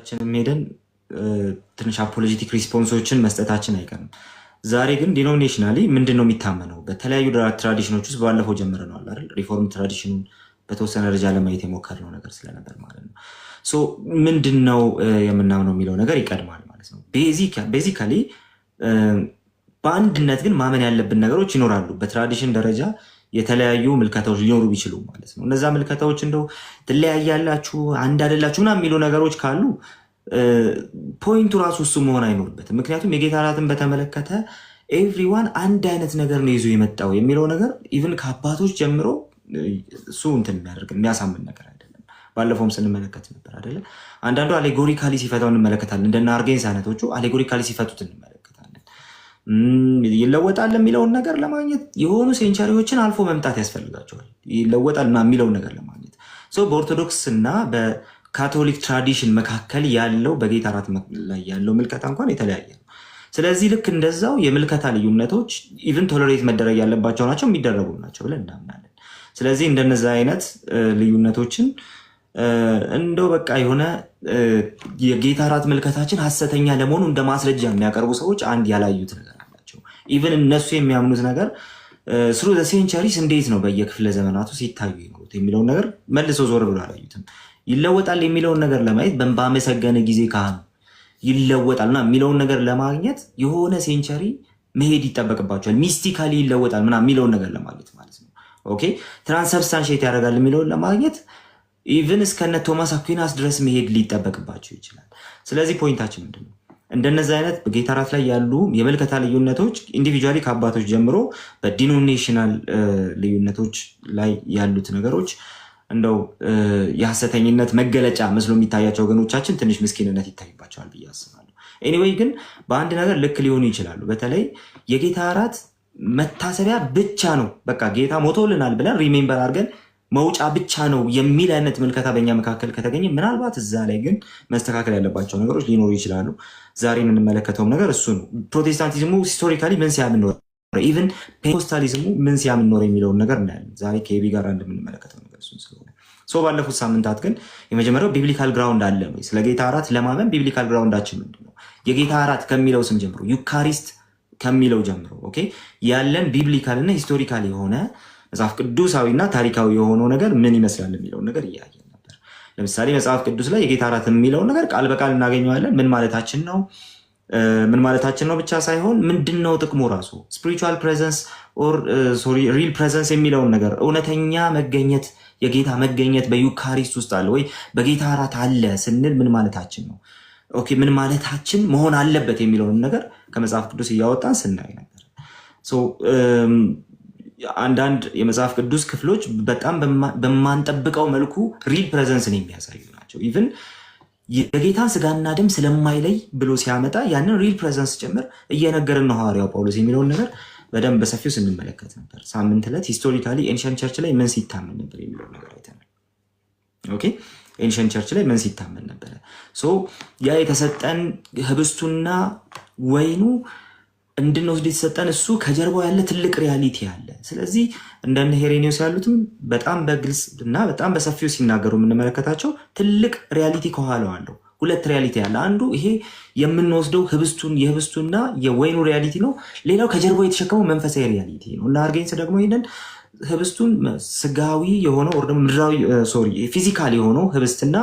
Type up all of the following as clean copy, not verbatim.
ሁላችንም ሄደን ትንሽ አፖሎጂቲክ ሪስፖንሶችን መስጠታችን አይቀርም። ዛሬ ግን ዲኖሚኔሽናሊ ምንድን ነው የሚታመነው? በተለያዩ ትራዲሽኖች ውስጥ ባለፈው ጀምረነዋል አይደል? ሪፎርም ትራዲሽኑን በተወሰነ ደረጃ ለማየት የሞከርነው ነገር ስለነበር ማለት ነው። ምንድን ነው የምናምነው የሚለው ነገር ይቀድማል ማለት ነው። ቤዚካሊ በአንድነት ግን ማመን ያለብን ነገሮች ይኖራሉ። በትራዲሽን ደረጃ የተለያዩ ምልከታዎች ሊኖሩ ቢችሉ ማለት ነው። እነዛ ምልከታዎች እንደው ትለያያላችሁ፣ አንድ አይደላችሁ ምናምን የሚሉ ነገሮች ካሉ ፖይንቱ ራሱ እሱ መሆን አይኖርበትም። ምክንያቱም የጌታ እራትን በተመለከተ ኤቭሪዋን አንድ አይነት ነገር ነው ይዞ የመጣው የሚለው ነገር ኢቭን ከአባቶች ጀምሮ እሱ እንትን የሚያደርግ የሚያሳምን ነገር አይደለም። ባለፈውም ስንመለከት ነበር አይደለ? አንዳንዱ አሌጎሪካሊ ሲፈታው እንመለከታለን። እንደና አርጌንስ አይነቶቹ አሌጎሪካሊ ሲፈቱት እንመለከታለን። ይለወጣል የሚለውን ነገር ለማግኘት የሆኑ ሴንቸሪዎችን አልፎ መምጣት ያስፈልጋቸዋል። ይለወጣል የሚለውን ነገር ለማግኘት በኦርቶዶክስ እና በካቶሊክ ትራዲሽን መካከል ያለው በጌታ እራት ላይ ያለው ምልከታ እንኳን የተለያየ ነው። ስለዚህ ልክ እንደዛው የምልከታ ልዩነቶች ኢቭን ቶለሬት መደረግ ያለባቸው ናቸው፣ የሚደረጉ ናቸው ብለን እናምናለን። ስለዚህ እንደነዛ አይነት ልዩነቶችን እንደው በቃ የሆነ የጌታ እራት ምልከታችን ሐሰተኛ ለመሆኑ እንደ ማስረጃ የሚያቀርቡ ሰዎች አንድ ያላዩት ነገር አላቸው። ኢቭን እነሱ የሚያምኑት ነገር ስሩ ዘ ሴንቸሪስ እንዴት ነው በየክፍለ ዘመናቱ ሲታዩ ይኖሩት የሚለውን ነገር መልሰው ዞር ብሎ አላዩትም። ይለወጣል የሚለውን ነገር ለማየት ባመሰገነ ጊዜ ካህኑ ይለወጣልና የሚለውን ነገር ለማግኘት የሆነ ሴንቸሪ መሄድ ይጠበቅባቸዋል። ሚስቲካሊ ይለወጣል ምናምን የሚለውን ነገር ለማግኘት ማለት ነው። ኦኬ ትራንስሰብስታንሺየት ያደርጋል የሚለውን ለማግኘት ኢቭን እስከነ ቶማስ አኩናስ ድረስ መሄድ ሊጠበቅባቸው ይችላል። ስለዚህ ፖይንታችን ምንድን ነው? እንደነዚህ አይነት በጌታ እራት ላይ ያሉ የምልከታ ልዩነቶች ኢንዲቪጁዋሊ ከአባቶች ጀምሮ በዲኖሚኔሽናል ልዩነቶች ላይ ያሉት ነገሮች እንደው የሐሰተኝነት መገለጫ መስሎ የሚታያቸው ወገኖቻችን ትንሽ ምስኪንነት ይታይባቸዋል ብዬ አስባለሁ። ኤኒዌይ ግን በአንድ ነገር ልክ ሊሆኑ ይችላሉ። በተለይ የጌታ እራት መታሰቢያ ብቻ ነው፣ በቃ ጌታ ሞቶልናል ብለን ሪሜምበር አድርገን መውጫ ብቻ ነው የሚል አይነት ምልከታ በእኛ መካከል ከተገኘ ምናልባት እዛ ላይ ግን መስተካከል ያለባቸው ነገሮች ሊኖሩ ይችላሉ። ዛሬ የምንመለከተውም ነገር እሱ ነው። ፕሮቴስታንቲዝሙ ሂስቶሪካሊ ምን ሲያምን ኖረ፣ ኢቨን ፔንቴኮስታሊዝሙ ምን ሲያምን ኖረ የሚለውን ነገር እናያለን። ዛሬ ከኤቢ ጋር እንደምንመለከተው ነገር እሱ ስለሆነ ባለፉት ሳምንታት ግን የመጀመሪያው ቢብሊካል ግራውንድ አለ ወይ? ስለ ጌታ እራት ለማመን ቢብሊካል ግራውንዳችን ምንድን ነው? የጌታ እራት ከሚለው ስም ጀምሮ ዩካሪስት ከሚለው ጀምሮ ኦኬ ያለን ቢብሊካል እና ሂስቶሪካል የሆነ መጽሐፍ ቅዱሳዊና ታሪካዊ የሆነው ነገር ምን ይመስላል የሚለውን ነገር እያየን ነበር። ለምሳሌ መጽሐፍ ቅዱስ ላይ የጌታ እራት የሚለውን ነገር ቃል በቃል እናገኘዋለን። ምን ማለታችን ነው ብቻ ሳይሆን ምንድነው ጥቅሙ ራሱ ስፒሪቹዋል ፕሬዘንስ ኦር ሪል ፕሬዘንስ የሚለውን ነገር እውነተኛ መገኘት የጌታ መገኘት በዩካሪስት ውስጥ አለ ወይ በጌታ እራት አለ ስንል ምን ማለታችን ነው? ኦኬ ምን ማለታችን መሆን አለበት የሚለውን ነገር ከመጽሐፍ ቅዱስ እያወጣን ስናይ ነበር። አንዳንድ የመጽሐፍ ቅዱስ ክፍሎች በጣም በማንጠብቀው መልኩ ሪል ፕሬዘንስን የሚያሳዩ ናቸው። ኢቭን የጌታን ስጋና ደም ስለማይለይ ብሎ ሲያመጣ ያንን ሪል ፕሬዘንስ ጭምር እየነገርን ነው ሐዋርያው ጳውሎስ የሚለውን ነገር በደንብ በሰፊው ስንመለከት ነበር። ሳምንት ዕለት ሂስቶሪካሊ ኤንሸንት ቸርች ላይ ምን ሲታመን ነበር የሚለውን ነገር አይተናል። ኦኬ ኤንሸንት ቸርች ላይ ምን ሲታመን ነበረ? ያ የተሰጠን ህብስቱና ወይኑ እንድንወስድ የተሰጠን እሱ ከጀርባው ያለ ትልቅ ሪያሊቲ አለ። ስለዚህ እንደነ ሄሬኒዮስ ያሉትም በጣም በግልጽ እና በጣም በሰፊው ሲናገሩ የምንመለከታቸው ትልቅ ሪያሊቲ ከኋላው አለው። ሁለት ሪያሊቲ አለ። አንዱ ይሄ የምንወስደው የህብስቱና የወይኑ ሪያሊቲ ነው። ሌላው ከጀርባው የተሸከመው መንፈሳዊ ሪያሊቲ ነው እና አርጌንስ ደግሞ ይሄንን ህብስቱን ስጋዊ የሆነው ወር ደግሞ ምድራዊ ፊዚካል የሆነው ህብስትና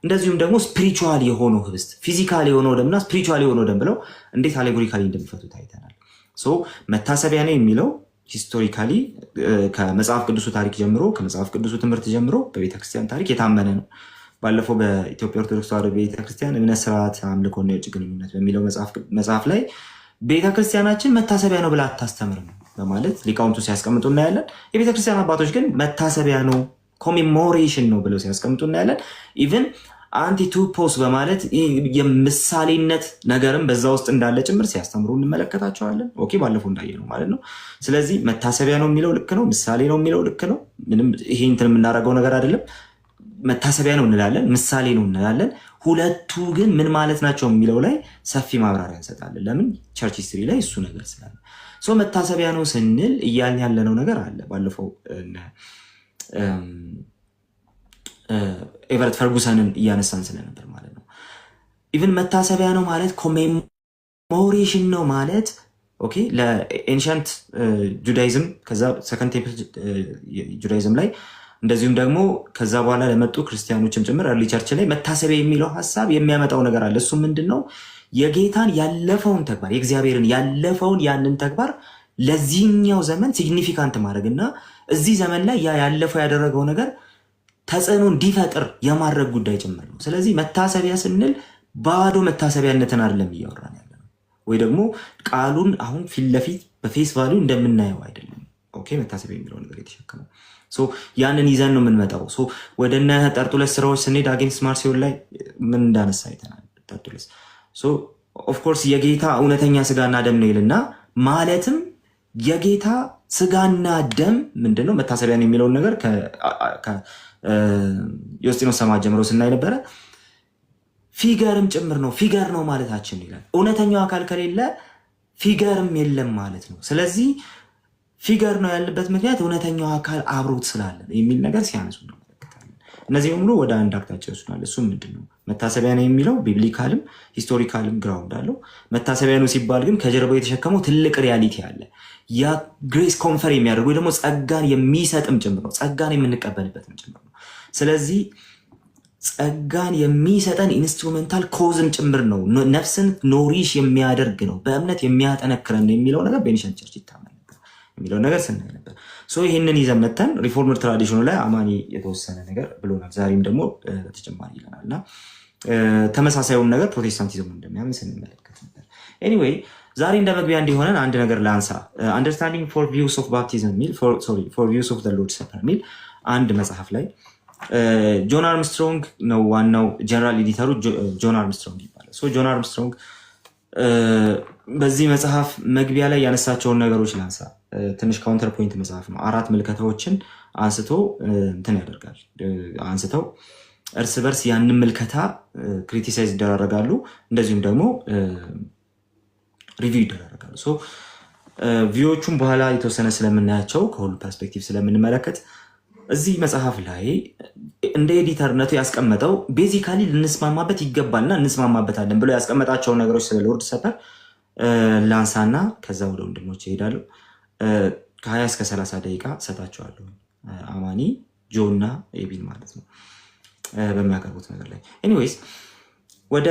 እንደዚሁም ደግሞ ስፒሪቹዋል የሆነው ህብስት ፊዚካል የሆነው ደምና ስፒሪቹዋል የሆነው ደም ብለው እንዴት አሌጎሪካሊ እንደሚፈቱት አይተናል። መታሰቢያ ነው የሚለው ሂስቶሪካሊ ከመጽሐፍ ቅዱሱ ታሪክ ጀምሮ ከመጽሐፍ ቅዱሱ ትምህርት ጀምሮ በቤተክርስቲያን ታሪክ የታመነ ነው። ባለፈው በኢትዮጵያ ኦርቶዶክስ ተዋሕዶ ቤተክርስቲያን እምነት፣ ስርዓት፣ አምልኮና የውጭ ግንኙነት በሚለው መጽሐፍ ላይ ቤተክርስቲያናችን መታሰቢያ ነው ብላ አታስተምርም በማለት ሊቃውንቱ ሲያስቀምጡ እናያለን። የቤተክርስቲያን አባቶች ግን መታሰቢያ ነው ኮሜሞሬሽን ነው ብለው ሲያስቀምጡ እናያለን። ኢቨን አንቲቱፖስ በማለት የምሳሌነት ነገርም በዛ ውስጥ እንዳለ ጭምር ሲያስተምሩ እንመለከታቸዋለን። ኦኬ ባለፈው እንዳየነው ማለት ነው። ስለዚህ መታሰቢያ ነው የሚለው ልክ ነው፣ ምሳሌ ነው የሚለው ልክ ነው። ምንም ይሄ እንትን የምናደርገው ነገር አይደለም። መታሰቢያ ነው እንላለን፣ ምሳሌ ነው እንላለን። ሁለቱ ግን ምን ማለት ናቸው የሚለው ላይ ሰፊ ማብራሪያ እንሰጣለን። ለምን ቸርች ሂስትሪ ላይ እሱ ነገር ስላለ መታሰቢያ ነው ስንል እያልን ያለነው ነገር አለ። ባለፈው ኤቨርት ፈርጉሰንን እያነሳን ስለነበር ማለት ነው። ኢቭን መታሰቢያ ነው ማለት ኮሜሞሬሽን ነው ማለት ኦኬ። ለኤንሸንት ጁዳይዝም ከዛ ሰከንድ ቴምፕል ጁዳይዝም ላይ እንደዚሁም ደግሞ ከዛ በኋላ ለመጡ ክርስቲያኖችም ጭምር እርሊ ቸርች ላይ መታሰቢያ የሚለው ሀሳብ የሚያመጣው ነገር አለ። እሱ ምንድን ነው? የጌታን ያለፈውን ተግባር የእግዚአብሔርን ያለፈውን ያንን ተግባር ለዚህኛው ዘመን ሲግኒፊካንት ማድረግ እና እዚህ ዘመን ላይ ያለፈው ያደረገው ነገር ተጽዕኖ እንዲፈጥር የማድረግ ጉዳይ ጭምር ነው። ስለዚህ መታሰቢያ ስንል ባዶ መታሰቢያነትን አይደለም እያወራን ያለ ነው፣ ወይ ደግሞ ቃሉን አሁን ፊት ለፊት በፌስ ቫሊዩ እንደምናየው አይደለም። ኦኬ መታሰቢያ የሚለው ነገር የተሸከመው ያንን ይዘን ነው የምንመጣው። ወደ እነ ጠርጡለስ ስራዎች ስንሄድ አጌንስት ማርሲዮን ላይ ምን እንዳነሳ አይተናል። ጠርጡለስ ኦፍኮርስ የጌታ እውነተኛ ስጋና ደም ነው ይልና ማለትም የጌታ ስጋና ደም ምንድነው መታሰቢያን የሚለውን ነገር ዮስጢኖስ ሰማዕት ጀምሮ ስናይ ነበረ። ፊገርም ጭምር ነው፣ ፊገር ነው ማለታችን ይላል። እውነተኛው አካል ከሌለ ፊገርም የለም ማለት ነው። ስለዚህ ፊገር ነው ያለበት ምክንያት እውነተኛው አካል አብሮት ስላለ የሚል ነገር ሲያነሱ እንመለከታለን። እነዚህ በሙሉ ወደ አንድ አቅጣጫ ይወስዱናል። እሱ ምንድን ነው መታሰቢያ ነው የሚለው ቢብሊካልም ሂስቶሪካልም ግራውንድ አለው። መታሰቢያ ነው ሲባል ግን ከጀርባው የተሸከመው ትልቅ ሪያሊቲ አለ። ያ ግሬስ ኮንፈር የሚያደርግ ወይ ደግሞ ጸጋን የሚሰጥም ጭምር ነው፣ ጸጋን የምንቀበልበትም ጭምር ነው። ስለዚህ ጸጋን የሚሰጠን ኢንስትሩሜንታል ኮዝም ጭምር ነው፣ ነፍስን ኖሪሽ የሚያደርግ ነው፣ በእምነት የሚያጠነክረን ነው የሚለው ነገር በኤንሸንት ቸርች ይታመናል የሚለው ነገር ስናይ ነበር። ይህንን ይዘን መተን ሪፎርምድ ትራዲሽኑ ላይ አማኒ የተወሰነ ነገር ብሎናል። ዛሬም ደግሞ በተጨማሪ ይለናል እና ተመሳሳዩም ነገር ፕሮቴስታንቲዝም እንደሚያምን ስንመለከት ነበር። ኤኒዌይ ዛሬ እንደ መግቢያ እንዲሆነን አንድ ነገር ላንሳ። አንደርስታንዲንግ ፎር ቪውስ ኦፍ ባፕቲዝም ሚል ፎር ቪውስ ኦፍ ሎርድ ሰፐር ሚል አንድ መጽሐፍ ላይ ጆን አርምስትሮንግ ነው ዋናው ጀነራል ኤዲተሩ ጆን አርምስትሮንግ ይባላል። ጆን አርምስትሮንግ በዚህ መጽሐፍ መግቢያ ላይ ያነሳቸውን ነገሮች ላንሳ። ትንሽ ካውንተር ፖይንት መጽሐፍ ነው። 4 ምልከታዎችን አንስቶ እንትን ያደርጋል። አንስተው እርስ በርስ ያንን ምልከታ ክሪቲሳይዝ ይደራረጋሉ፣ እንደዚሁም ደግሞ ሪቪው ይደራረጋሉ። ቪዎቹን በኋላ የተወሰነ ስለምናያቸው ከሁሉ ፐርስፔክቲቭ ስለምንመለከት እዚህ መጽሐፍ ላይ እንደ ኤዲተርነቱ ያስቀመጠው ቤዚካሊ ልንስማማበት ይገባልና እንስማማበታለን ብሎ ያስቀመጣቸውን ነገሮች ስለ ሎርድ ሰፐር ላንሳና ከዛ ወደ ወንድሞች ይሄዳሉ። ከ20 እስከ 30 ደቂቃ ሰጣቸዋለሁ። አማኒ ጆ እና ኤቢን ማለት ነው በሚያቀርቡት ነገር ላይ። ኤኒዌይስ ወደ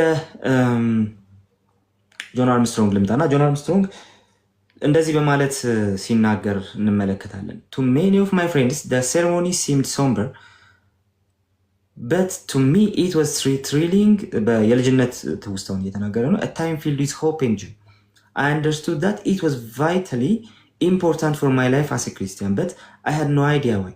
ጆን አርምስትሮንግ ልምጣና ጆን አርምስትሮንግ እንደዚህ በማለት ሲናገር እንመለከታለን። To many of my friends the ceremony seemed somber but to me it was thrilling. የልጅነት ትውስታውን እየተናገረ ነው። A time filled with hope and joy. I understood that it was vitally important for my life as a Christian, but I had no idea why.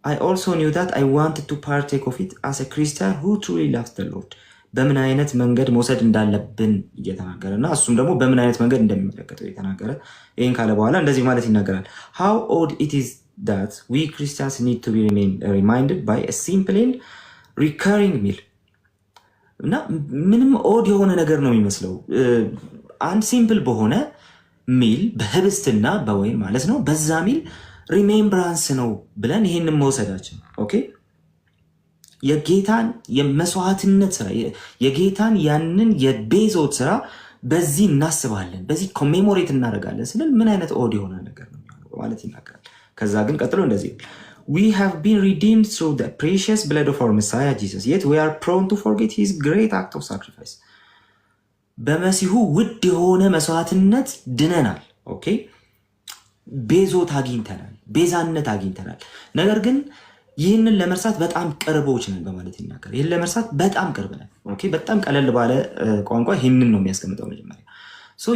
I also knew that I wanted to partake of it as a Christian who truly loves the Lord. በምን አይነት መንገድ መውሰድ እንዳለብን እየተናገረ እና እሱም ደግሞ በምን አይነት መንገድ እንደሚመለከተው እየተናገረ ይህን ካለ በኋላ እንደዚህ ማለት ይናገራል። How odd it is that we Christians need to be reminded by a simple and recurring meal. እና ምንም ኦድ የሆነ ነገር ነው የሚመስለው። አንድ ሲምፕል በሆነ ሚል በህብስትና በወይን ማለት ነው፣ በዛ ሚል ሪሜምብራንስ ነው ብለን ይሄንን መውሰዳችን ኦኬ። የጌታን የመስዋዕትነት ስራ የጌታን ያንን የቤዞት ስራ በዚህ እናስባለን፣ በዚህ ኮሜሞሬት እናደርጋለን ስንል ምን አይነት ኦድ የሆነ ነገር ነው ማለት ይናገራል። ከዛ ግን ቀጥሎ እንደዚህ We have been redeemed through the precious blood of our Messiah Jesus, yet we are prone to forget his great act of sacrifice. በመሲሁ ውድ የሆነ መስዋዕትነት ድነናል። ኦኬ ቤዞት አግኝተናል፣ ቤዛነት አግኝተናል። ነገር ግን ይህንን ለመርሳት በጣም ቅርቦች ነን በማለት ይናገራል። ይህን ለመርሳት በጣም ቅርብ ነን። ኦኬ በጣም ቀለል ባለ ቋንቋ ይህንን ነው የሚያስቀምጠው መጀመሪያ።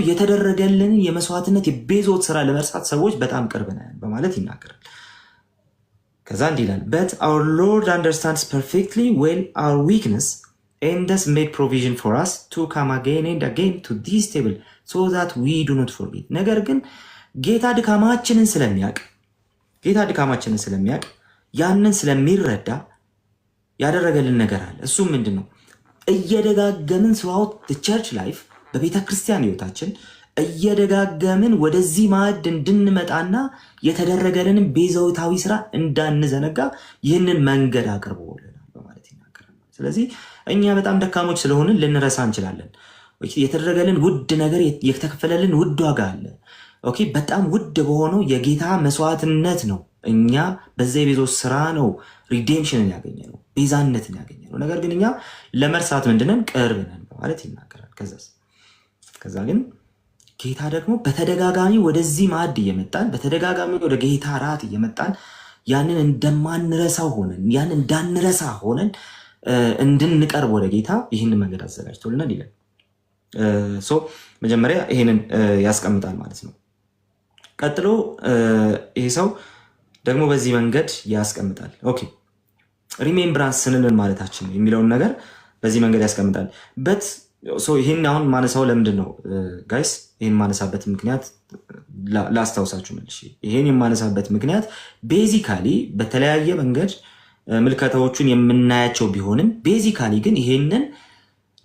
የተደረገልንን የመስዋዕትነት የቤዞት ስራ ለመርሳት ሰዎች በጣም ቅርብ ነን በማለት ይናገራል። ከዛ እንዲህ ይላል But our Lord understands perfectly well our weakness and thus made provision for us to come again and again to this table so that we do not forget. ነገር ግን ጌታ ድካማችንን ስለሚያውቅ ያንን ስለሚረዳ ያደረገልን ነገር አለ። እሱ ምንድን ነው? እየደጋገምን throughout the church life በቤተ ክርስቲያን ህይወታችን እየደጋገምን ወደዚህ ማዕድ እንድንመጣና የተደረገልንን ቤዛዊታዊ ስራ እንዳንዘነጋ ይህንን መንገድ አቅርቦልናል በማለት ይናገራል። ስለዚህ እኛ በጣም ደካሞች ስለሆንን ልንረሳ እንችላለን። የተደረገልን ውድ ነገር የተከፈለልን ውድ ዋጋ አለ። ኦኬ በጣም ውድ በሆነው የጌታ መስዋዕትነት ነው እኛ በዛ የቤዞስ ስራ ነው ሪዴምሽንን ያገኘ ነው፣ ቤዛነትን ያገኘ ነው። ነገር ግን እኛ ለመርሳት ምንድነን ቅርብ ነን በማለት ይናገራል። ከዛ ግን ጌታ ደግሞ በተደጋጋሚ ወደዚህ ማዕድ እየመጣን በተደጋጋሚ ወደ ጌታ ራት እየመጣን ያንን እንደማንረሳው ሆነን ያንን እንዳንረሳ ሆነን እንድንቀርብ ወደ ጌታ ይህንን መንገድ አዘጋጅቶልናል ይላል። መጀመሪያ ይህንን ያስቀምጣል ማለት ነው። ቀጥሎ ይሄ ሰው ደግሞ በዚህ መንገድ ያስቀምጣል። ኦኬ ሪሜምብራንስ ስንልን ማለታችን ነው የሚለውን ነገር በዚህ መንገድ ያስቀምጣል። ይህን አሁን ማነሳው ለምንድን ነው ጋይስ? ይህን ማነሳበት ምክንያት ላስታውሳችሁ መልሼ። ይህን የማነሳበት ምክንያት ቤዚካሊ በተለያየ መንገድ ምልከታዎቹን የምናያቸው ቢሆንም ቤዚካሊ ግን ይሄንን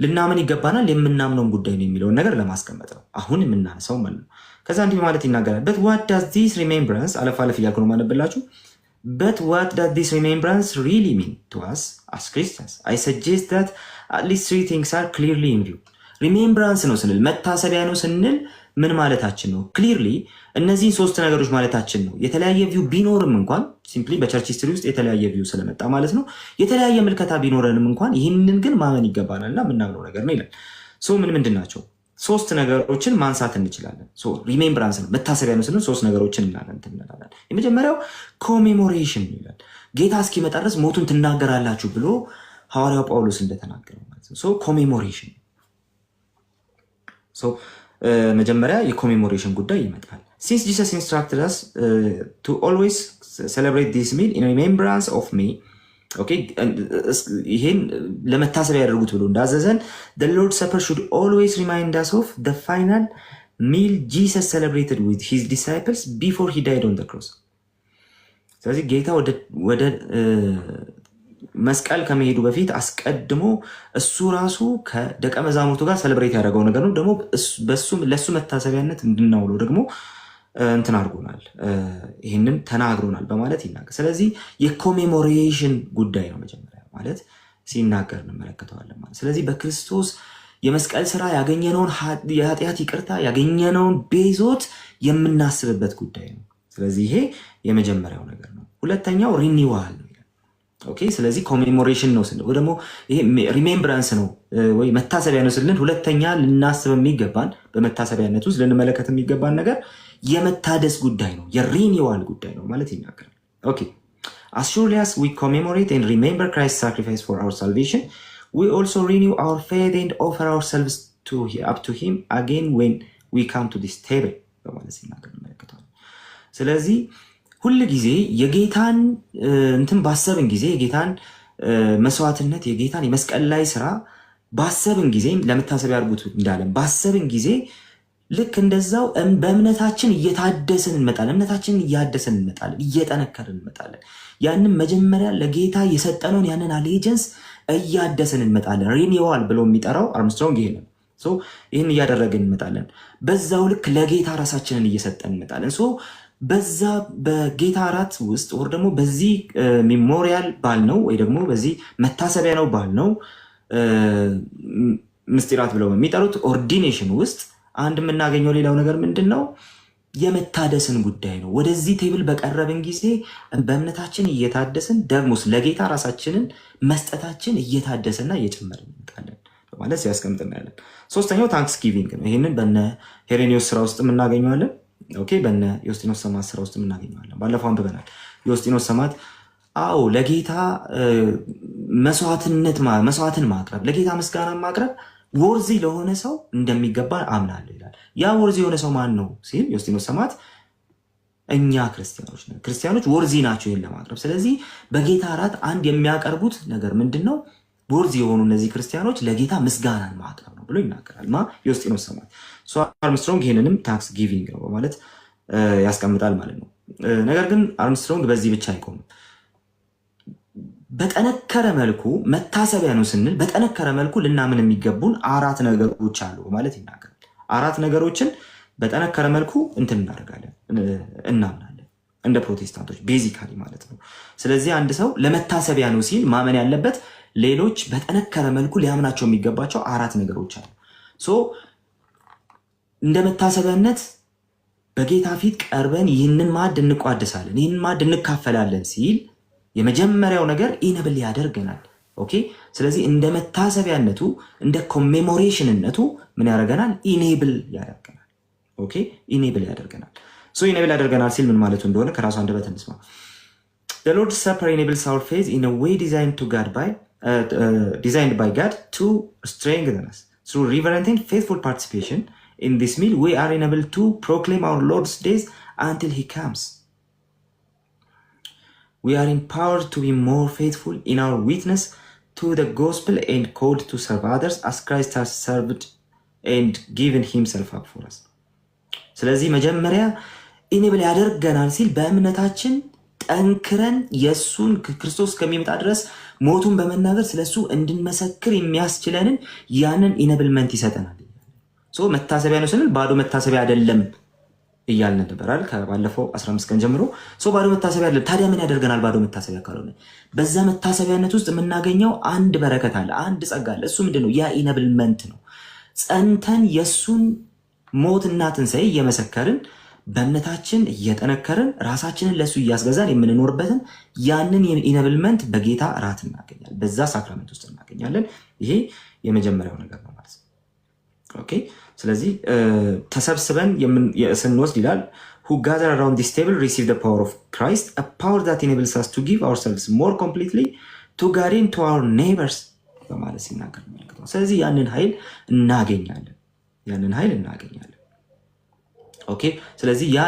ልናምን ይገባናል የምናምነውን ጉዳይ ነው የሚለውን ነገር ለማስቀመጥ ነው አሁን የምናነሳው ማለት ነው። ከዛ እንዲህ ማለት ይናገራል። በት ዋት ዳዝ ዲስ ሪሜምብራንስ አለፍ አለፍ እያልኩ ነው ማነብላችሁ። በት ዋት ዳዝ ዲስ ሪሜምብራንስ ሪሊ ሚን ቱ አስ አስ ክርስቲያንስ አይ ሰጀስት ዳት at least three things are clearly in view። ሪሜምብራንስ ነው ስንል መታሰቢያ ነው ስንል ምን ማለታችን ነው? ክሊርሊ እነዚህን ሶስት ነገሮች ማለታችን ነው። የተለያየ ቪው ቢኖርም እንኳን ሲምፕሊ በቸርች ሂስትሪ ውስጥ የተለያየ ቪው ስለመጣ ማለት ነው። የተለያየ ምልከታ ቢኖረንም እንኳን ይህንን ግን ማመን ይገባናልና የምናምነው ነገር ነው ይላል። ምንድን ናቸው? ሶስት ነገሮችን ማንሳት እንችላለን። ሪሜምብራንስ ነው መታሰቢያ ነው ስንል ሶስት ነገሮችን እንላለን። የመጀመሪያው ኮሜሞሬሽን ይላል። ጌታ እስኪመጣ ድረስ ሞቱን ትናገራላችሁ ብሎ ሐዋርያው ጳውሎስ እንደተናገረው ማለት ነው። ኮሜሞሬሽን መጀመሪያ የኮሜሞሬሽን ጉዳይ ይመጣል። ሲንስ ጂሰስ ኢንስትራክትድ አስ ቱ ኦልዌይስ ሴሌብሬት ዲስ ሚል ኢን ሪሜምብራንስ ኦፍ ሚ፣ ይሄን ለመታሰቢያ ያደርጉት ብሎ እንዳዘዘን the Lord's Supper should always remind us of the final meal Jesus celebrated with his disciples before he died on the cross። ስለዚህ ጌታ ወደ መስቀል ከመሄዱ በፊት አስቀድሞ እሱ ራሱ ከደቀ መዛሙርቱ ጋር ሰለብሬት ያደረገው ነገር ነው። ደግሞ ለእሱ መታሰቢያነት እንድናውለው ደግሞ እንትን አድርጎናል፣ ይህንን ተናግሮናል በማለት ይናገር። ስለዚህ የኮሜሞሬሽን ጉዳይ ነው መጀመሪያ ማለት ሲናገር እንመለከተዋለን ማለት። ስለዚህ በክርስቶስ የመስቀል ስራ ያገኘነውን የኃጢአት ይቅርታ ያገኘነውን ቤዞት የምናስብበት ጉዳይ ነው። ስለዚህ ይሄ የመጀመሪያው ነገር ነው። ሁለተኛው ሪኒዋል ነው። ኦኬ ስለዚህ ኮሜሞሬሽን ነው ስንል ወይ ደግሞ ይሄ ሪሜምብራንስ ነው ወይ መታሰቢያ ነው ስንል ሁለተኛ ልናስብ የሚገባን በመታሰቢያነት ውስጥ ልንመለከት የሚገባን ነገር የመታደስ ጉዳይ ነው፣ የሪኒዋል ጉዳይ ነው ማለት ይናገራል። ኦኬ as surely as we commemorate and remember Christ's sacrifice for our salvation, we also renew our faith and offer ourselves up to him again when we come to this table በማለት ይናገራል እንመለከታለን። ስለዚህ ሁል ጊዜ የጌታን እንትን ባሰብን ጊዜ የጌታን መስዋዕትነት የጌታን የመስቀል ላይ ስራ ባሰብን ጊዜ ለመታሰቢያ አድርጉት እንዳለን ባሰብን ጊዜ ልክ እንደዛው በእምነታችን እየታደስን እንመጣለን። እምነታችንን እያደስን እንመጣለን፣ እየጠነከርን እንመጣለን። ያንን መጀመሪያ ለጌታ የሰጠነውን ያንን አሌጀንስ እያደስን እንመጣለን። ሪኒዋል ብሎ የሚጠራው አርምስትሮንግ ይሄ ነው። ይህን እያደረግን እንመጣለን። በዛው ልክ ለጌታ ራሳችንን እየሰጠን እንመጣለን። በዛ በጌታ እራት ውስጥ ወር ደግሞ በዚህ ሜሞሪያል ባል ነው ወይ ደግሞ በዚህ መታሰቢያ ነው ባል ነው ምስጢራት ብለው የሚጠሩት ኦርዲኔሽን ውስጥ አንድ የምናገኘው ሌላው ነገር ምንድን ነው? የመታደስን ጉዳይ ነው። ወደዚህ ቴብል በቀረብን ጊዜ በእምነታችን እየታደስን ደግሞ ለጌታ ራሳችንን መስጠታችን እየታደሰና እየጨመርን እንመጣለን በማለት ሲያስቀምጥ እናያለን። ሶስተኛው ታንክስ ጊቪንግ ነው። ይህንን በነ ሄሬኒዮስ ስራ ውስጥ የምናገኘዋለን። ኦኬ በነ ዮስጢኖስ ሰማዕት ስራ ውስጥ የምናገኘዋለን። ባለፈው አንብበናል። ዮስጢኖስ ሰማዕት ለጌታ መስዋዕትን ማቅረብ ለጌታ ምስጋና ማቅረብ ወርዚ ለሆነ ሰው እንደሚገባ አምናለሁ ይላል። ያ ወርዚ የሆነ ሰው ማን ነው ሲል ዮስጢኖስ ሰማዕት እኛ ክርስቲያኖች ነን። ክርስቲያኖች ወርዚ ናቸው ይሄን ለማቅረብ። ስለዚህ በጌታ እራት አንድ የሚያቀርቡት ነገር ምንድን ነው? ወርዚ የሆኑ እነዚህ ክርስቲያኖች ለጌታ ምስጋናን ማቅረብ ነው ብሎ ይናገራል። ዮስጢኖስ ሰማዕት። አርምስትሮንግ ይህንንም ታንክስ ጊቪንግ ነው በማለት ያስቀምጣል ማለት ነው። ነገር ግን አርምስትሮንግ በዚህ ብቻ አይቆምም። በጠነከረ መልኩ መታሰቢያ ነው ስንል በጠነከረ መልኩ ልናምን የሚገቡን 4 ነገሮች አሉ ማለት ይናገራል። 4 ነገሮችን በጠነከረ መልኩ እንትን እናደርጋለን እናምናለን እንደ ፕሮቴስታንቶች ቤዚካሊ ማለት ነው። ስለዚህ አንድ ሰው ለመታሰቢያ ነው ሲል ማመን ያለበት ሌሎች በጠነከረ መልኩ ሊያምናቸው የሚገባቸው 4 ነገሮች አሉ። እንደ መታሰቢያነት በጌታ ፊት ቀርበን ይህንን ማዕድ እንቋደሳለን፣ ይህንን ማዕድ እንካፈላለን ሲል የመጀመሪያው ነገር ኢነብል ያደርገናል። ኦኬ። ስለዚህ እንደ መታሰቢያነቱ እንደ ኮሜሞሬሽንነቱ ምን ያደርገናል? ኢኔብል ያደርገናል። ኦኬ፣ ኢኔብል ያደርገናል። ኢኔብል ያደርገናል ሲል ምን ማለቱ እንደሆነ ከራሱ አንደበት እንስማ። The Lord's Supper enables our faith in a way designed by God to strengthen us. Through reverent and faithful participation in this meal, we are enabled to proclaim our Lord's days until He comes. We are empowered to be more faithful in our witness to the gospel and called to serve others as Christ has served and given Himself up for us. ስለዚህ መጀመሪያ ኢኔብል ያደርገናል ሲል በእምነታችን ጠንክረን የሱን ክርስቶስ ከሚመጣ ድረስ ሞቱን በመናገር ስለሱ እንድንመሰክር የሚያስችለንን ያንን ኢነብልመንት ይሰጠናል። መታሰቢያ ነው ስንል ባዶ መታሰቢያ አይደለም እያልን ነበር አይደል? ከባለፈው 15 ቀን ጀምሮ ባዶ መታሰቢያ አይደለም። ታዲያ ምን ያደርገናል? ባዶ መታሰቢያ ካልሆነ በዛ መታሰቢያነት ውስጥ የምናገኘው አንድ በረከት አለ፣ አንድ ጸጋ አለ። እሱ ምንድነው? ያ ኢነብልመንት ነው። ጸንተን የሱን ሞትና ትንሣኤ እየመሰከርን በእምነታችን እየጠነከርን ራሳችንን ለሱ እያስገዛን የምንኖርበትን ያንን ኢነብልመንት በጌታ እራት እናገኛለን፣ በዛ ሳክራመንት ውስጥ እናገኛለን። ይሄ የመጀመሪያው ነገር ነው ማለት ነው። ኦኬ። ስለዚህ ተሰብስበን ስንወስድ ይላል who gather around this table receive the power of Christ, a power that enables us to give ourselves more completely to God and to our neighbors በማለት ሲናገር ነው። ስለዚህ ያንን ኃይል እናገኛለን። ኦኬ። ስለዚህ ያ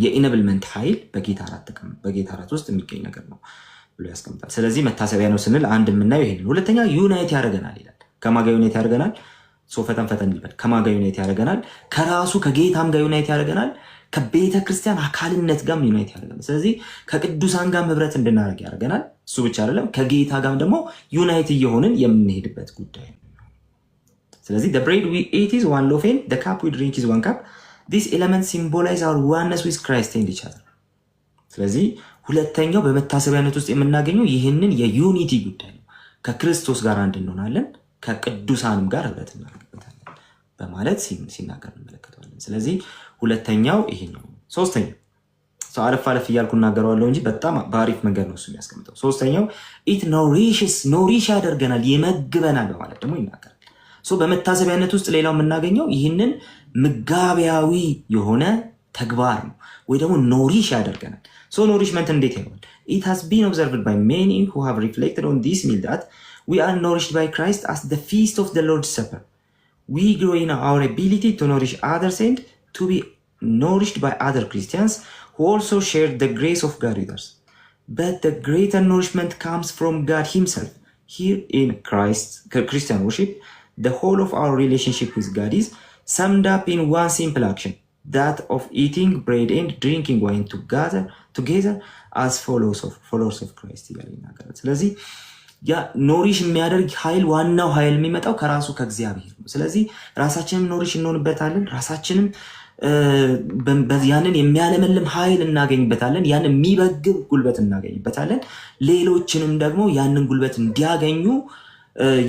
የኢነብልመንት ኃይል በጌታ እራት ውስጥ የሚገኝ ነገር ነው ብሎ ያስቀምጣል። ስለዚህ መታሰቢያ ነው ስንል አንድ የምናየው ይሄን። ሁለተኛ ዩናይት ያደርገናል ይላል። ከማጋ ዩናይት ያደርገናል? ፈተን ይበል። ከማጋ ዩናይት ያደርገናል? ከራሱ ከጌታም ጋር ዩናይት ያደርገናል። ከቤተ ክርስቲያን አካልነት ጋር ዩናይት ያደርገናል። ስለዚህ ከቅዱሳን ጋር ህብረት እንድናደርግ ያደርገናል። እሱ ብቻ አይደለም፣ ከጌታ ጋር ደግሞ ዩናይት እየሆንን የምንሄድበት ጉዳይ ነው። ስለዚህ the bread we eat is one loaf and the cup we drink is one cup. These elements symbolize our oneness with Christ and each other. ስለዚህ ሁለተኛው በመታሰቢያነት ውስጥ የምናገኘው ይህንን የዩኒቲ ጉዳይ ነው። ከክርስቶስ ጋር አንድ እንሆናለን፣ ከቅዱሳንም ጋር ህብረት እናደርግበታለን በማለት ሲናገር እንመለከተዋለን። ስለዚህ ሁለተኛው ይሄኛው። ሶስተኛው አለፍ እያልኩ እናገረዋለሁ እንጂ በጣም በአሪፍ መንገድ ነው እሱ የሚያስቀምጠው። ሶስተኛው ኢት ኖሪሽ ያደርገናል፣ ይመግበናል በማለት ደግሞ ይናገራል። በመታሰቢያነት ውስጥ ሌላው የምናገኘው ይህንን ምጋቢያዊ የሆነ ተግባር ነው፣ ወይ ደግሞ ኖሪሽ ያደርገናል። ኖሪሽመንት እንዴት ይሆናል? It has been observed by many who have reflected on this meal that we are nourished by Christ as the feast of the Lord's Supper. We grow in our ability to nourish others and to be nourished by other Christians who also share the grace of God with us. But the greater nourishment comes from God Himself. Here in Christian worship, the whole of our relationship with God is summed up in one simple action, that of eating bread and drinking wine together as followers of Christ እያለ ይናገራል። ስለዚህ ያ ኖሪሽ የሚያደርግ ኃይል ዋናው ኃይል የሚመጣው ከራሱ ከእግዚአብሔር ነው። ስለዚህ ራሳችንን ኖሪሽ እንሆንበታለን፣ ራሳችንን ያንን የሚያለመልም ኃይል እናገኝበታለን፣ ያንን የሚበግብ ጉልበት እናገኝበታለን። ሌሎችንም ደግሞ ያንን ጉልበት እንዲያገኙ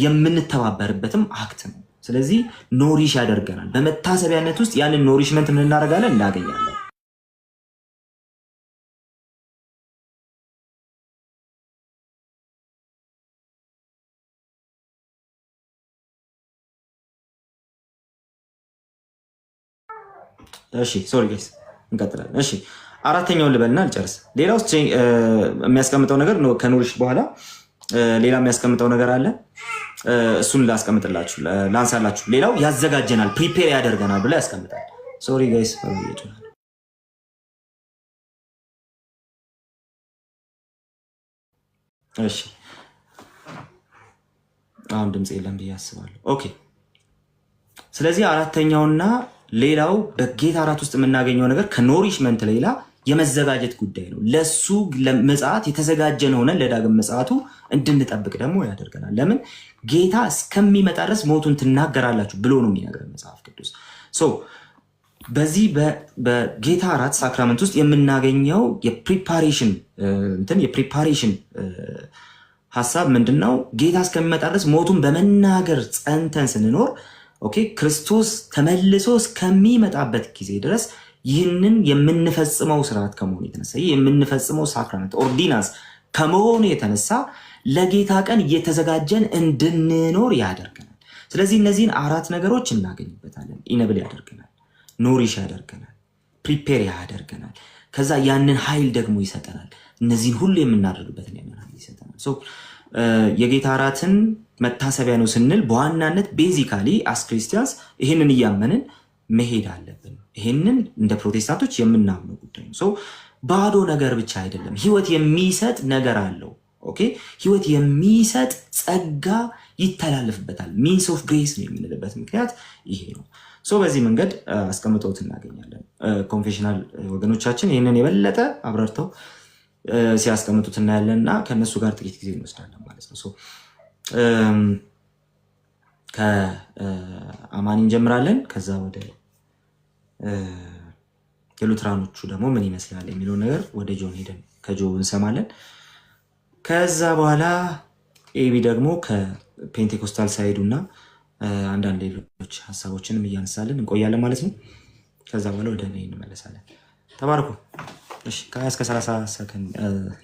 የምንተባበርበትም አክት ነው። ስለዚህ ኖሪሽ ያደርገናል። በመታሰቢያነት ውስጥ ያንን ኖሪሽመንት ምን እናደርጋለን? እናገኛለን። እሺ ሶሪ ጋይስ እንቀጥላለን። እሺ አራተኛውን ልበልና አልጨርስ። ሌላው የሚያስቀምጠው ነገር ከኖሪሽ በኋላ ሌላ የሚያስቀምጠው ነገር አለ። እሱን ላስቀምጥላችሁ ላንሳላችሁ። ሌላው ያዘጋጀናል፣ ፕሪፔር ያደርገናል ብሎ ያስቀምጣል። ሶሪ ጋይስ እሺ አሁን ድምፅ የለም ብዬ አስባለሁ። ኦኬ ስለዚህ አራተኛውና ሌላው በጌታ እራት ውስጥ የምናገኘው ነገር ከኖሪሽመንት ሌላ የመዘጋጀት ጉዳይ ነው። ለሱ ለምጽአት የተዘጋጀን ሆነን ለዳግም ምጽአቱ እንድንጠብቅ ደግሞ ያደርገናል። ለምን ጌታ እስከሚመጣ ድረስ ሞቱን ትናገራላችሁ ብሎ ነው የሚነግረን መጽሐፍ ቅዱስ። በዚህ በጌታ እራት ሳክራመንት ውስጥ የምናገኘው የፕሪፓሬሽን ሐሳብ ምንድነው? ጌታ እስከሚመጣ ድረስ ሞቱን በመናገር ጸንተን ስንኖር ኦኬ ክርስቶስ ተመልሶ እስከሚመጣበት ጊዜ ድረስ ይህንን የምንፈጽመው ስርዓት ከመሆኑ የተነሳ ይህ የምንፈጽመው ሳክራመንት ኦርዲናንስ ከመሆኑ የተነሳ ለጌታ ቀን እየተዘጋጀን እንድንኖር ያደርገናል። ስለዚህ እነዚህን 4 ነገሮች እናገኝበታለን። ኢነብል ያደርገናል፣ ኖሪሽ ያደርገናል፣ ፕሪፔር ያደርገናል። ከዛ ያንን ኃይል ደግሞ ይሰጠናል። እነዚህን ሁሉ የምናደርግበትን ያንን ኃይል ይሰጠናል። የጌታ እራትን መታሰቢያ ነው ስንል በዋናነት ቤዚካሊ አስ ክርስቲያንስ ይህንን እያመንን መሄድ አለብን። ይህንን እንደ ፕሮቴስታንቶች የምናምነው ጉዳይ ነው። ባዶ ነገር ብቻ አይደለም፣ ህይወት የሚሰጥ ነገር አለው። ኦኬ ህይወት የሚሰጥ ጸጋ ይተላለፍበታል። ሚንስ ኦፍ ግሬስ ነው የምንልበት ምክንያት ይሄ ነው። በዚህ መንገድ አስቀምጠውት እናገኛለን። ኮንፌሽናል ወገኖቻችን ይህንን የበለጠ አብራርተው ሲያስቀምጡት እናያለን እና ከእነሱ ጋር ጥቂት ጊዜ እንወስዳለን ማለት ነው። ከአማኒ እንጀምራለን። ከዛ ወደ የሉትራኖቹ ደግሞ ምን ይመስላል የሚለውን ነገር ወደ ጆን ሄደን ከጆ እንሰማለን። ከዛ በኋላ ኤቢ ደግሞ ከፔንቴኮስታል ሳይዱ እና አንዳንድ ሌሎች ሀሳቦችንም እያነሳለን እንቆያለን ማለት ነው። ከዛ በኋላ ወደ እኔ እንመለሳለን። ተባርኩ። ከ20 እስከ 30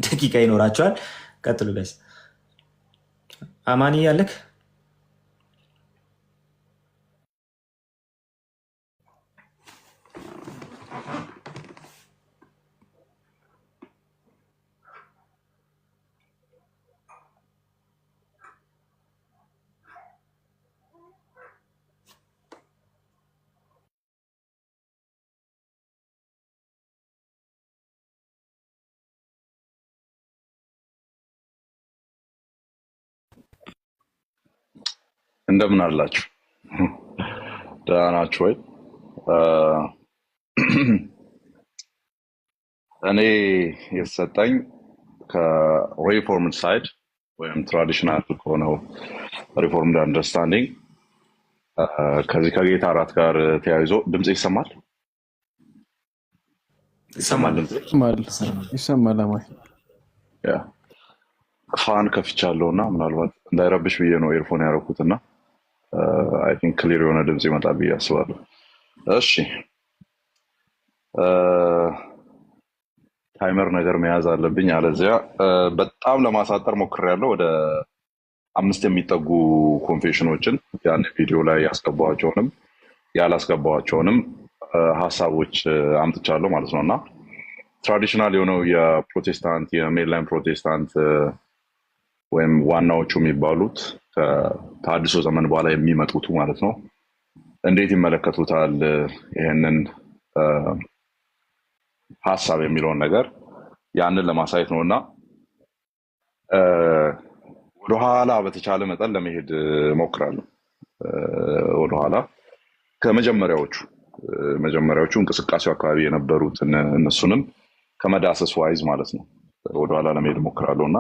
ደቂቃ ይኖራቸዋል። ቀጥሉ ጋይስ። አማኒ ያለክ እንደምን አላችሁ? ደህና ናችሁ ወይ? እኔ የተሰጠኝ ከሪፎርምድ ሳይድ ወይም ትራዲሽናል ከሆነው ሪፎርምድ አንደርስታንዲንግ ከዚህ ከጌታ እራት ጋር ተያይዞ ድምጽ ይሰማል? ይሰማል። ፋን ከፍቻለሁ እና ምናልባት እንዳይረብሽ ብዬ ነው ኤርፎን ያደረኩትና አይ ቲንክ ክሊር የሆነ ድምጽ ይመጣል ብዬ አስባለሁ። እሺ ታይመር ነገር መያዝ አለብኝ፣ አለዚያ በጣም ለማሳጠር ሞክሬያለሁ። ወደ 5 የሚጠጉ ኮንፌሽኖችን ያን ቪዲዮ ላይ ያስገባኋቸውንም ያላስገባኋቸውንም ሀሳቦች አምጥቻለሁ ማለት ነው እና ትራዲሽናል የሆነው የፕሮቴስታንት የሜንላይን ፕሮቴስታንት ወይም ዋናዎቹ የሚባሉት ከአዲሱ ዘመን በኋላ የሚመጡት ማለት ነው እንዴት ይመለከቱታል ይሄንን ሀሳብ የሚለውን ነገር ያንን ለማሳየት ነው እና ወደኋላ በተቻለ መጠን ለመሄድ ሞክራለሁ። ወደኋላ ከመጀመሪያዎቹ እንቅስቃሴው አካባቢ የነበሩትን እነሱንም ከመዳሰስ ዋይዝ ማለት ነው ወደኋላ ለመሄድ ሞክራለሁ እና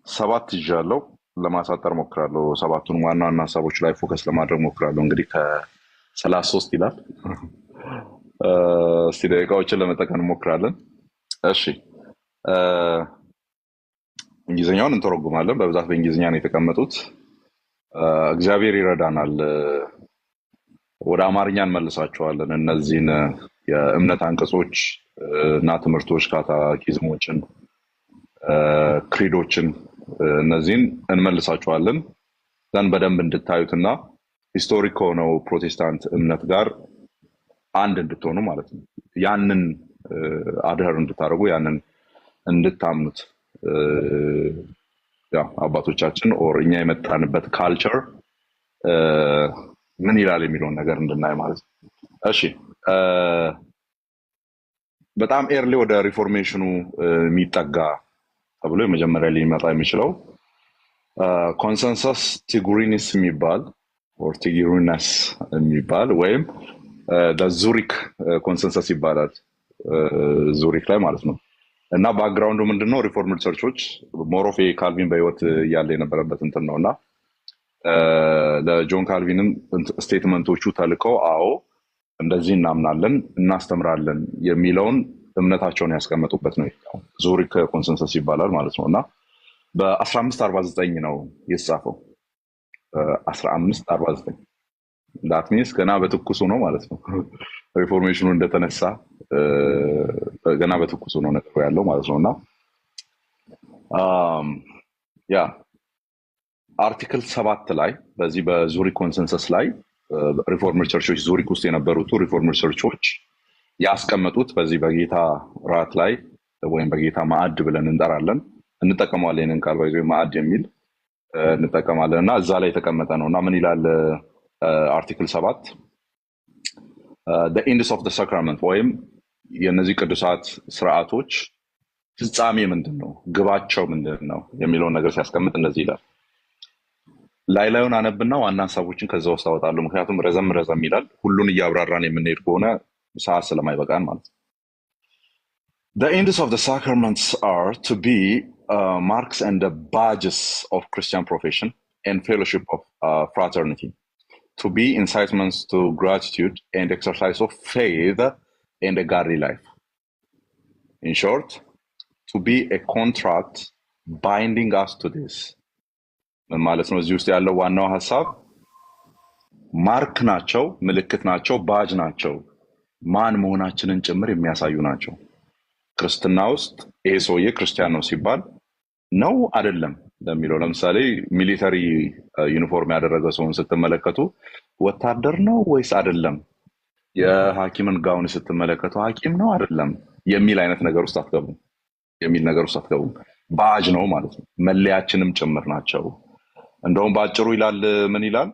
7 ይዣለሁ። ለማሳጠር ሞክራለሁ። 7ቱን ዋና ዋና ሀሳቦች ላይ ፎከስ ለማድረግ ሞክራለሁ። እንግዲህ ከ33 ይላል። እስቲ ደቂቃዎችን ለመጠቀም እንሞክራለን። እሺ እንግሊዝኛውን እንተረጉማለን። በብዛት በእንግሊዝኛ ነው የተቀመጡት። እግዚአብሔር ይረዳናል። ወደ አማርኛ እንመልሳቸዋለን። እነዚህን የእምነት አንቀጾች እና ትምህርቶች፣ ካታኪዝሞችን፣ ክሪዶችን እነዚህን እንመልሳቸዋለን ዘን በደንብ እንድታዩትና ሂስቶሪክ ከሆነው ፕሮቴስታንት እምነት ጋር አንድ እንድትሆኑ ማለት ነው። ያንን አድህር እንድታደርጉ ያንን እንድታምኑት አባቶቻችን ኦር እኛ የመጣንበት ካልቸር ምን ይላል የሚለውን ነገር እንድናይ ማለት ነው። እሺ በጣም ኤርሊ ወደ ሪፎርሜሽኑ የሚጠጋ ተብሎ የመጀመሪያ ሊመጣ የሚችለው ኮንሰንሰስ ቲጉሪኒስ የሚባል ኦር ቲጉሪነስ የሚባል ወይም ዙሪክ ኮንሰንሰስ ይባላል። ዙሪክ ላይ ማለት ነው እና ባክግራውንዱ ምንድነው? ሪፎርምድ ቸርቾች ሞሮፌ ካልቪን በህይወት እያለ የነበረበት እንትን ነውና ለጆን ካልቪንም ስቴትመንቶቹ ተልከው አዎ እንደዚህ እናምናለን እናስተምራለን የሚለውን እምነታቸውን ያስቀመጡበት ነው። ዙሪክ ኮንሰንሰስ ይባላል ማለት ነው እና በ1549 ነው የተጻፈው። 1549 ዳት ሚንስ ገና በትኩሱ ነው ማለት ነው። ሪፎርሜሽኑ እንደተነሳ ገና በትኩሱ ነው ነገሩ ያለው ማለት ነው እና ያ አርቲክል 7 ላይ በዚህ በዙሪክ ኮንሰንሰስ ላይ ሪፎርመር ቸርቾች ዙሪክ ውስጥ የነበሩት ሪፎርመር ቸርቾች ያስቀመጡት በዚህ በጌታ ራት ላይ ወይም በጌታ ማዕድ ብለን እንጠራለን እንጠቀማለን። ይሄንን ቃል ባይዞ ማዕድ የሚል እንጠቀማለን እና እዛ ላይ የተቀመጠ ነው እና ምን ይላል አርቲክል 7 the end of the sacrament ወይም የነዚህ ቅዱሳት ስርዓቶች ፍጻሜ ምንድነው ግባቸው ምንድነው የሚለውን ነገር ሲያስቀምጥ እንደዚህ ይላል። ላይላዩን አነብና ዋና ሐሳቦችን ከዛ ውስጥ አወጣለሁ ምክንያቱም ረዘም ይላል ሁሉን እያብራራን የምንሄድ ከሆነ ሰዓት ስለማይበቃን ማለት ነው። The ends of the sacraments are to be marks and the badges of Christian profession and fellowship of fraternity, to be incitements to gratitude and exercise of faith and a godly life. In short, to be a contract binding us to this. ማለት ነው እዚህ ውስጥ ያለው ዋናው ሐሳብ ማርክ ናቸው፣ ምልክት ናቸው፣ ባጅ ናቸው፣ ማን መሆናችንን ጭምር የሚያሳዩ ናቸው። ክርስትና ውስጥ ይሄ ሰውዬ ክርስቲያን ነው ሲባል ነው አይደለም ለሚለው ለምሳሌ ሚሊተሪ ዩኒፎርም ያደረገ ሰውን ስትመለከቱ ወታደር ነው ወይስ አይደለም፣ የሐኪምን ጋውን ስትመለከቱ ሐኪም ነው አይደለም የሚል አይነት ነገር ውስጥ አትገቡም። ባጅ ነው ማለት ነው። መለያችንም ጭምር ናቸው። እንደውም ባጭሩ ይላል ምን ይላል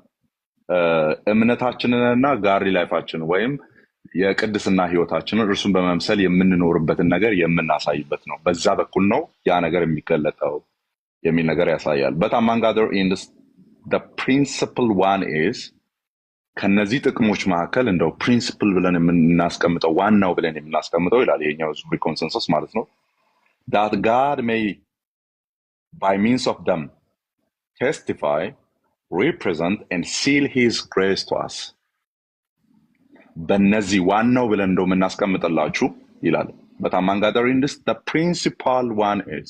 እምነታችንንና ጋሪ ላይፋችን ወይም የቅድስና ህይወታችንን እርሱን በመምሰል የምንኖርበትን ነገር የምናሳይበት ነው። በዛ በኩል ነው ያ ነገር የሚገለጠው የሚል ነገር ያሳያል። but among other ends the principal one is ከነዚህ ጥቅሞች መካከል እንደው ፕሪንሲፕል ብለን የምናስቀምጠው ዋናው ብለን የምናስቀምጠው ይላል ይሄኛው ዙሪክ ኮንሰንሰስ ማለት ነው that God may by means of them testify, represent and seal his grace to us. በነዚህ ዋናው ብለን እንደው የምናስቀምጥላችሁ ይላል but among other ends the principal one is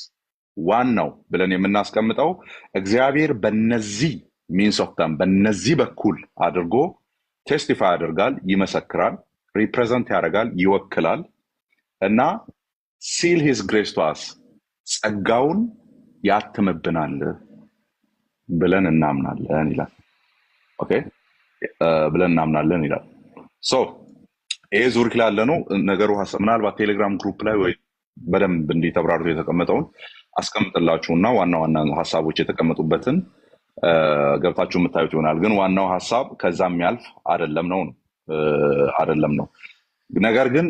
ዋናው ብለን የምናስቀምጠው እግዚአብሔር በነዚህ means of them በነዚህ በኩል አድርጎ ቴስቲፋይ ያደርጋል፣ ይመሰክራል፣ ሪፕሬዘንት ያደርጋል፣ ይወክላል እና seal his grace to us ጸጋውን ያትምብናል ብለን እናምናለን ይላል። ኦኬ ብለን እናምናለን ይላል። ሶ ይሄ ዙሪክ ላይ ያለ ነው ነገሩ። ምናልባት ቴሌግራም ግሩፕ ላይ ወይ በደንብ እንዲህ ተብራርቶ የተቀመጠውን አስቀምጥላችሁና ዋና ሐሳቦች የተቀመጡበትን ገብታችሁ የምታዩት ይሆናል። ግን ዋናው ሐሳብ ከዛም ያልፍ አይደለም ነው። ነገር ግን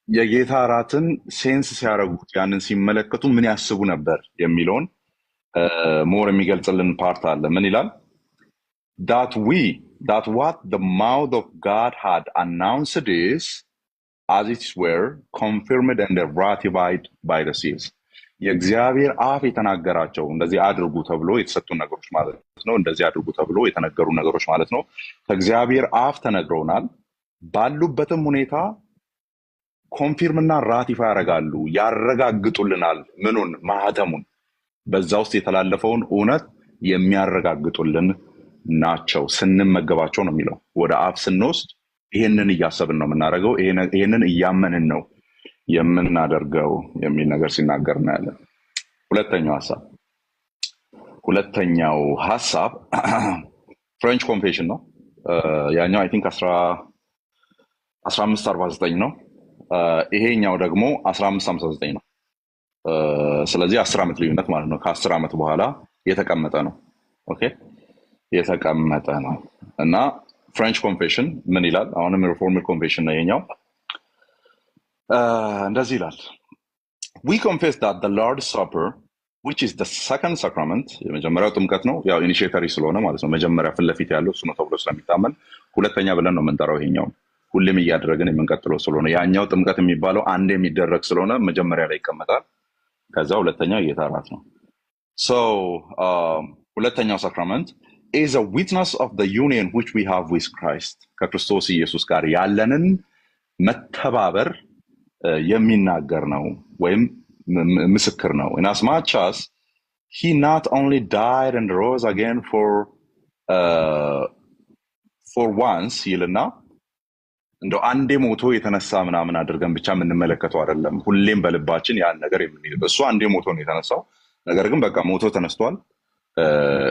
የጌታ ራትን ሴንስ ሲያረጉት ያንን ሲመለከቱ ምን ያስቡ ነበር የሚለውን ሞር የሚገልጽልን ፓርት አለ። ምን ይላል? that what the mouth of God had announced is as it were confirmed and ratified by the seals. የእግዚአብሔር አፍ የተናገራቸው እንደዚህ አድርጉ ተብሎ የተሰጡ ነገሮች ማለት ነው። እንደዚህ አድርጉ ተብሎ የተነገሩ ነገሮች ማለት ነው። ከእግዚአብሔር አፍ ተነግረውናል። ባሉበትም ሁኔታ ኮንፊርምና ራቲፋይ ያደርጋሉ፣ ያረጋግጡልናል። ምኑን? ማህተሙን፣ በዛ ውስጥ የተላለፈውን እውነት የሚያረጋግጡልን ናቸው። ስንመገባቸው ነው የሚለው። ወደ አፍ ስንወስድ ይሄንን እያሰብን ነው የምናደርገው፣ ይሄንን እያመንን ነው የምናደርገው የሚል ነገር ሲናገር እናያለን። ሁለተኛው ሐሳብ ፍሬንች ኮንፌሽን ነው። ያኛው አይ ቲንክ 1549 ነው። ይሄኛው ደግሞ 1559 ነው። ስለዚህ 10 ዓመት ልዩነት ማለት ነው። ከ10 ዓመት በኋላ የተቀመጠ ነው። ኦኬ የተቀመጠ ነው እና ፍሬንች ኮንፌሽን ምን ይላል? አሁንም ሪፎርምድ ኮንፌሽን ነው ይሄኛው። እንደዚህ ይላል we confess that the Lord's Supper which is the second sacrament የመጀመሪያው ጥምቀት ነው። ያው ኢኒሺዬተሪ ስለሆነ ማለት ነው። መጀመሪያ ፊት ለፊት ያለው እሱ ነው ተብሎ ስለሚታመን ሁለተኛ ብለን ነው የምንጠራው። ይሄኛው ሁሌም እያደረግን የምንቀጥለው ስለሆነ ያኛው ጥምቀት የሚባለው አንድ የሚደረግ ስለሆነ መጀመሪያ ላይ ይቀመጣል። ከዛ ሁለተኛው የጌታ እራት ነው። so ሁለተኛው ሳክራመንት is a witness of the union which we have with Christ ከክርስቶስ ኢየሱስ ጋር ያለንን መተባበር የሚናገር ነው ወይም ምስክር ነው in as much as he not only died and rose again for once ይልና እንደው አንዴ ሞቶ የተነሳ ምናምን አድርገን ብቻ የምንመለከተው አይደለም ሁሌም በልባችን ያን ነገር የምንይዝ እሱ አንዴ ሞቶ ነው የተነሳው ነገር ግን በቃ ሞቶ ተነስቷል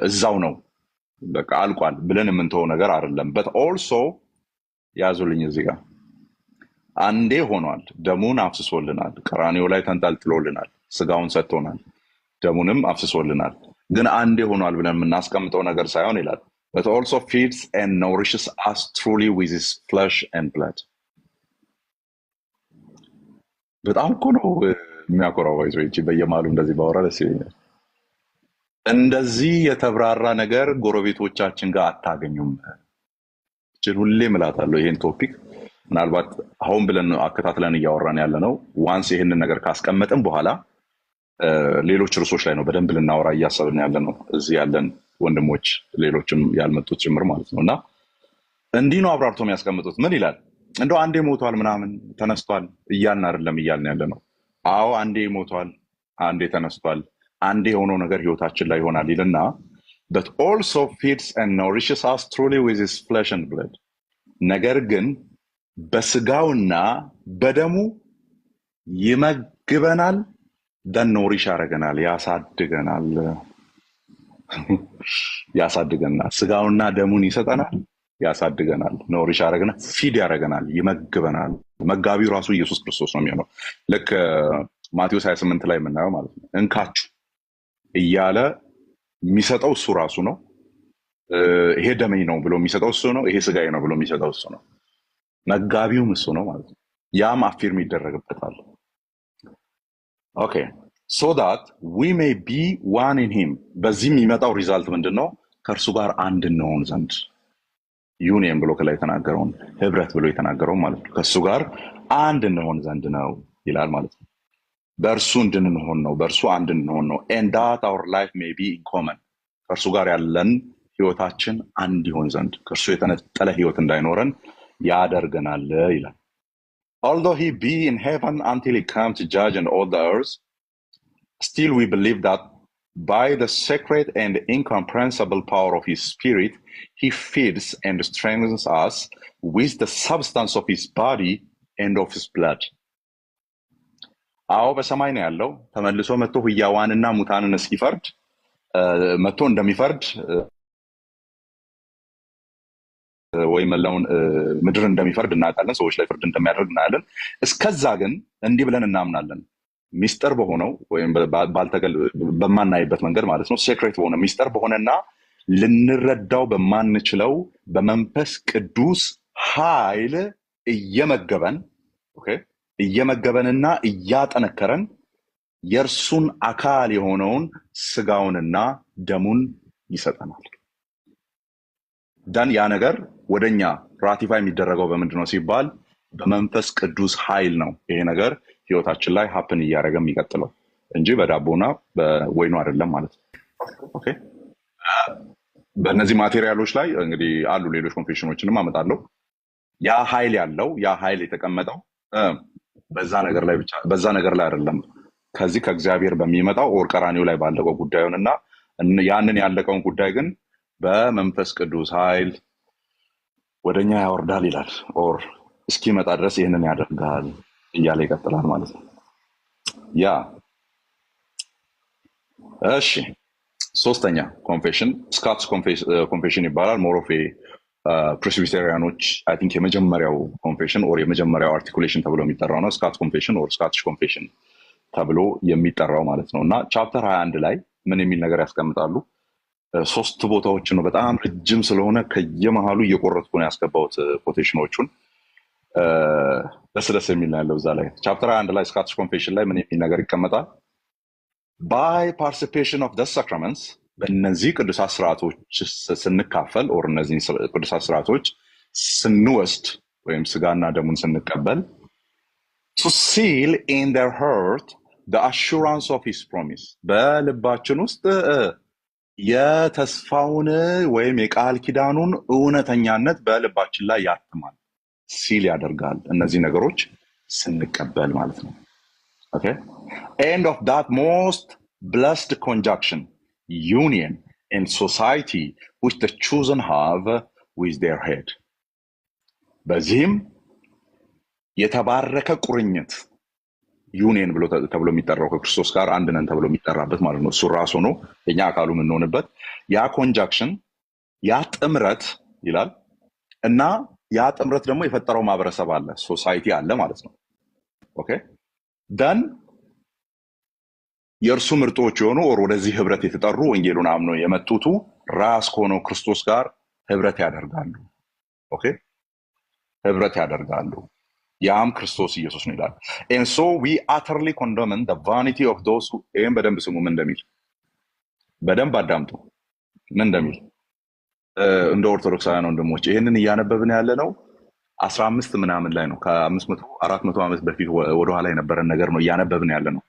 እዛው ነው በቃ አልቋል ብለን የምንተው ነገር አይደለም but also ያዙልኝ እዚህ ጋር አንዴ ሆኗል ደሙን አፍስሶልናል ቀራንዮ ላይ ተንጠልጥሎልናል ስጋውን ሰጥቶናል ደሙንም አፍስሶልናል ግን አንዴ ሆኗል ብለን የምናስቀምጠው ነገር ሳይሆን ይላል but also feeds and nourishes us truly with his flesh and blood በጣም እኮ ነው የሚያኮራው ይዞ በየማሉ እንደዚህ ባወራ ደስ ይለኛል እንደዚህ የተብራራ ነገር ጎረቤቶቻችን ጋር አታገኙም እቺን ሁሌ እምላታለሁ ይሄን ቶፒክ ምናልባት አሁን ብለን አከታትለን እያወራን ያለ ነው ዋንስ ይሄንን ነገር ካስቀመጥን በኋላ ሌሎች ርዕሶች ላይ ነው በደንብ ልናወራ እያሰብን ያለ ነው እዚህ ያለን ወንድሞች ሌሎችም ያልመጡት ጭምር ማለት ነውና እንዲህ ነው አብራርቶ የሚያስቀምጡት ምን ይላል እንደው አንዴ ሞቷል ምናምን ተነስቷል እያልን አይደለም እያልን ያለ ነው አዎ አንዴ ሞቷል አንዴ ተነስቷል አንዴ የሆነው ነገር ህይወታችን ላይ ይሆናል ይልና but also feeds and nourishes us truly with his flesh and blood ነገር ግን በስጋውና በደሙ ይመግበናል ኖሪሽ ያረጋናል ያሳድገናል ስጋውና ደሙን ይሰጠናል ያሳድገናል ኖሪሽ ያረጋናል ፊድ ያረጋናል ይመግበናል መጋቢው ራሱ ኢየሱስ ክርስቶስ ነው የሚሆነው ልክ ማቴዎስ 28 ላይ የምናየው ማለት ነው እንካችሁ እያለ የሚሰጠው እሱ ራሱ ነው ይሄ ደሜ ነው ብሎ የሚሰጠው እሱ ነው ይሄ ስጋዬ ነው ብሎ የሚሰጠው እሱ ነው መጋቢው እሱ ነው ማለት ነው ያም አፊርም ይደረግበታል okay so that we may be one in him በዚህ የሚመጣው ሪዛልት ምንድነው ከእርሱ ጋር አንድ እንሆን ዘንድ ዩኒየን ብሎ ከላይ ተናገረው ህብረት ብሎ የተናገረው ማለት ነው ከእሱ ጋር አንድ እንሆን ዘንድ ነው ይላል ማለት ነው በእርሱ እንድንሆን ነው በእርሱ አንድ እንሆን ነው and that our life may be in common ከእርሱ ጋር ያለን ህይወታችን አንድ ይሆን ዘንድ ከእርሱ የተነጠለ ህይወት እንዳይኖረን ያደርገናል ይላል although he be in heaven until he comes to judge and all the earth still we believe that by the sacred and incomprehensible power of his spirit he feeds and strengthens us with the substance of his body and of his blood አዎ በሰማይ ነው ያለው ተመልሶ መጥቶ ህያዋንና ሙታንን እስኪፈርድ መጥቶ እንደሚፈርድ ወይ መላውን ምድር እንደሚፈርድ እናውቃለን ሰዎች ላይ ፍርድ እንደሚያደርግ እናያለን እስከዛ ግን እንዲህ ብለን እናምናለን ሚስጥር በሆነው ወይም በማናይበት መንገድ ማለት ነው ሴክሬት በሆነ ሚስጥር በሆነና ልንረዳው በማንችለው በመንፈስ ቅዱስ ኃይል እየመገበን ኦኬ እየመገበንና እያጠነከረን የርሱን አካል የሆነውን ስጋውንና ደሙን ይሰጠናል ዳን ያ ነገር ወደኛ ራቲፋይ የሚደረገው በምንድነው ሲባል በመንፈስ ቅዱስ ኃይል ነው ይሄ ነገር ህይወታችን ላይ ሀፕን እያደረገ የሚቀጥለው እንጂ በዳቦና በወይኑ አይደለም ማለት ነው ኦኬ በእነዚህ ማቴሪያሎች ላይ እንግዲህ አሉ ሌሎች ኮንፌሽኖችንም አመጣለሁ ያ ኃይል ያለው ያ ኃይል የተቀመጠው በዛ ነገር ላይ አይደለም ከዚህ ከእግዚአብሔር በሚመጣው ኦር ቀራኒው ላይ ባለቀው ጉዳዩንና ያንን ያለቀውን ጉዳይ ግን በመንፈስ ቅዱስ ኃይል ወደኛ ያወርዳል ይላል ኦር እስኪመጣ ድረስ ይሄንን ያደርጋል እያለ ይቀጥላል ማለት ነው ያ እሺ ሶስተኛ ኮንፌሽን ስካትስ ኮንፌሽን ይባላል ሞሮፌ ፕሬስቢቴሪያኖች አይ ቲንክ የመጀመሪያው ኮንፌሽን ኦር የመጀመሪያው አርቲኩሌሽን ተብሎ የሚጠራው ነው ስካትስ ኮንፌሽን ኦር ስካትሽ ኮንፌሽን ተብሎ የሚጠራው ማለት ነውና ቻፕተር 21 ላይ ምን የሚል ነገር ያስቀምጣሉ ሶስት ቦታዎች ነው በጣም ረጅም ስለሆነ ከየመሃሉ እየቆረጥኩ ነው ያስገባውት ኮቴሽኖቹን ደስ የሚል ነው ያለው እዛ ላይ ቻፕተር 21 ላይ ስካትሽ ኮንፌሽን ላይ ምን የሚል ነገር ይቀመጣል by participation of the sacraments በእነዚህ ቅዱሳት ስርዓቶች ስንካፈል ኦር እነዚህ ቅዱሳት ስርዓቶች ስንወስድ ወይም ስጋና ደሙን ስንቀበል to seal in their heart the assurance of his promise በልባችን ውስጥ የተስፋውን ወይም የቃል ኪዳኑን እውነተኛነት በልባችን ላይ ያትማል ሲል ያደርጋል እነዚህ ነገሮች ስንቀበል ማለት ነው። Okay? End of that most blessed conjunction, union in society which the chosen have with their head. በዚህም የተባረከ ቁርኝት ዩኒየን ብሎ ተብሎ የሚጠራው ከክርስቶስ ጋር አንድ ነን ተብሎ የሚጠራበት ማለት ነው። እሱ ራሱ ነው የኛ አካሉ የምንሆንበት ያ ኮንጃክሽን ያ ጥምረት ይላል እና ያ ጥምረት ደግሞ የፈጠረው ማህበረሰብ አለ ሶሳይቲ አለ ማለት ነው። ኦኬ ደን የእርሱ ምርጦች የሆኑ ወደዚህ ህብረት የተጠሩ ወንጌሉን አምነው የመጡቱ ራስ ከሆነው ክርስቶስ ጋር ህብረት ያደርጋሉ። ኦኬ ህብረት ያደርጋሉ። ያም ክርስቶስ ኢየሱስ ነው ይላል። and so we utterly condemn the vanity of those who ይሄን በደንብ ስሙ ምን እንደሚል በደንብ አዳምጡ ምን እንደሚል እንደ ኦርቶዶክሳውያን ወንድሞች ይሄንን እያነበብን ያለ ነው 15 ምናምን ላይ ነው ከ500 400 ዓመት በፊት ወደ ኋላ የነበረን ነገር ነው እያነበብን ያለ ነው።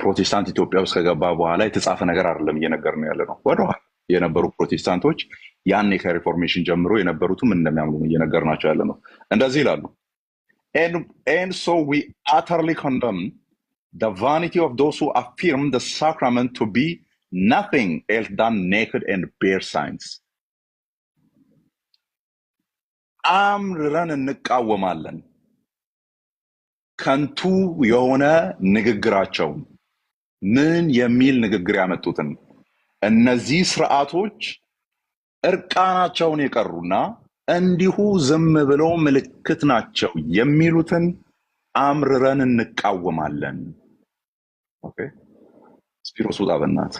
ፕሮቴስታንት ኢትዮጵያ ውስጥ ከገባ በኋላ የተጻፈ ነገር አይደለም እየነገርን ያለ ነው። ወደኋላ የነበሩ ፕሮቴስታንቶች ያኔ ከሪፎርሜሽን ጀምሮ የነበሩትም እንደሚያምኑ እየነገርናቸው ያለ ነው። እንደዚህ ይላሉ and so we utterly condemn the vanity of those who affirm the sacrament to be nothing else than naked and bare signs. አምርረን እንቃወማለን ከንቱ የሆነ ንግግራቸው ምን የሚል ንግግር ያመጡትን እነዚህ ስርዓቶች እርቃናቸውን የቀሩና እንዲሁ ዝም ብለው ምልክት ናቸው የሚሉትን አምርረን እንቃወማለን። ኦኬ ስፒሮስ ወጣ በእናት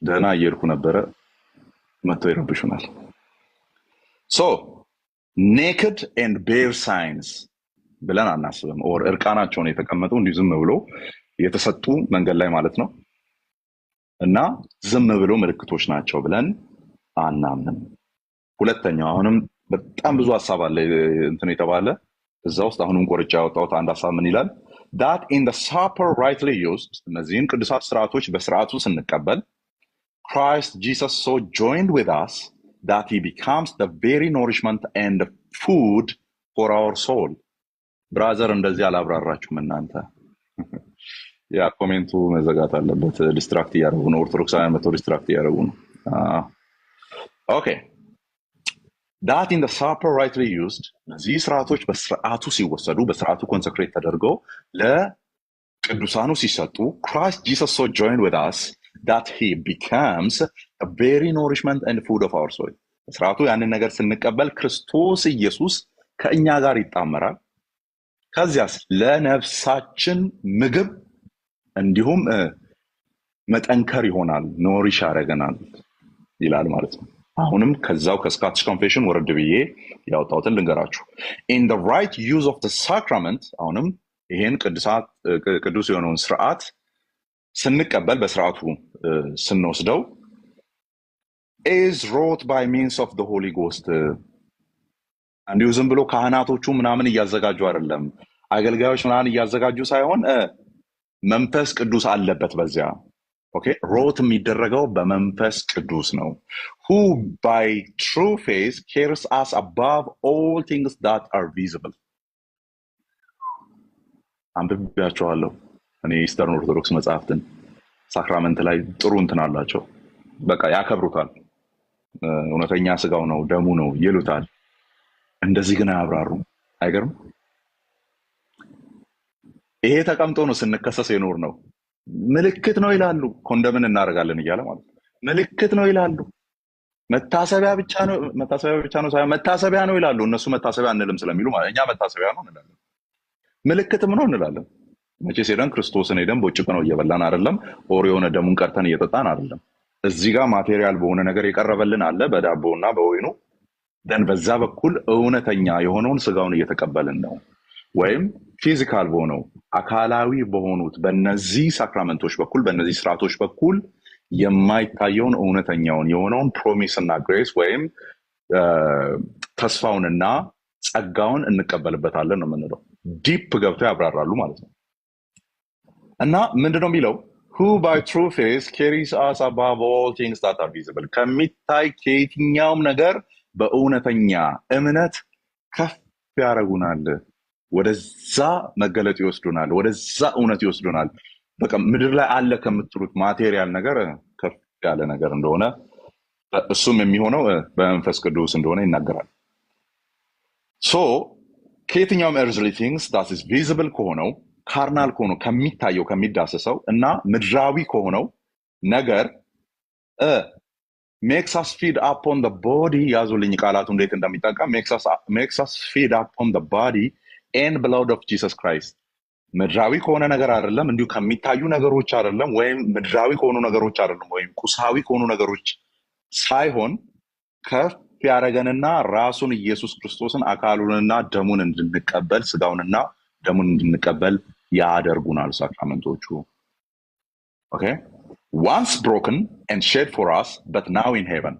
ደህና እየሄድኩ ነበረ መጥተው ይረብሹናል። ሶ ኔክድ ኤንድ ቤር ሳይንስ ብለን አናስብም። ኦር እርቃናቸውን የተቀመጡ እንዲሁ ዝም ብሎ የተሰጡ መንገድ ላይ ማለት ነው እና ዝም ብሎ ምልክቶች ናቸው ብለን አናምንም። ሁለተኛው አሁንም በጣም ብዙ ሐሳብ አለ እንትን የተባለ እዛ ውስጥ አሁንም ቆርጬ ያወጣሁት አንድ ሐሳብ ምን ይላል that in the supper rightly used እነዚህን ቅዱሳት ስርዓቶች በስርዓቱ ስንቀበል Christ Jesus so joined with us that he becomes the very nourishment and food for our soul. ብራዘር እንደዚህ አላብራራችሁም እናንተ ያ ኮሜንቱ መዘጋት አለበት። ዲስትራክት እያደረጉ ነው ኦርቶዶክሳውያን መቶ ዲስትራክት እያደረጉ ነው። ኦኬ that in the supper rightly used እነዚህ ስርዓቶች በስርዓቱ ሲወሰዱ በስርዓቱ ኮንሰክሬት ተደርገው ለቅዱሳኑ ሲሰጡ Christ Jesus so joined with us that he becomes a very nourishment and food of our soul. ስርዓቱ ያንን ነገር ስንቀበል ክርስቶስ ኢየሱስ ከእኛ ጋር ይጣመራል። ከዚያስ ለነፍሳችን ምግብ እንዲሁም መጠንከር ይሆናል ኖሪሽ ያደርገናል ይላል ማለት ነው። አሁንም ከዛው ከስካትሽ ኮንፌሽን ወረድ ብዬ ያወጣሁትን ልንገራችሁ። in the right use of the sacrament አሁንም ይሄን ቅዱስ የሆነውን ስርዓት ስንቀበል በስርዓቱ ስንወስደው is wrought by means of the Holy Ghost እንዲሁ ዝም ብሎ ካህናቶቹ ምናምን እያዘጋጁ አይደለም አገልጋዮች ምናምን እያዘጋጁ ሳይሆን መንፈስ ቅዱስ አለበት በዚያ። ኦኬ ሮት የሚደረገው በመንፈስ ቅዱስ ነው who by true faith carries us above all things that are visible. አንብቤያቸዋለሁ እኔ ኢስተርን ኦርቶዶክስ መጽሐፍትን ሳክራመንት ላይ ጥሩ እንትን አላቸው። በቃ ያከብሩታል። እውነተኛ ስጋው ነው ደሙ ነው ይሉታል። እንደዚህ ግን አያብራሩም። አይገርም? ይሄ ተቀምጦ ነው ስንከሰስ የኖር ነው። ምልክት ነው ይላሉ። ኮንደምን እናደርጋለን እያለ ማለት ነው። ምልክት ነው ይላሉ። መታሰቢያ ብቻ ነው ሳይሆን መታሰቢያ ነው ይላሉ። እነሱ መታሰቢያ አንልም ስለሚሉ ማለት እኛ መታሰቢያ ነው እንላለን። ምልክትም ነው እንላለን። መቼስ ሄደን ክርስቶስን ሄደን ቦጭቅ ነው እየበላን አይደለም። ኦር የሆነ ደሙን ቀርተን እየጠጣን አይደለም። እዚህ ጋር ማቴሪያል በሆነ ነገር የቀረበልን አለ በዳቦና በወይኑ ደን በዛ በኩል እውነተኛ የሆነውን ስጋውን እየተቀበልን ነው። ወይም ፊዚካል በሆነው አካላዊ በሆኑት በእነዚህ ሳክራመንቶች በኩል በእነዚህ ስርዓቶች በኩል የማይታየውን እውነተኛውን የሆነውን ፕሮሚስ እና ግሬስ ወይም ተስፋውንና ጸጋውን እንቀበልበታለን ነው የምንለው። ዲፕ ገብተው ያብራራሉ ማለት ነው። እና ምንድነው የሚለው who by true faith carries us above all things that are visible ከሚታይ ከየትኛውም ነገር በእውነተኛ እምነት ከፍ ያደርጉናል። ወደዛ መገለጥ ይወስዱናል፣ ወደዛ እውነት ይወስዱናል። በቃ ምድር ላይ አለ ከምትሉት ማቴሪያል ነገር ከፍ ያለ ነገር እንደሆነ እሱም የሚሆነው በመንፈስ ቅዱስ እንደሆነ ይናገራል። ሶ ከየትኛውም ኤርዝሊ ቲንግስ ዳት ኢዝ ቪዚብል ከሆነው ካርናል ከሆነው ከሚታየው ከሚዳሰሰው እና ምድራዊ ከሆነው ነገር makes us feed upon the body ያዙልኝ ቃላቱ እንዴት እንደሚጠቀም makes us feed upon the body and blood of Jesus Christ ምድራዊ ከሆነ ነገር አይደለም፣ እንዲሁ ከሚታዩ ነገሮች አይደለም፣ ወይም ምድራዊ ከሆኑ ነገሮች አይደለም፣ ወይም ቁሳዊ ከሆኑ ነገሮች ሳይሆን ከፍ ያደረገንና ራሱን ኢየሱስ ክርስቶስን አካሉንና ደሙን እንድንቀበል ስጋውንና ደሙን እንድንቀበል ያደርጉናል ሳክራመንቶቹ። ኦኬ once broken and shed for us but now in heaven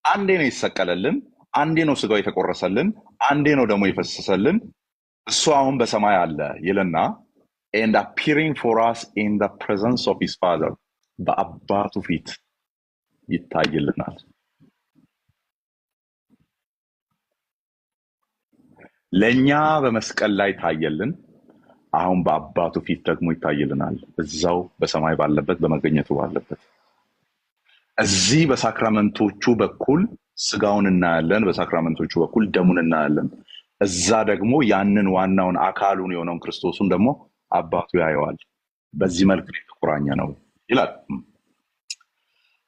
አንዴ ነው ይሰቀለልን፣ አንዴ ነው ስጋው የተቆረሰልን፣ አንዴ ነው ደሙ የፈሰሰልን፣ እሱ አሁን በሰማይ አለ ይልና and appearing for us in the presence of his father በአባቱ ፊት ይታይልናል። ለኛ በመስቀል ላይ ታየልን፣ አሁን በአባቱ ፊት ደግሞ ይታይልናል፣ እዛው በሰማይ ባለበት በመገኘቱ ባለበት። እዚህ በሳክራመንቶቹ በኩል ስጋውን እናያለን፣ በሳክራመንቶቹ በኩል ደሙን እናያለን። እዛ ደግሞ ያንን ዋናውን አካሉን የሆነውን ክርስቶስን ደግሞ አባቱ ያየዋል። በዚህ መልክ የተቆራኘ ነው ይላል።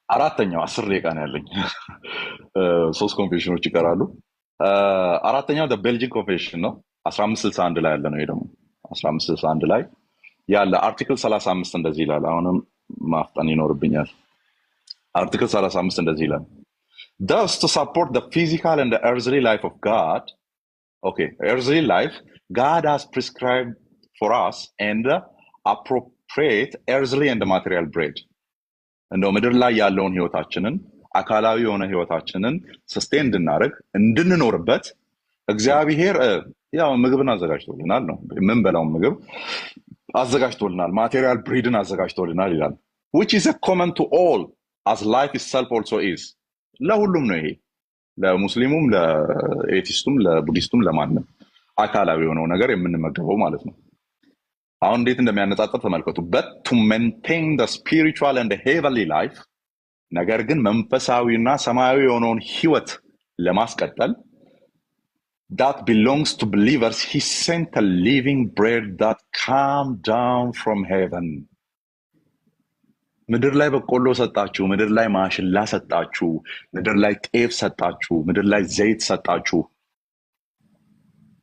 አራተኛው 10 ደቂቃ ነው ያለኝ። 3 ኮንፌሽኖች ይቀራሉ። አራተኛው ቤልጂክ ኮንፌሽን ነው። 1561 ላይ ያለ ነው። ይሄ ደግሞ 1561 ላይ ያለ አርቲክል 35 እንደዚህ ይላል። አሁንም ማፍጠን ይኖርብኛል። አርቲክል 35 እንደዚህ ይላል. Thus to support the physical and the earthly life of God, okay, earthly life, God has prescribed for us and appropriate earthly and material bread. እንደው ምድር ላይ ያለውን ህይወታችንን አካላዊ የሆነ ህይወታችንን ሰስቴን እንድናደርግ እንድንኖርበት እግዚአብሔር ያው ምግብን አዘጋጅቶልናል ነው የምንበላው ምግብ አዘጋጅቶልናል፣ ማቴሪያል ብሬድን አዘጋጅቶልናል ይላል. which is a common to all as life itself also is. ለሁሉም ነው ይሄ፣ ለሙስሊሙም፣ ለኤቲስቱም፣ ለቡዲስቱም፣ ለማንም አካላዊ የሆነው ነገር የምንመገበው ማለት ነው። አሁን እንዴት እንደሚያነጻጽር ተመልከቱ. but to maintain the spiritual and the heavenly life ነገር ግን መንፈሳዊና ሰማያዊ የሆነውን ህይወት ለማስቀጠል that belongs to believers, he sent a living bread that came down from heaven. ምድር ላይ በቆሎ ሰጣችሁ፣ ምድር ላይ ማሽላ ሰጣችሁ፣ ምድር ላይ ጤፍ ሰጣችሁ፣ ምድር ላይ ዘይት ሰጣችሁ።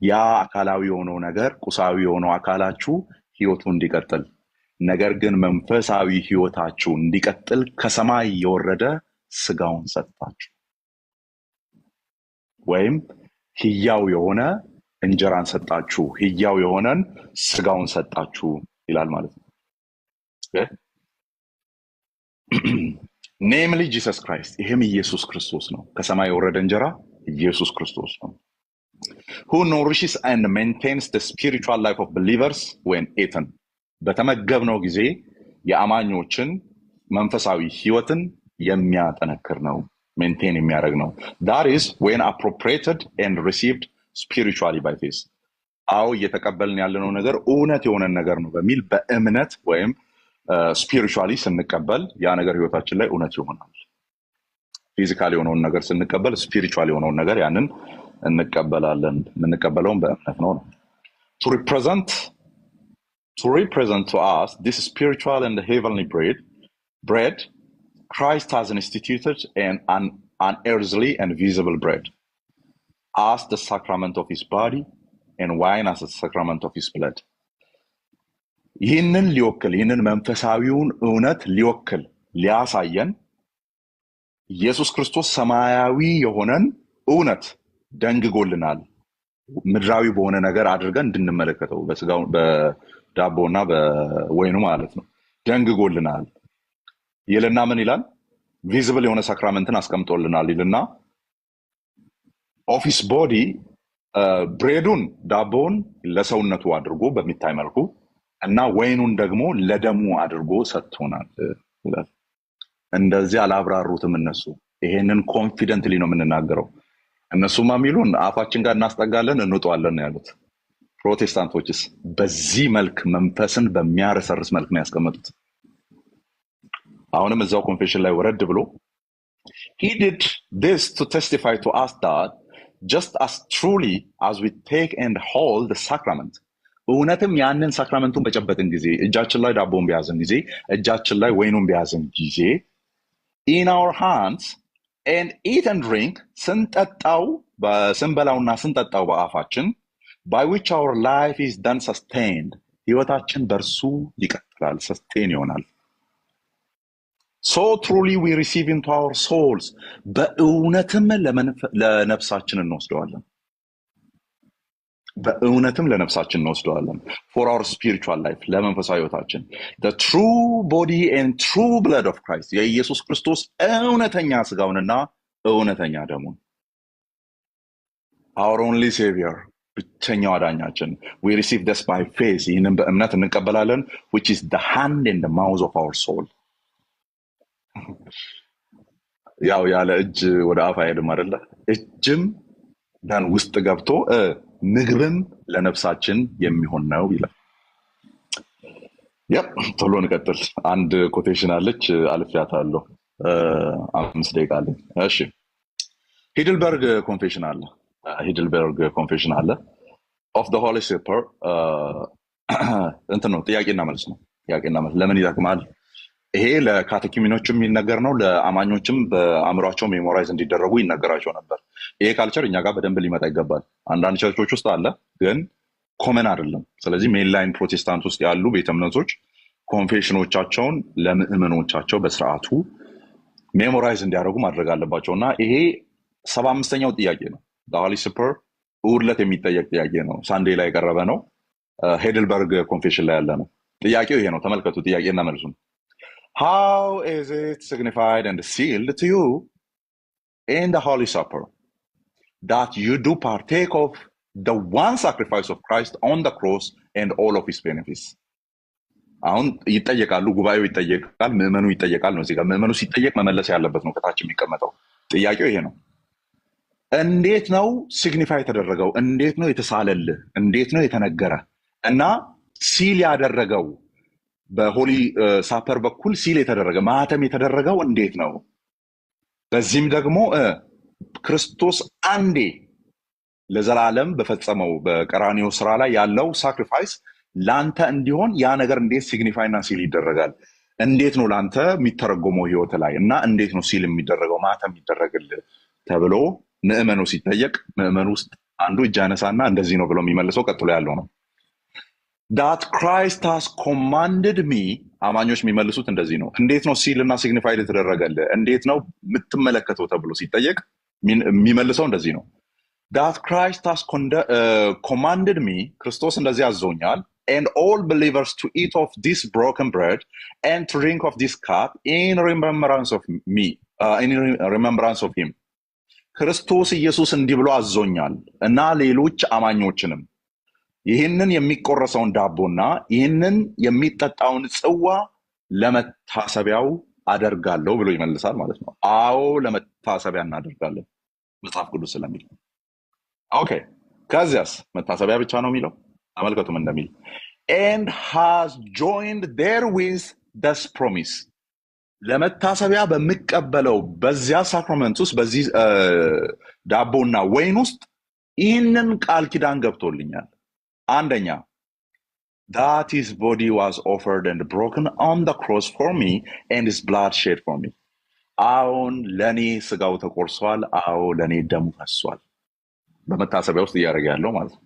ያ አካላዊ የሆነው ነገር ቁሳዊ የሆነው አካላችሁ ህይወቱ እንዲቀጥል፣ ነገር ግን መንፈሳዊ ህይወታችሁ እንዲቀጥል ከሰማይ የወረደ ስጋውን ሰጣችሁ፣ ወይም ህያው የሆነ እንጀራን ሰጣችሁ፣ ህያው የሆነን ስጋውን ሰጣችሁ ይላል ማለት ነው። namely Jesus Christ, ይሄም ኢየሱስ ክርስቶስ ነው። ከሰማይ የወረደ እንጀራ ኢየሱስ ክርስቶስ ነው። who nourishes and maintains the spiritual life of believers when eaten. በተመገብነው ጊዜ የአማኞችን መንፈሳዊ ህይወትን የሚያጠነክር ነው፣ ሜንቴን የሚያደርግ ነው። that is when appropriated and received spiritually by faith. አዎ እየተቀበልን ያለነው ነገር እውነት የሆነ ነገር ነው በሚል በእምነት ወይም spiritually ስንቀበል ያ ነገር ህይወታችን ላይ እውነት ይሆናል። ፊዚካሊ የሆነውን ነገር ስንቀበል spiritually የሆነውን ነገር ያንን እንቀበላለን። የምንቀበለውም በእምነት ነው። to represent to us this spiritual and heavenly bread, Christ has instituted an earthly and visible bread as the sacrament of his body and wine as the sacrament of his blood. ይህንን ሊወክል፣ ይህንን መንፈሳዊውን እውነት ሊወክል ሊያሳየን ኢየሱስ ክርስቶስ ሰማያዊ የሆነን እውነት ደንግጎልናል። ምድራዊ በሆነ ነገር አድርገን እንድንመለከተው በስጋው በዳቦና በወይኑ ማለት ነው ደንግጎልናል ይልና ምን ይላል? ቪዚብል የሆነ ሳክራመንትን አስቀምጦልናል ይልና ኦፊስ ቦዲ ብሬዱን ዳቦውን ለሰውነቱ አድርጎ በሚታይ መልኩ እና ወይኑን ደግሞ ለደሙ አድርጎ ሰጥቶናል ይላል። እንደዚህ አላብራሩትም እነሱ። ይሄንን ኮንፊደንትሊ ነው የምንናገረው። እነሱማ የሚሉን አፋችን ጋር እናስጠጋለን እንውጣለን ነው ያሉት። ፕሮቴስታንቶችስ በዚህ መልክ መንፈስን በሚያረሰርስ መልክ ነው ያስቀመጡት። አሁንም እዛው ኮንፌሽን ላይ ወረድ ብሎ he did this to testify to us that just as truly as we take and hold the sacrament እውነትም ያንን ሳክራመንቱን በጨበጥን ጊዜ እጃችን ላይ ዳቦን በያዝን ጊዜ እጃችን ላይ ወይኑን በያዝን ጊዜ in our hands and eat and drink ስንጠጣው ስንበላውና ስንጠጣው በአፋችን by which our life is then sustained ህይወታችን በርሱ ይቀጥላል sustain ይሆናል so truly we receive into our souls በእውነትም ለነፍሳችን እንወስደዋለን በእውነትም ለነፍሳችን እንወስደዋለን for our spiritual life ለመንፈሳዊ ህይወታችን the true body and true blood of Christ የኢየሱስ ክርስቶስ እውነተኛ ስጋውንና እውነተኛ ደሙን our only savior ብቸኛው አዳኛችን we receive this by faith ይህንን በእምነት እንቀበላለን which is the hand and the mouth of our soul ያው ያለ እጅ ወደ አፍ አይሄድም አይደለ እጅም ዳን ውስጥ ገብቶ ምግብም ለነፍሳችን የሚሆን ነው ይላል ያ ቶሎ እንቀጥል አንድ ኮቴሽን አለች አልፊያታለሁ 5 ደቂቃ አለ እሺ ሂድልበርግ ኮንፌሽን አለ of the holy supper እንትን ነው ጥያቄና መልስ ለምን ይጠቅማል ይሄ ለካቴኪሚኖችም የሚነገር ነው ለአማኞችም በአእምሯቸው ሜሞራይዝ እንዲደረጉ ይነገራቸው ነበር ይሄ ካልቸር እኛ ጋር በደንብ ሊመጣ ይገባል አንዳንድ ቸርቾች ውስጥ አለ ግን ኮመን አይደለም ስለዚህ ሜንላይን ፕሮቴስታንት ውስጥ ያሉ ቤተ እምነቶች ኮንፌሽኖቻቸውን ለምእመኖቻቸው በስርዓቱ ሜሞራይዝ እንዲያደርጉ ማድረግ አለባቸውና ይሄ 75ኛው ጥያቄ ነው the holy supper ውርለት የሚጠየቅ ጥያቄ ነው ሳንዴ ላይ ቀረበ ነው ሄድልበርግ ኮንፌሽን ላይ ያለ ነው ጥያቄው ይሄ ነው ተመልከቱ ጥያቄና መልሱ How is it signified and sealed to you in the Holy Supper that you do partake of the one sacrifice of Christ on the cross and all of his benefits? አሁን ይጠየቃሉ ጉባኤው ይጠየቃል ምእመኑ ይጠየቃል ነው እዚህ ጋር ምእመኑ ሲጠየቅ መመለስ ያለበት ነው ከታች የሚቀመጠው ጥያቄው ይሄ ነው እንዴት ነው ሲግኒፋይ የተደረገው እንዴት ነው የተሳለልህ እንዴት ነው የተነገረ እና ሲል ያደረገው በሆሊ ሳፐር በኩል ሲል የተደረገ ማህተም የተደረገው እንዴት ነው በዚህም ደግሞ ክርስቶስ አንዴ ለዘላለም በፈጸመው በቀራኒዮ ስራ ላይ ያለው ሳክሪፋይስ ላንተ እንዲሆን ያ ነገር እንዴት ሲግኒፋይና ሲል ይደረጋል እንዴት ነው ላንተ የሚተረጎመው ህይወት ላይ እና እንዴት ነው ሲል የሚደረገው ማህተም ይደረግልህ ተብሎ ምእመኑ ሲጠየቅ ምእመኑ ውስጥ አንዱ እጅ ያነሳና እንደዚህ ነው ብሎ የሚመልሰው ቀጥሎ ያለው ነው that Christ has commanded me አማኞች የሚመልሱት እንደዚህ ነው እንዴት ነው ሲልና ሲግኒፋይድ የተደረገልህ እንዴት ነው የምትመለከተው ተብሎ ሲጠየቅ የሚመልሰው እንደዚህ ነው that Christ has commanded me ክርስቶስ እንደዚህ አዞኛል and all believers to eat of this broken bread and to drink of this cup in remembrance of me in remembrance of him ክርስቶስ ኢየሱስ እንዲህ ብሎ አዞኛል እና ሌሎች አማኞችንም ይህንን የሚቆረሰውን ዳቦና ይህንን የሚጠጣውን ጽዋ ለመታሰቢያው አደርጋለሁ ብሎ ይመልሳል ማለት ነው አዎ ለመታሰቢያ እናደርጋለን መጽሐፍ ቅዱስ ስለሚል ኦኬ ከዚያስ መታሰቢያ ብቻ ነው የሚለው ተመልከቱ ምን እንደሚል and has joined therewith this promise ለመታሰቢያ በሚቀበለው በዚያ ሳክራመንት ውስጥ በዚህ ዳቦና ወይን ውስጥ ይህንን ቃል ኪዳን ገብቶልኛል አንደኛ that his body was offered and broken on the cross for me and his blood shed for me አሁን ለኔ ስጋው ተቆርሷል አዎ ለኔ ደሙ ፈሷል በመታሰቢያ ውስጥ እያደረገ ያለው ማለት ነው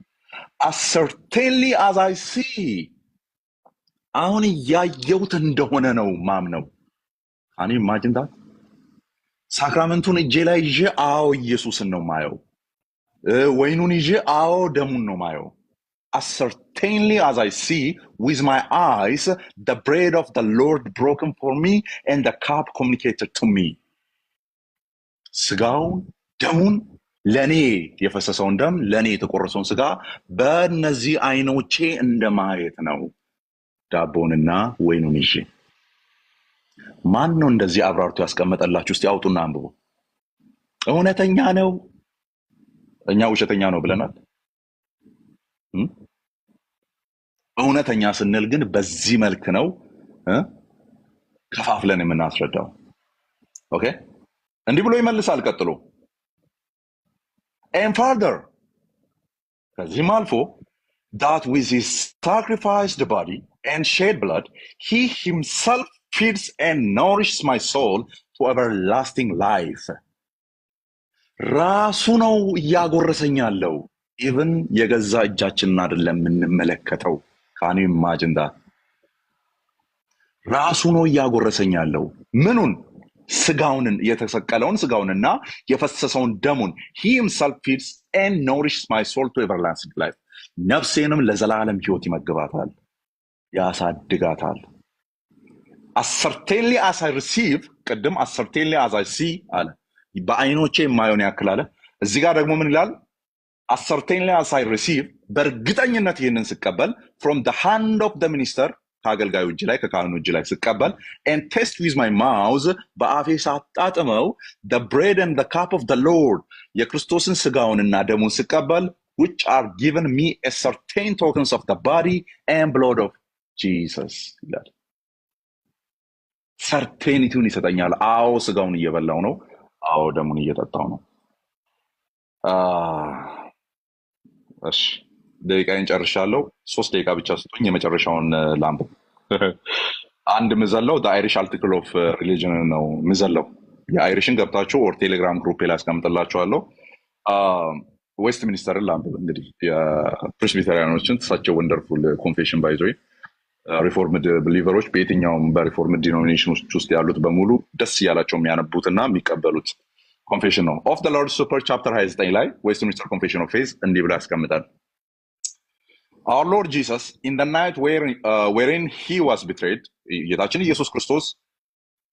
as certainly as I see አሁን ያየሁት እንደሆነ ነው ማምነው Can you imagine that? ሳክራመንቱን እጄ ላይ ይዤ አዎ ኢየሱስን ነው ማየው ወይኑን ይዤ አዎ ደሙን ነው ማየው as certainly as I see with my eyes the bread of the Lord broken for me and the cup communicated to me ስጋውን ደሙን ለኔ የፈሰሰውን ደም ለኔ የተቆረሰውን ስጋ በእነዚህ አይኖቼ እንደማየት ነው ዳቦንና ወይኑን ይዤ ማን ነው እንደዚህ አብራርቶ ያስቀመጠላችሁ እስቲ አውጡና አንብቡ እውነተኛ ነው እኛ ውሸተኛ ነው ብለናል እውነተኛ ስንል ግን በዚህ መልክ ነው ከፋፍለን የምናስረዳው። ኦኬ እንዲህ ብሎ ይመልሳል ቀጥሎ and further ከዚህም አልፎ that with his sacrificed body and shed blood he himself feeds and nourishes my soul to everlasting life ራሱ ነው እያጎረሰኝ ያለው ኢቭን የገዛ እጃችንን አይደለም የምንመለከተው can you imagine that ራሱ ነው እያጎረሰኝ ያለው ምኑን ስጋውን የተሰቀለውን ስጋውንና የፈሰሰውን ደሙን he himself feeds and nourishes my soul to everlasting life ነፍሴንም ለዘላለም ሕይወት ይመግባታል ያሳድጋታል certainly as I receive ቀደም certainly as I see አለ በአይኖቼ የማየውን ያክል አለ እዚህ ጋር ደግሞ ምን ይላል certainly as I receive በእርግጠኝነት ይህንን ስቀበል from the hand of the minister ከአገልጋዩ እጅ ላይ ከካህኑ እጅ ላይ ስቀበል and taste with my mouth በአፌ ሳጣጥመው the bread and the cup of the Lord የክርስቶስን ስጋውንና ደሙን ስቀበል which are given me as certain tokens of the body and blood of Jesus ይላል ሰርቴኒቲውን ይሰጠኛል አዎ ስጋውን እየበላው ነው አዎ ደሙን እየጠጣው ነው እሺ ደቂቃዬን ጨርሻለሁ 3 ደቂቃ ብቻ ስጡኝ የመጨረሻውን ላምብ አንድ ምዘለው the Irish article of religion ነው ምዘለው የአይሪሽን ገብታችሁ ኦር ቴሌግራም ግሩፕ ላይ አስቀምጥላችኋለሁ ዌስት ሚኒስተርን ላምብ እንግዲህ የፕሬስቢተሪያኖችን such a wonderful confession by the way ሪፎርምድ ቢሊቨሮች በየትኛውም በሪፎርምድ ዲኖሚኔሽን ውስጥ ያሉት በሙሉ ደስ ያላቸው የሚያነቡትና የሚቀበሉት ኮንፌሽን ነው of the Lord's Supper chapter 29 ላይ ዌስት ሚኒስተር ኮንፌሽን ኦፍ ፌዝ እንዲህ ብሎ ያስቀምጣል Our Lord Jesus in the night wherein he was betrayed ጌታችን ኢየሱስ ክርስቶስ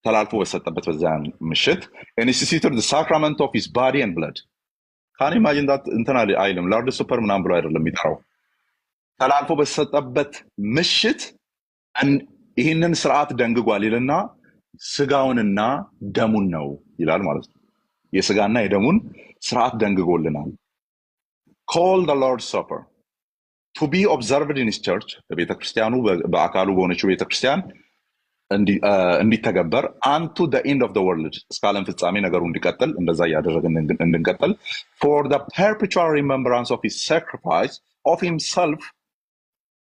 ተላልፎ በተሰጠበት በዚያ ምሽት instituted the sacrament of his body and blood can you imagine that እንትና አይልም Lord's Supper ምናምን ብሎ አይደለም የሚጠራው ተላልፎ በተሰጠበት ምሽት ይህንን ስርዓት ደንግጓል ይልና ስጋውንና ደሙን ነው ይላል ማለት ነው የስጋና የደሙን ስርዓት ደንግጎልናል call the Lord's Supper to be observed in his church በቤተክርስቲያኑ በአካሉ በሆነችው ቤተክርስቲያን እንዲተገበር unto the end of the world እስከ ዓለም ፍጻሜ ነገሩ እንዲቀጥል እንደዛ ያደረገን እንድንቀጥል for the perpetual remembrance of his sacrifice of himself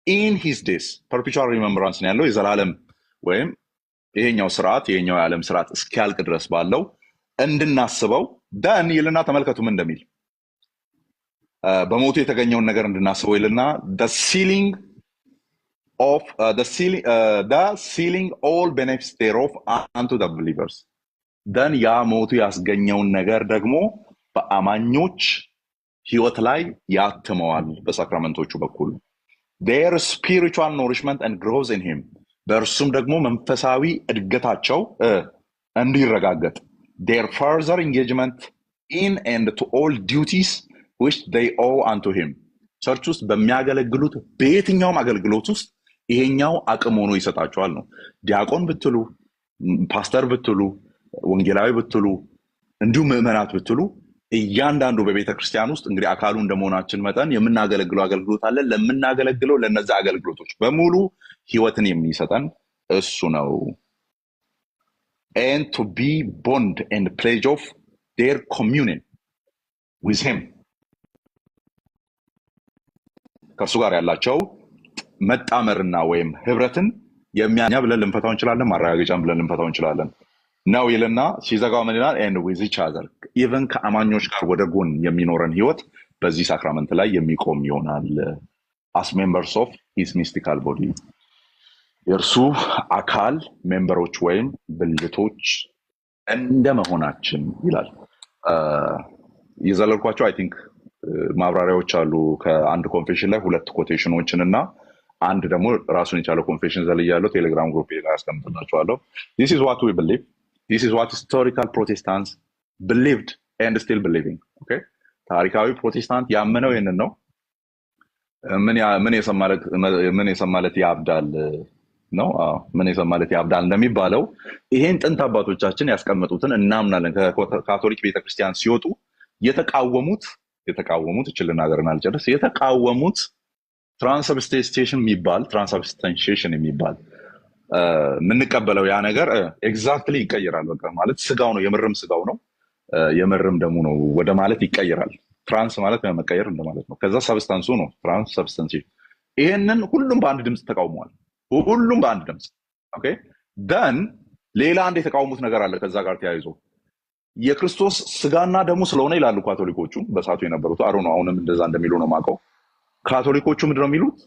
in his days perpetual remembrance ነው ያለው የዘላለም ወይም ይሄኛው ስርዓት የኛው የዓለም ስርዓት እስኪያልቅ ድረስ ባለው እንድናስበው ደን ይልና ተመልከቱ ምን እንደሚል በሞቱ የተገኘውን ነገር እንድናስበው ይልና the sealing all benefits thereof unto the believers ደን ያ ሞቱ ያስገኘውን ነገር ደግሞ በአማኞች ህይወት ላይ ያትመዋል በሳክራመንቶቹ በኩል their spiritual nourishment and growth in him በእርሱም ደግሞ መንፈሳዊ እድገታቸው እንዲረጋገጥ their further engagement in and to all duties which they owe unto him ቸርች ውስጥ በሚያገለግሉት በየትኛውም አገልግሎት ውስጥ ይሄኛው አቅም ሆኖ ይሰጣቸዋል ነው ዲያቆን ብትሉ ፓስተር ብትሉ ወንጌላዊ ብትሉ እንዲሁም ምዕመናት ብትሉ እያንዳንዱ በቤተክርስቲያን ውስጥ እንግዲህ አካሉ እንደመሆናችን መጠን የምናገለግለው አገልግሎት አለ ለምናገለግለው ለነዛ አገልግሎቶች በሙሉ ህይወትን የሚሰጠን እሱ ነው and to be bond and pledge of their communion with him ከእርሱ ጋር ያላቸው መጣመርና ወይም ህብረትን የሚያኛ ብለን ልንፈታው እንችላለን ማረጋገጫም ብለን ልንፈታው እንችላለን ነው ይልና ሲዘጋው ምን ይላል and with each other even ከአማኞች ጋር ወደ ጎን የሚኖረን ህይወት በዚህ ሳክራመንት ላይ የሚቆም ይሆናል as members of his mystical body የእርሱ አካል ሜምበሮች ወይም ብልቶች እንደመሆናችን ይላል የዘለልኳቸው I think ማብራሪያዎች አሉ ከአንድ ኮንፌሽን ላይ ሁለት ኮቴሽኖችንና አንድ ደግሞ ራሱን የቻለ ኮንፌሽን ዘልያለሁ ቴሌግራም ግሩፕ ላይ አስቀምጥላችኋለሁ this is what we believe this is what historical Protestants believed and still believing okay ታሪካዊ ፕሮቴስታንት ያመነው ይሄንን ነው ምን የሰማለት ያብዳል ነው ምን የሰማለት ያብዳል እንደሚባለው ይሄን ጥንት አባቶቻችን ያስቀመጡትን እናምናለን ከካቶሊክ ቤተክርስቲያን ሲወጡ የተቃወሙት እችልና ሀገርን አልጨርስ የተቃወሙት ትራንስብስቴሽን የሚባል የምንቀበለው ያ ነገር ኤግዛክትሊ ይቀይራል። በቃ ማለት ስጋው ነው፣ የምርም ስጋው ነው፣ የምርም ደሙ ነው ወደ ማለት ይቀይራል። ትራንስ ማለት መቀየር እንደማለት ነው። ከዛ ሰብስታንሱ ነው ትራንስ ሰብስታንሴሽን። ይሄንን ሁሉም በአንድ ድምፅ ተቃውመዋል። ሁሉም በአንድ ድምፅ ኦኬ። ደን ሌላ አንድ የተቃውሙት ነገር አለ ከዛ ጋር ተያይዞ የክርስቶስ ስጋና ደሙ ስለሆነ ይላሉ ካቶሊኮቹ፣ በሳቱ የነበሩት አሮ ነው። አሁንም እንደዛ እንደሚሉ ነው የማውቀው። ካቶሊኮቹ ምንድነው የሚሉት?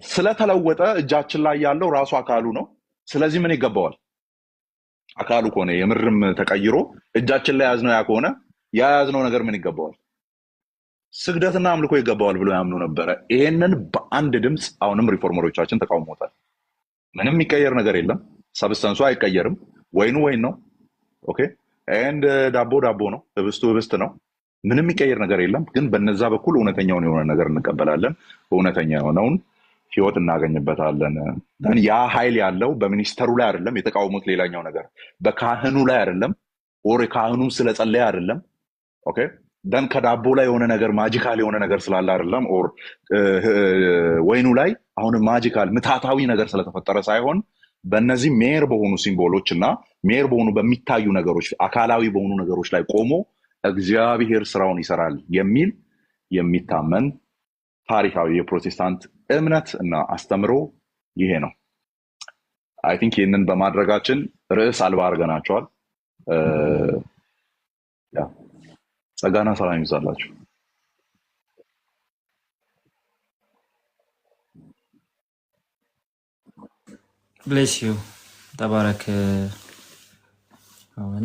ስለተለወጠ እጃችን ላይ ያለው ራሱ አካሉ ነው። ስለዚህ ምን ይገባዋል? አካሉ ከሆነ የምርም ተቀይሮ እጃችን ላይ ያዝነው ያ ከሆነ ያ ያዝነው ነገር ምን ይገባዋል? ስግደትና አምልኮ ይገባዋል ብሎ ያምኑ ነበረ። ይሄንን በአንድ ድምፅ አሁንም ሪፎርመሮቻችን ተቃውሞታል። ምንም የሚቀየር ነገር የለም። ሰብስተንሱ አይቀየርም። ወይኑ ወይን ነው። ኦኬ ኤንድ ዳቦ ዳቦ ነው። ህብስቱ ህብስት ነው። ምንም የሚቀየር ነገር የለም። ግን በነዛ በኩል እውነተኛውን የሆነ ነገር እንቀበላለን። እውነተኛ የሆነውን ህይወት እናገኝበታለን። ያ ኃይል ያለው በሚኒስተሩ ላይ አይደለም። የተቃውሞት ሌላኛው ነገር በካህኑ ላይ አይደለም። ኦር ካህኑ ስለጸለየ አይደለም። ኦኬ ደን ከዳቦ ላይ የሆነ ነገር ማጂካል የሆነ ነገር ስላለ አይደለም። ኦር ወይኑ ላይ አሁን ማጂካል ምታታዊ ነገር ስለተፈጠረ ሳይሆን በእነዚህ ሜር በሆኑ ሲምቦሎች እና ሜር በሆኑ በሚታዩ ነገሮች አካላዊ በሆኑ ነገሮች ላይ ቆሞ እግዚአብሔር ስራውን ይሰራል የሚል የሚታመን ታሪካዊ የፕሮቴስታንት እምነት እና አስተምሮ ይሄ ነው። አይ ቲንክ ይህንን በማድረጋችን ርዕስ አልባ አድርገናቸዋል። ጸጋና ሰላም ይብዛላችሁ። ብሌስ ዩ ተባረክ። አሁን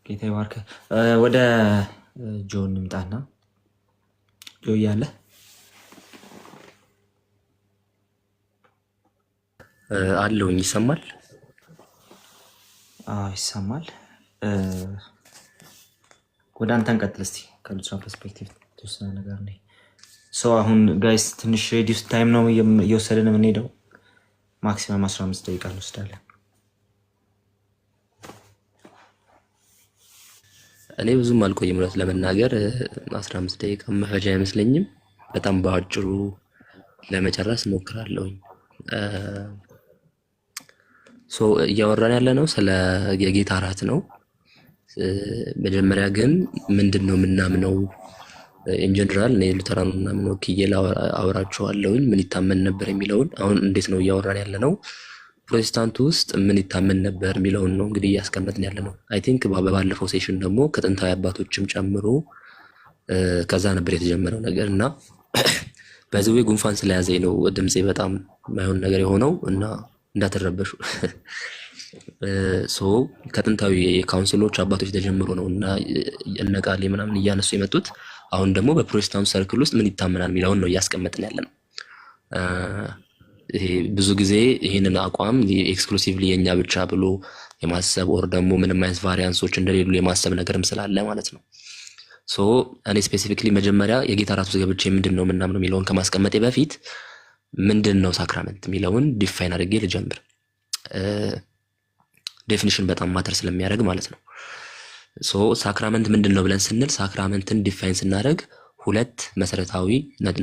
ጌታ ይባርክ። ወደ ጆን እንምጣና ጆ እያለ አለውኝ ይሰማል? ይሰማል። ወደ አንተ እንቀጥል እስቲ ከልሷ ፐርስፔክቲቭ ተወሰነ ነገር ነው። አሁን ጋይስ ትንሽ ሬዲዩስ ታይም ነው እየወሰድን የምንሄደው። ማክሲመም 15 ደቂቃ እንወስዳለን። እኔ ብዙም አልቆይም እውነት ለመናገር 15 ደቂቃ መፈጃ አይመስለኝም። በጣም በአጭሩ ለመጨረስ እሞክራለሁኝ። እያወራን ያለ ነው ስለ የጌታ እራት ነው። መጀመሪያ ግን ምንድን ነው የምናምነው? ኢንጀነራል እኔ ሉተራን ምናምን ወክዬ አወራችኋለሁኝ ምን ይታመን ነበር የሚለውን። አሁን እንዴት ነው እያወራን ያለ ነው? ፕሮቴስታንቱ ውስጥ ምን ይታመን ነበር የሚለውን ነው እንግዲህ እያስቀመጥን ያለ ነው። አይ ቲንክ በባለፈው ሴሽን ደግሞ ከጥንታዊ አባቶችም ጨምሮ ከዛ ነበር የተጀመረው ነገር እና በዚህ ወይ ጉንፋን ስለያዘኝ ነው ድምጼ በጣም ማይሆን ነገር የሆነው እና እንዳትረበሹ። ከጥንታዊ የካውንስሎች አባቶች ተጀምሮ ነው እና እነቃሌ ምናምን እያነሱ የመጡት። አሁን ደግሞ በፕሮቴስታንት ሰርክል ውስጥ ምን ይታመናል የሚለውን ነው እያስቀመጥን ያለ ነው። ይሄ ብዙ ጊዜ ይህንን አቋም ኤክስክሉሲቭሊ የኛ ብቻ ብሎ የማሰብ ኦር ደግሞ ምንም አይነት ቫሪያንሶች እንደሌሉ የማሰብ ነገርም ስላለ ማለት ነው። እኔ ስፔሲፊክሊ መጀመሪያ የጌታ እራት ውስጥ ገብቼ ምንድን ነው ምናምን የሚለውን ከማስቀመጤ በፊት ምንድን ነው ሳክራመንት የሚለውን ዲፋይን አድርጌ ልጀምር። ዴፊኒሽን በጣም ማተር ስለሚያደርግ ማለት ነው። ሳክራመንት ምንድን ነው ብለን ስንል ሳክራመንትን ዲፋይን ስናደርግ ሁለት መሰረታዊ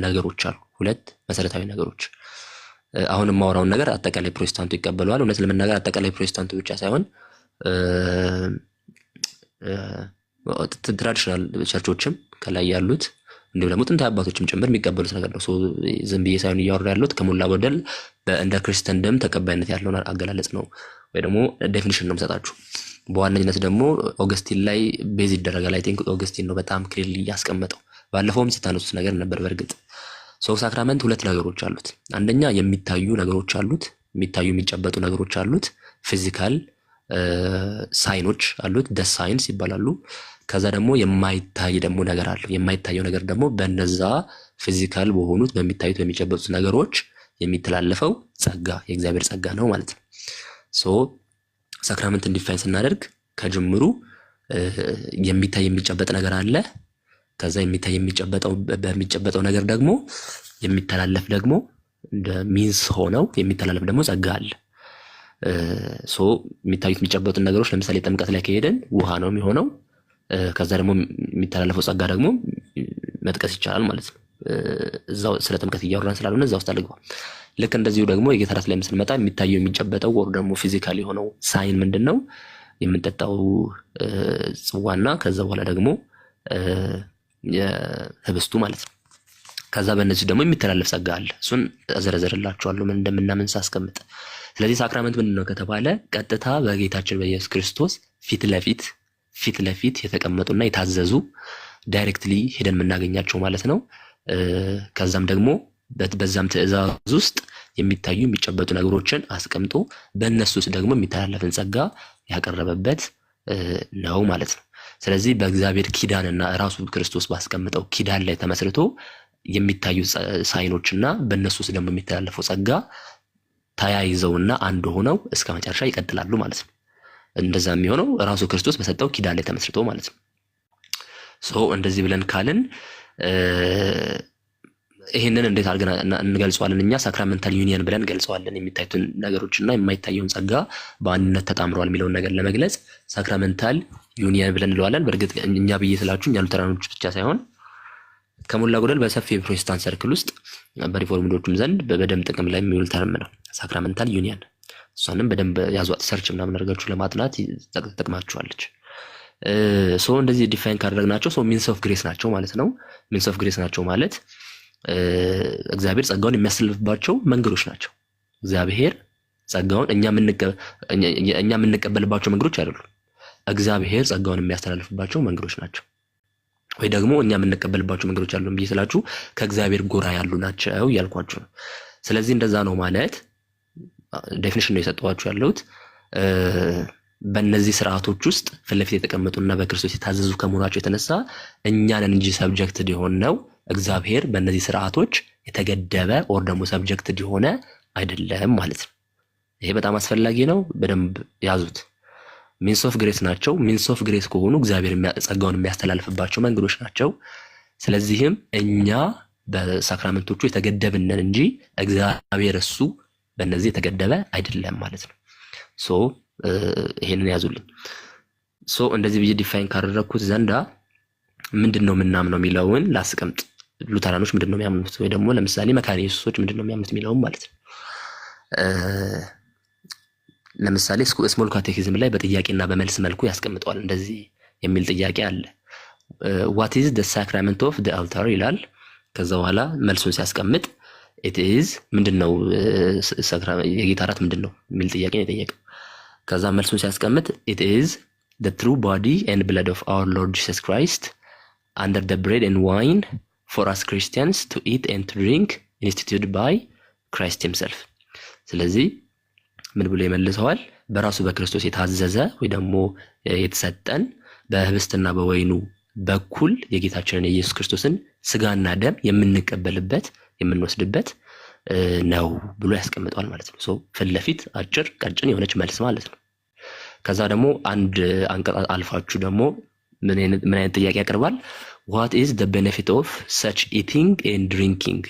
ነገሮች አሉ። ሁለት መሰረታዊ ነገሮች። አሁን የማወራውን ነገር አጠቃላይ ፕሮቴስታንቱ ይቀበለዋል። እውነት ለመናገር አጠቃላይ ፕሮቴስታንቱ ብቻ ሳይሆን ትራዲሽናል ቸርቾችም ከላይ ያሉት እንዲሁም ደግሞ ጥንታዊ አባቶችም ጭምር የሚቀበሉት ነገር ነው። ዝም ብዬ ሳይሆን እያወራ ያሉት ከሞላ ጎደል እንደ ክርስቲያንም ተቀባይነት ያለውን አገላለጽ ነው ወይ ደግሞ ዴፊኒሽን ነው የምሰጣችሁ። በዋነኝነት ደግሞ ኦገስቲን ላይ ቤዝ ይደረጋል። አይ ቲንክ ኦገስቲን ነው በጣም ክሊርሊ ያስቀመጠው። ባለፈውም ሲታነሱት ነገር ነበር። በእርግጥ ሳክራመንት ሁለት ነገሮች አሉት። አንደኛ የሚታዩ ነገሮች አሉት፣ የሚታዩ የሚጨበጡ ነገሮች አሉት። ፊዚካል ሳይኖች አሉት፣ ደስ ሳይንስ ይባላሉ። ከዛ ደግሞ የማይታይ ደግሞ ነገር አለ። የማይታየው ነገር ደግሞ በነዛ ፊዚካል በሆኑት በሚታዩት በሚጨበጡት ነገሮች የሚተላለፈው ጸጋ የእግዚአብሔር ጸጋ ነው ማለት ነው። ሳክራመንትን ዲፋይን ስናደርግ ከጅምሩ የሚታይ የሚጨበጥ ነገር አለ። ከዛ የሚታይ በሚጨበጠው ነገር ደግሞ የሚተላለፍ ደግሞ እንደ ሚንስ ሆነው የሚተላለፍ ደግሞ ጸጋ አለ። የሚታዩት የሚጨበጡት ነገሮች ለምሳሌ ጥምቀት ላይ ከሄደን ውሃ ነው የሚሆነው። ከዛ ደግሞ የሚተላለፈው ጸጋ ደግሞ መጥቀስ ይቻላል ማለት ነው። እዛው ስለ ጥምቀት እያወራን ስላልሆነ እዛ ውስጥ አልገባ። ልክ እንደዚሁ ደግሞ የጌታ እራት ላይ ስንመጣ የሚታየው የሚጨበጠው ወር ደግሞ ፊዚካል የሆነው ሳይን ምንድን ነው? የምንጠጣው ጽዋና ከዛ በኋላ ደግሞ የህብስቱ ማለት ነው። ከዛ በእነዚህ ደግሞ የሚተላለፍ ጸጋ አለ። እሱን እዘረዘርላችኋለሁ ምን እንደምናምን ሳስቀምጥ። ስለዚህ ሳክራመንት ምንድን ነው ከተባለ ቀጥታ በጌታችን በኢየሱስ ክርስቶስ ፊት ለፊት የተቀመጡና የታዘዙ ዳይሬክትሊ ሄደን የምናገኛቸው ማለት ነው። ከዛም ደግሞ በዛም ትእዛዝ ውስጥ የሚታዩ የሚጨበጡ ነገሮችን አስቀምጦ በእነሱ ውስጥ ደግሞ የሚተላለፍን ጸጋ ያቀረበበት ነው ማለት ነው። ስለዚህ በእግዚአብሔር ኪዳንና ራሱ ክርስቶስ ባስቀምጠው ኪዳን ላይ ተመስርቶ የሚታዩ ሳይኖችና በእነሱ ውስጥ ደግሞ የሚተላለፈው ጸጋ ተያይዘውና አንድ ሆነው እስከ መጨረሻ ይቀጥላሉ ማለት ነው። እንደዛ የሚሆነው ራሱ ክርስቶስ በሰጠው ኪዳን ላይ ተመስርቶ ማለት ነው። እንደዚህ ብለን ካልን ይህንን እንዴት አድርገን እንገልጸዋለን? እኛ ሳክራመንታል ዩኒየን ብለን ገልጸዋለን። የሚታዩትን ነገሮችና የማይታየውን ጸጋ በአንድነት ተጣምረዋል የሚለውን ነገር ለመግለጽ ሳክራመንታል ዩኒየን ብለን እንለዋለን። በእርግጥ እኛ ብዬ ስላችሁ እኛ ሉተራኖች ብቻ ሳይሆን ከሞላ ጎደል በሰፊ የፕሮቴስታንት ሰርክል ውስጥ በሪፎርምዶቹም ዘንድ በደንብ ጥቅም ላይ የሚውል ተርም ነው ሳክራመንታል ዩኒየን። እሷንም በደንብ ያዟት፣ ሰርች ምናምን አድርጋችሁ ለማጥናት ትጠቅማችኋለች። እንደዚህ ዲፋይን ካደረግናቸው ሚንስ ኦፍ ግሬስ ናቸው ማለት ነው። ሚንስ ኦፍ ግሬስ ናቸው ማለት እግዚአብሔር ጸጋውን የሚያስተላልፍባቸው መንገዶች ናቸው። እግዚአብሔር ጸጋውን እኛ የምንቀበልባቸው መንገዶች አይደሉም። እግዚአብሔር ጸጋውን የሚያስተላልፍባቸው መንገዶች ናቸው። ወይ ደግሞ እኛ የምንቀበልባቸው መንገዶች አሉ ብዬ ስላችሁ ከእግዚአብሔር ጎራ ያሉ ናቸው እያልኳችሁ ነው። ስለዚህ እንደዛ ነው ማለት ዴፊኒሽን ነው የሰጠኋችሁ ያለሁት። በእነዚህ ስርዓቶች ውስጥ ፊት ለፊት የተቀመጡና በክርስቶስ የታዘዙ ከመሆናቸው የተነሳ እኛንን እንጂ ሰብጀክትድ የሆነው እግዚአብሔር በእነዚህ ስርዓቶች የተገደበ ኦር ደግሞ ሰብጀክትድ የሆነ አይደለም ማለት ነው። ይሄ በጣም አስፈላጊ ነው። በደንብ ያዙት። ሚንስ ኦፍ ግሬስ ናቸው። ሚንስ ኦፍ ግሬስ ከሆኑ እግዚአብሔር ጸጋውን የሚያስተላልፍባቸው መንገዶች ናቸው። ስለዚህም እኛ በሳክራመንቶቹ የተገደብነን እንጂ እግዚአብሔር እሱ በእነዚህ የተገደበ አይደለም ማለት ነው። ይሄንን ያዙልኝ። እንደዚህ ብዬ ዲፋይን ካደረግኩት ዘንዳ ምንድን ነው ምናምነው የሚለውን ላስቀምጥ። ሉተራኖች ምንድን ነው የሚያምኑት፣ ወይ ደግሞ ለምሳሌ መካነ ኢየሱሶች ምንድን ነው የሚያምኑት የሚለውን ማለት ነው። ለምሳሌ ስሞል ካቴኪዝም ላይ በጥያቄና በመልስ መልኩ ያስቀምጠዋል። እንደዚህ የሚል ጥያቄ አለ። ዋት ኢዝ ዘ ሳክራመንት ኦፍ ዘ አልታር ይላል። ከዛ በኋላ መልሱን ሲያስቀምጥ ኢት ኢዝ ምንድነው የጌታ እራት ምንድነው የሚል ጥያቄ ነው የጠየቀው። ከዛ መልሱን ሲያስቀምጥ ኢት ኢዝ ዘ ትሩ ቦዲ ኤንድ ብለድ ኦፍ አወር ሎርድ ጂሰስ ክራይስት አንደር ዘ ብሬድ ኤንድ ዋይን ፎር አስ ክርስቲያንስ ቱ ኢት ኤንድ ቱ ድሪንክ ኢንስቲትዩትድ ባይ ክራይስት ሂምሰልፍ። ስለዚህ ምን ብሎ ይመልሰዋል? በራሱ በክርስቶስ የታዘዘ ወይ ደግሞ የተሰጠን በህብስትና በወይኑ በኩል የጌታችንን የኢየሱስ ክርስቶስን ስጋና ደም የምንቀበልበት የምንወስድበት ነው ብሎ ያስቀምጠዋል ማለት ነው። ፊት ለፊት አጭር ቀጭን የሆነች መልስ ማለት ነው። ከዛ ደግሞ አንድ አንቀጽ አልፋችሁ ደግሞ ምን አይነት ጥያቄ ያቀርባል? what is the benefit of such eating and drinking?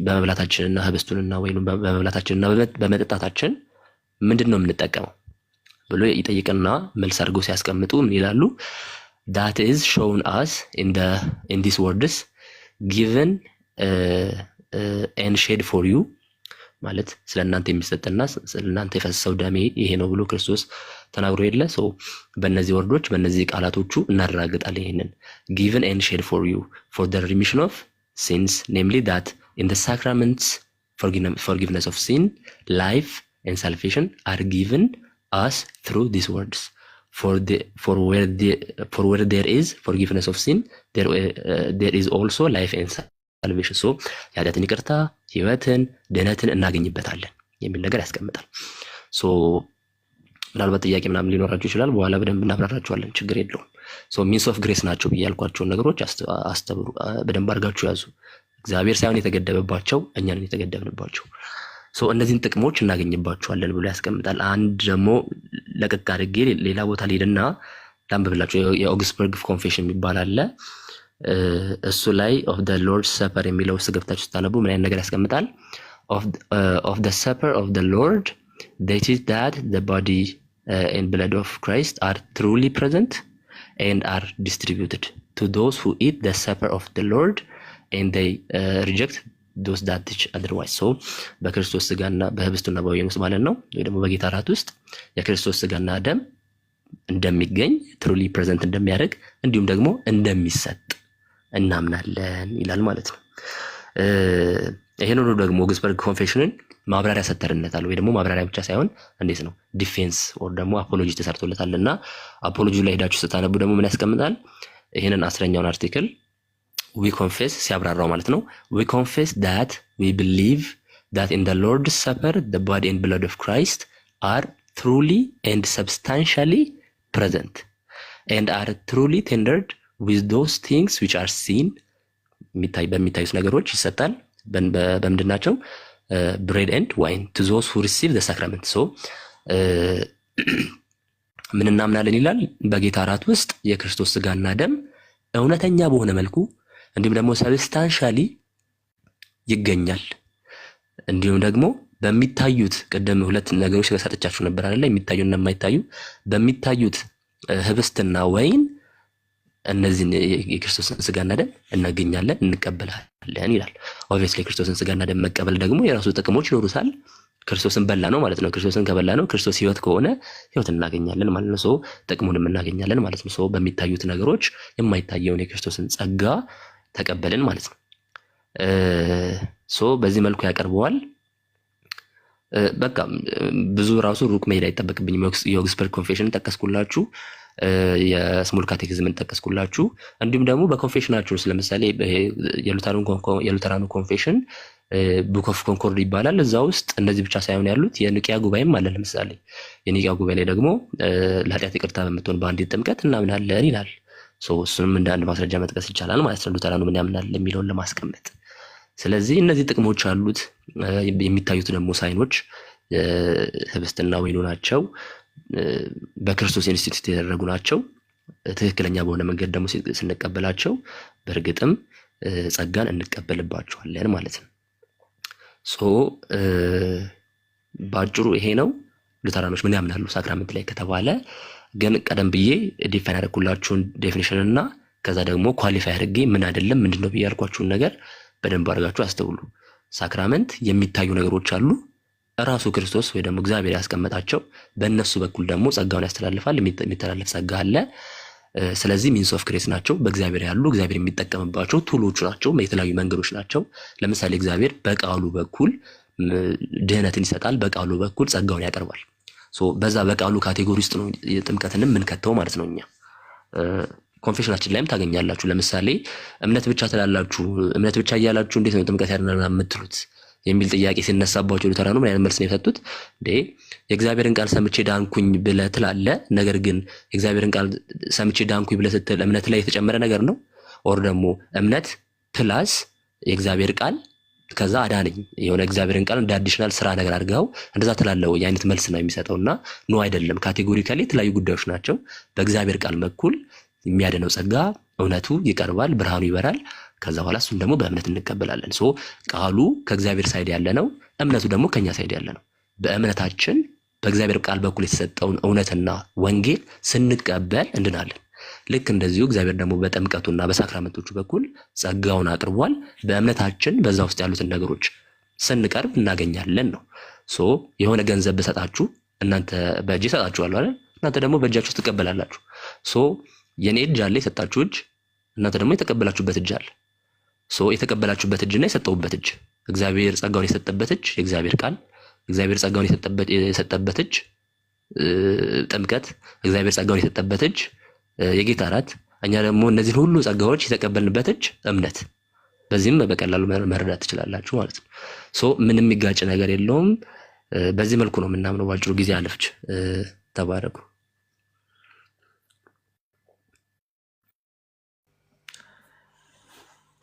በመብላታችንና ህብስቱንና ወይኑን በመብላታችንና በመጠጣታችን ምንድን ነው የምንጠቀመው ብሎ ይጠይቅና መልስ አድርገው ሲያስቀምጡ ምን ይላሉ? that is shown us in these words given and shed for you ማለት ስለናንተ የሚሰጥና ስለናንተ የፈሰሰው ደሜ ይሄ ነው ብሎ ክርስቶስ ተናግሮ የለ። በእነዚህ ወርዶች በእነዚህ ቃላቶቹ እናረጋግጣለን። ይሄንን given and shed for you for the remission of sins, namely that in the sacraments forgiveness of sin, life and salvation are given us through these words. For where there is forgiveness of sin, there is also life and salvation. የኃጢአትን ይቅርታ፣ ህይወትን፣ ድህነትን እናገኝበታለን የሚል ነገር ያስቀምጣል። ምናልባት ጥያቄ ምናምን ሊኖራችሁ ይችላል። በኋላ በደንብ እናብራራችኋለን። ችግር የለውም። ሚንስ ኦፍ ግሬስ ናቸው ብዬ ያልኳቸውን ነገሮች አስተብሩ፣ በደንብ አድርጋችሁ ያዙ። እግዚአብሔር ሳይሆን የተገደበባቸው እኛንን የተገደብንባቸው እነዚህን ጥቅሞች እናገኝባቸዋለን ብሎ ያስቀምጣል። አንድ ደግሞ ለቀቅ አድርጌ ሌላ ቦታ ሊሄድና ላንብብላችሁ። የኦግስበርግ ኮንፌሽን የሚባል አለ። እሱ ላይ ኦፍ ደ ሎርድ ሰፐር የሚለው ውስጥ ገብታችሁ ስታነቡ ምን አይነት ነገር ያስቀምጣል? ኦፍ ደ ሰፐር ኦፍ ደ ሎርድ they teach that the body and blood of Christ are truly present and are distributed to those who eat the supper of the Lord and they reject those that teach otherwise. so በክርስቶስ ስጋና በህብስቱና በወይኑ ውስጥ ማለት ነው ወይ ደግሞ በጌታ እራት ውስጥ የክርስቶስ ስጋና ደም እንደሚገኝ ትሩሊ ፕሬዘንት እንደሚያደርግ እንዲሁም ደግሞ እንደሚሰጥ እናምናለን ይላል ማለት ነው። ይሄን ሁሉ ደግሞ ኦግስበርግ ኮንፌሽንን ማብራሪያ ሰጥተንለታል ወይ ደግሞ ማብራሪያ ብቻ ሳይሆን እንዴት ነው ዲፌንስ ኦር ደግሞ አፖሎጂ ተሰርቶለታልና አፖሎጂ ላይ ሄዳችሁ ስታነቡ ደግሞ ምን ያስቀምጣል? ይሄንን 10ኛውን አርቲክል we confess ሲያብራራው ማለት ነው we confess that we believe that in the Lord's Supper the body and blood of Christ are truly and substantially present and are truly tendered with those things which are seen በሚታዩት ነገሮች ይሰጣል በምንድን ናቸው bread and wine to those who receive the sacrament so ምን እናምናለን ይላል በጌታ እራት ውስጥ የክርስቶስ ስጋና ደም እውነተኛ በሆነ መልኩ እንዲሁም ደግሞ ሰብስታንሻሊ ይገኛል እንዲሁም ደግሞ በሚታዩት ቀደም ሁለት ነገሮች ተሰጥቻችሁ ነበር አይደል የሚታዩና የማይታዩ በሚታዩት ህብስትና ወይን እነዚህ የክርስቶስን ስጋና ደም እናገኛለን እንቀበላለን ይላል። ኦብቪየስሊ የክርስቶስን ስጋና ደም መቀበል ደግሞ የራሱ ጥቅሞች ይኖሩታል። ክርስቶስን በላ ነው ማለት ነው። ክርስቶስን ከበላ ነው ክርስቶስ ህይወት ከሆነ ህይወት እናገኛለን ማለት ነው። ሶ ጥቅሙንም እናገኛለን ማለት ነው። ሶ በሚታዩት ነገሮች የማይታየውን የክርስቶስን ጸጋ ተቀበልን ማለት ነው። ሶ በዚህ መልኩ ያቀርበዋል። በቃ ብዙ ራሱ ሩቅ መሄድ አይጠበቅብኝም። የኦግስበርግ ኮንፌሽን ጠቀስኩላችሁ፣ የስሞል ካቴኪዝምን ጠቀስኩላችሁ። እንዲሁም ደግሞ በኮንፌሽናችሁ ለምሳሌ የሉተራኑ ኮንፌሽን ቡክ ኦፍ ኮንኮርድ ይባላል። እዛ ውስጥ እነዚህ ብቻ ሳይሆን ያሉት የኒቂያ ጉባኤም አለ። ለምሳሌ የኒቂያ ጉባኤ ላይ ደግሞ ለኃጢአት ይቅርታ በምትሆን በአንዲት ጥምቀት እናምናለን ይላል። እሱንም እንደ አንድ ማስረጃ መጥቀስ ይቻላል ማለት ነው፣ ሉተራኑ ምን ያምናል የሚለውን ለማስቀመጥ። ስለዚህ እነዚህ ጥቅሞች አሉት። የሚታዩት ደግሞ ሳይኖች ህብስትና ወይኑ ናቸው። በክርስቶስ ኢንስቲትዩት የተደረጉ ናቸው። ትክክለኛ በሆነ መንገድ ደግሞ ስንቀበላቸው በእርግጥም ጸጋን እንቀበልባቸዋለን ማለት ነው። በአጭሩ ይሄ ነው። ሉተራኖች ምን ያምናሉ ሳክራመንት ላይ ከተባለ ግን ቀደም ብዬ ዲፋይን ያደረኩላችሁን ዴፊኒሽን እና ከዛ ደግሞ ኳሊፋይ አድርጌ ምን አይደለም ምንድነው ብዬ ያልኳችሁን ነገር በደንብ አድርጋችሁ አስተውሉ። ሳክራመንት የሚታዩ ነገሮች አሉ፣ ራሱ ክርስቶስ ወይ ደግሞ እግዚአብሔር ያስቀመጣቸው፣ በእነሱ በኩል ደግሞ ጸጋውን ያስተላልፋል። የሚተላለፍ ጸጋ አለ። ስለዚህ ሚንስ ኦፍ ግሬስ ናቸው፣ በእግዚአብሔር ያሉ እግዚአብሔር የሚጠቀምባቸው ቱሎቹ ናቸው፣ የተለያዩ መንገዶች ናቸው። ለምሳሌ እግዚአብሔር በቃሉ በኩል ድህነትን ይሰጣል፣ በቃሉ በኩል ጸጋውን ያቀርባል። በዛ በቃሉ ካቴጎሪ ውስጥ ነው ጥምቀትንም የምንከተው ማለት ነው። እኛ ኮንፌሽናችን ላይም ታገኛላችሁ። ለምሳሌ እምነት ብቻ ትላላችሁ፣ እምነት ብቻ እያላችሁ እንዴት ነው ጥምቀት ያድናል የምትሉት የሚል ጥያቄ ሲነሳባቸው ሉተራኑ ምን አይነት መልስ ነው የሰጡት? የእግዚአብሔርን ቃል ሰምቼ ዳንኩኝ ብለህ ትላለህ፣ ነገር ግን የእግዚአብሔርን ቃል ሰምቼ ዳንኩኝ ብለህ ስትል እምነት ላይ የተጨመረ ነገር ነው? ኦር ደግሞ እምነት ፕላስ የእግዚአብሔር ቃል ከዛ አዳነኝ የሆነ እግዚአብሔርን ቃል እንደ አዲሽናል ስራ ነገር አድርገው እንደዛ ትላለህ የአይነት መልስ ነው የሚሰጠውና ኖ አይደለም። ካቴጎሪካሊ የተለያዩ ጉዳዮች ናቸው። በእግዚአብሔር ቃል በኩል የሚያድነው ጸጋ እውነቱ ይቀርባል፣ ብርሃኑ ይበራል። ከዛ በኋላ እሱን ደግሞ በእምነት እንቀበላለን። ቃሉ ከእግዚአብሔር ሳይድ ያለ ነው፣ እምነቱ ደግሞ ከኛ ሳይድ ያለ ነው። በእምነታችን በእግዚአብሔር ቃል በኩል የተሰጠውን እውነትና ወንጌል ስንቀበል እንድናለን። ልክ እንደዚሁ እግዚአብሔር ደግሞ በጥምቀቱና በሳክራመንቶቹ በኩል ጸጋውን አቅርቧል። በእምነታችን በዛ ውስጥ ያሉትን ነገሮች ስንቀርብ እናገኛለን ነው። የሆነ ገንዘብ ብሰጣችሁ እናንተ በእጅ ሰጣችኋለሁ አይደል? እናንተ ደግሞ በእጃችሁ ውስጥ ትቀበላላችሁ። የኔ እጅ አለ፣ የሰጣችሁ እጅ፣ እናንተ ደግሞ የተቀበላችሁበት እጅ አለ። የተቀበላችሁበት እጅና የሰጠውበት እጅ፣ እግዚአብሔር ጸጋውን የሰጠበት እጅ የእግዚአብሔር ቃል፣ እግዚአብሔር ጸጋውን የሰጠበት እጅ ጥምቀት፣ እግዚአብሔር ጸጋውን የሰጠበት እጅ የጌታ እራት፣ እኛ ደግሞ እነዚህን ሁሉ ጸጋዎች የተቀበልንበት እጅ እምነት። በዚህም በቀላሉ መረዳት ትችላላችሁ ማለት ነው። ምንም የሚጋጭ ነገር የለውም። በዚህ መልኩ ነው የምናምነው። ባጭሩ ጊዜ አለፍች። ተባረኩ።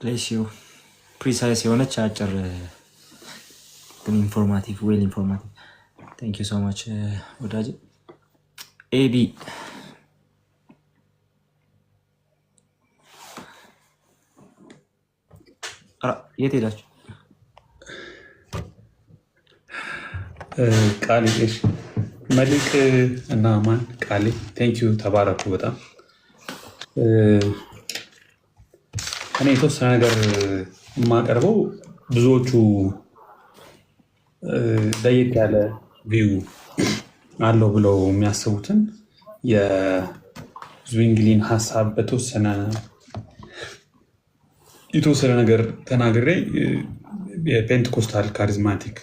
ፕሌሲዮ ፕሪሳይስ የሆነች አጭር ግን ኢንፎርማቲቭ ዌል ኢንፎርማቲቭ። ታንክ ዩ ሶ ማች ወዳጅ ኤቢ። የት ሄዳችሁ? ቃሌ መልክ እና ማን ቃሌ። ታንክ ዩ ተባረኩ በጣም እኔ የተወሰነ ነገር የማቀርበው ብዙዎቹ ለየት ያለ ቪው አለው ብለው የሚያስቡትን የዝዊንግሊን ሀሳብ የተወሰነ ነገር ተናግሬ የፔንቴኮስታል ካሪዝማቲክ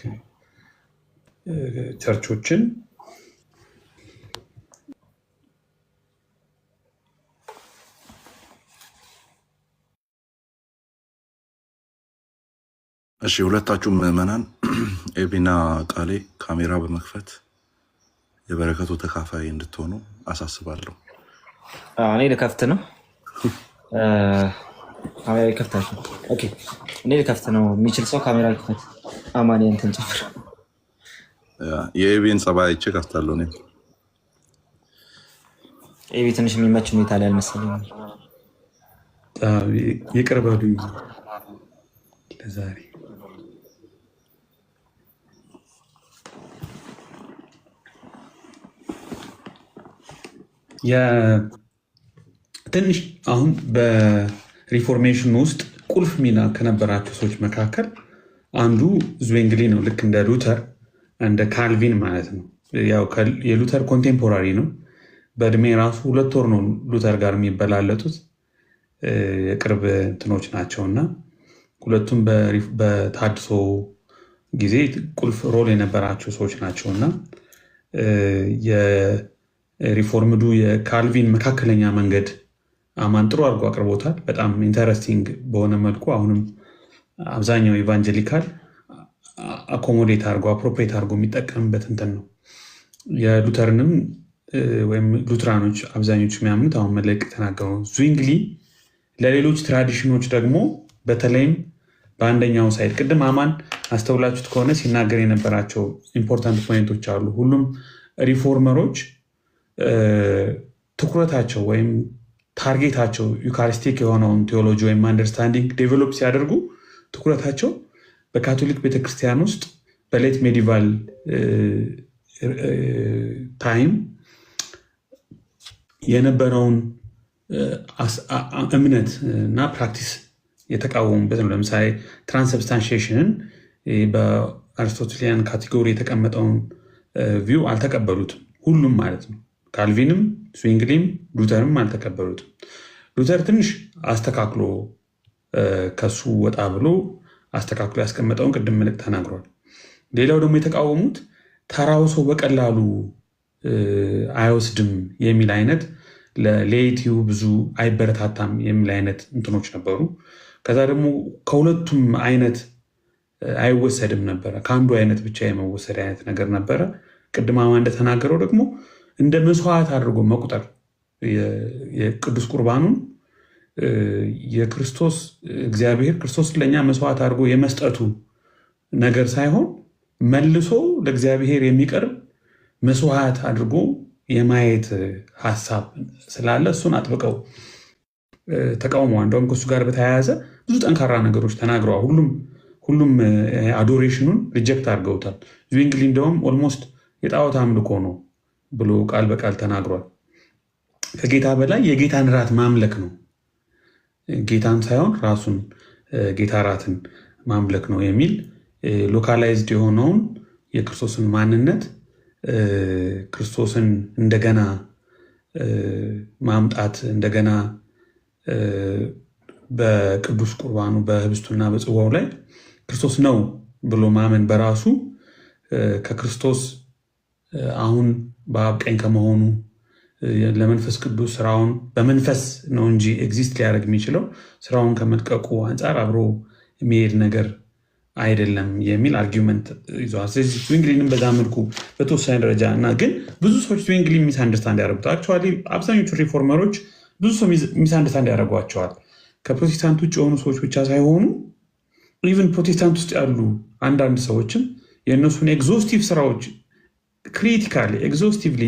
ቸርቾችን እሺ፣ ሁለታችሁም ምዕመናን ኤቢና ቃሌ ካሜራ በመክፈት የበረከቱ ተካፋይ እንድትሆኑ አሳስባለሁ። እኔ ልከፍት ነው። ካሜራ ይከፍታል። ኦኬ፣ እኔ ልከፍት ነው። የሚችል ሰው ካሜራ ይክፈት። አማን እንትን ጨምር። የኤቢን ጸባይ አይቼ ከፍታለሁ። እኔም ኤቢ ትንሽ የሚመች ሁኔታ ላይ አልመሰለኝም። ይቅር በሉኝ ለዛሬ። ትንሽ አሁን በሪፎርሜሽን ውስጥ ቁልፍ ሚና ከነበራቸው ሰዎች መካከል አንዱ ዝዊንግሊ ነው። ልክ እንደ ሉተር እንደ ካልቪን ማለት ነው። ያው የሉተር ኮንቴምፖራሪ ነው። በእድሜ ራሱ 2 ወር ነው ሉተር ጋር የሚበላለጡት። የቅርብ እንትኖች ናቸው እና ሁለቱም በታድሶ ጊዜ ቁልፍ ሮል የነበራቸው ሰዎች ናቸው እና የሪፎርምዱ የካልቪን መካከለኛ መንገድ አማን ጥሩ አድርጎ አቅርቦታል። በጣም ኢንተረስቲንግ በሆነ መልኩ አሁንም አብዛኛው ኢቫንጀሊካል አኮሞዴት አድርጎ አፕሮፕሬት አድርጎ የሚጠቀምበት እንትን ነው። የሉተርንም ወይም ሉትራኖች አብዛኞቹ የሚያምኑት አሁን መለቅ ተናገሩ። ዝዊንግሊ ለሌሎች ትራዲሽኖች ደግሞ በተለይም በአንደኛው ሳይድ ቅድም አማን አስተውላችሁት ከሆነ ሲናገር የነበራቸው ኢምፖርታንት ፖይንቶች አሉ። ሁሉም ሪፎርመሮች ትኩረታቸው ወይም ታርጌታቸው ዩካሪስቲክ የሆነውን ቴዎሎጂ ወይም አንደርስታንዲንግ ዴቨሎፕ ሲያደርጉ ትኩረታቸው በካቶሊክ ቤተክርስቲያን ውስጥ በሌት ሜዲቫል ታይም የነበረውን እምነት እና ፕራክቲስ የተቃወሙበት ነው። ለምሳሌ ትራንስብስታንሺዬሽንን በአሪስቶትሊያን ካቴጎሪ የተቀመጠውን ቪው አልተቀበሉትም። ሁሉም ማለት ነው። ካልቪንም፣ ዝዊንግሊም፣ ሉተርም አልተቀበሉትም። ሉተር ትንሽ አስተካክሎ ከሱ ወጣ ብሎ አስተካክሎ ያስቀመጠውን ቅድም መልእክት ተናግሯል። ሌላው ደግሞ የተቃወሙት ተራው ሰው በቀላሉ አይወስድም የሚል አይነት ለሌቲው ብዙ አይበረታታም የሚል አይነት እንትኖች ነበሩ። ከዛ ደግሞ ከሁለቱም አይነት አይወሰድም ነበረ፣ ከአንዱ አይነት ብቻ የመወሰድ አይነት ነገር ነበረ። ቅድማማ እንደተናገረው ደግሞ እንደ መስዋዕት አድርጎ መቁጠር የቅዱስ ቁርባኑን የክርስቶስ እግዚአብሔር ክርስቶስ ለእኛ መስዋዕት አድርጎ የመስጠቱ ነገር ሳይሆን መልሶ ለእግዚአብሔር የሚቀርብ መስዋዕት አድርጎ የማየት ሀሳብ ስላለ እሱን አጥብቀው ተቃውመዋል። እንደውም ከእሱ ጋር በተያያዘ ብዙ ጠንካራ ነገሮች ተናግረዋል። ሁሉም አዶሬሽኑን ሪጀክት አድርገውታል። ዝዊንግሊ እንደውም ኦልሞስት የጣዖት አምልኮ ነው ብሎ ቃል በቃል ተናግሯል። ከጌታ በላይ የጌታን ራት ማምለክ ነው፣ ጌታን ሳይሆን ራሱን ጌታ ራትን ማምለክ ነው የሚል ሎካላይዝድ የሆነውን የክርስቶስን ማንነት ክርስቶስን እንደገና ማምጣት እንደገና በቅዱስ ቁርባኑ በህብስቱና በጽዋው ላይ ክርስቶስ ነው ብሎ ማመን በራሱ ከክርስቶስ አሁን በአብ ቀኝ ከመሆኑ ለመንፈስ ቅዱስ ስራውን በመንፈስ ነው እንጂ ኤግዚስት ሊያደርግ የሚችለው ስራውን ከመልቀቁ አንጻር አብሮ የሚሄድ ነገር አይደለም የሚል አርጊመንት ይዘዋል። ስለዚህ ዝዊንግሊንም በዛ መልኩ በተወሰነ ደረጃ እና ግን ብዙ ሰዎች ዝዊንግሊ ሚስ አንደርስታንድ ያደርጉታል። አክቹዋሊ አብዛኞቹ ሪፎርመሮች ብዙ ሰው ሚስ አንደርስታንድ ያደርጓቸዋል። ከፕሮቴስታንት ውጭ የሆኑ ሰዎች ብቻ ሳይሆኑ ኢቨን ፕሮቴስታንት ውስጥ ያሉ አንዳንድ ሰዎችም የእነሱን ኤግዞስቲቭ ስራዎች ክሪቲካሊ ኤግዞስቲቭሊ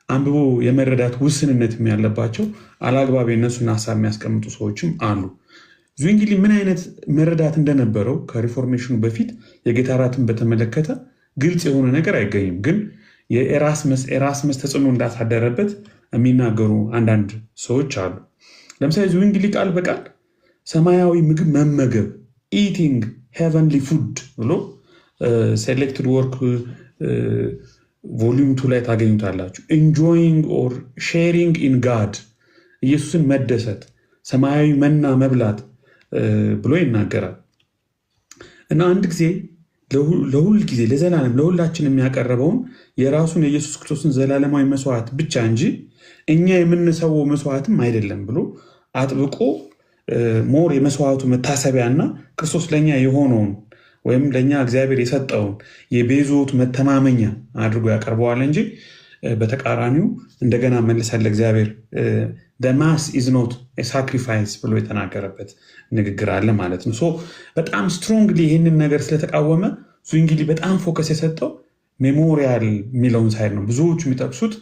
አንብቦ የመረዳት ውስንነት ያለባቸው አላግባብ የእነሱን ሀሳብ የሚያስቀምጡ ሰዎችም አሉ። ዝዊንግሊ ምን አይነት መረዳት እንደነበረው ከሪፎርሜሽኑ በፊት የጌታ እራትን በተመለከተ ግልጽ የሆነ ነገር አይገኝም። ግን የኤራስመስ ተጽዕኖ እንዳሳደረበት የሚናገሩ አንዳንድ ሰዎች አሉ። ለምሳሌ ዝዊንግሊ ቃል በቃል ሰማያዊ ምግብ መመገብ ኢቲንግ ሄቨንሊ ፉድ ብሎ ሴሌክትድ ወርክ ቮሊዩም 2 ላይ ታገኙታላችሁ። ኢንጆይንግ ኦር ሼሪንግ ኢን ጋድ ኢየሱስን መደሰት ሰማያዊ መና መብላት ብሎ ይናገራል። እና አንድ ጊዜ ለሁል ጊዜ ለዘላለም ለሁላችን የሚያቀርበውን የራሱን የኢየሱስ ክርስቶስን ዘላለማዊ መስዋዕት ብቻ እንጂ እኛ የምንሰወው መስዋዕትም አይደለም ብሎ አጥብቆ ሞር የመስዋዕቱ መታሰቢያና ክርስቶስ ለእኛ የሆነውን ወይም ለእኛ እግዚአብሔር የሰጠውን የቤዞት መተማመኛ አድርጎ ያቀርበዋል እንጂ በተቃራኒው እንደገና መልሰን ለእግዚአብሔር ማስ ኢዝ ኖት ሳክሪፋይስ ብሎ የተናገረበት ንግግር አለ ማለት ነው። በጣም ስትሮንግሊ ይህንን ነገር ስለተቃወመ ዝዊንግሊ በጣም ፎከስ የሰጠው ሜሞሪያል የሚለውን ሳይድ ነው። ብዙዎቹ የሚጠቅሱት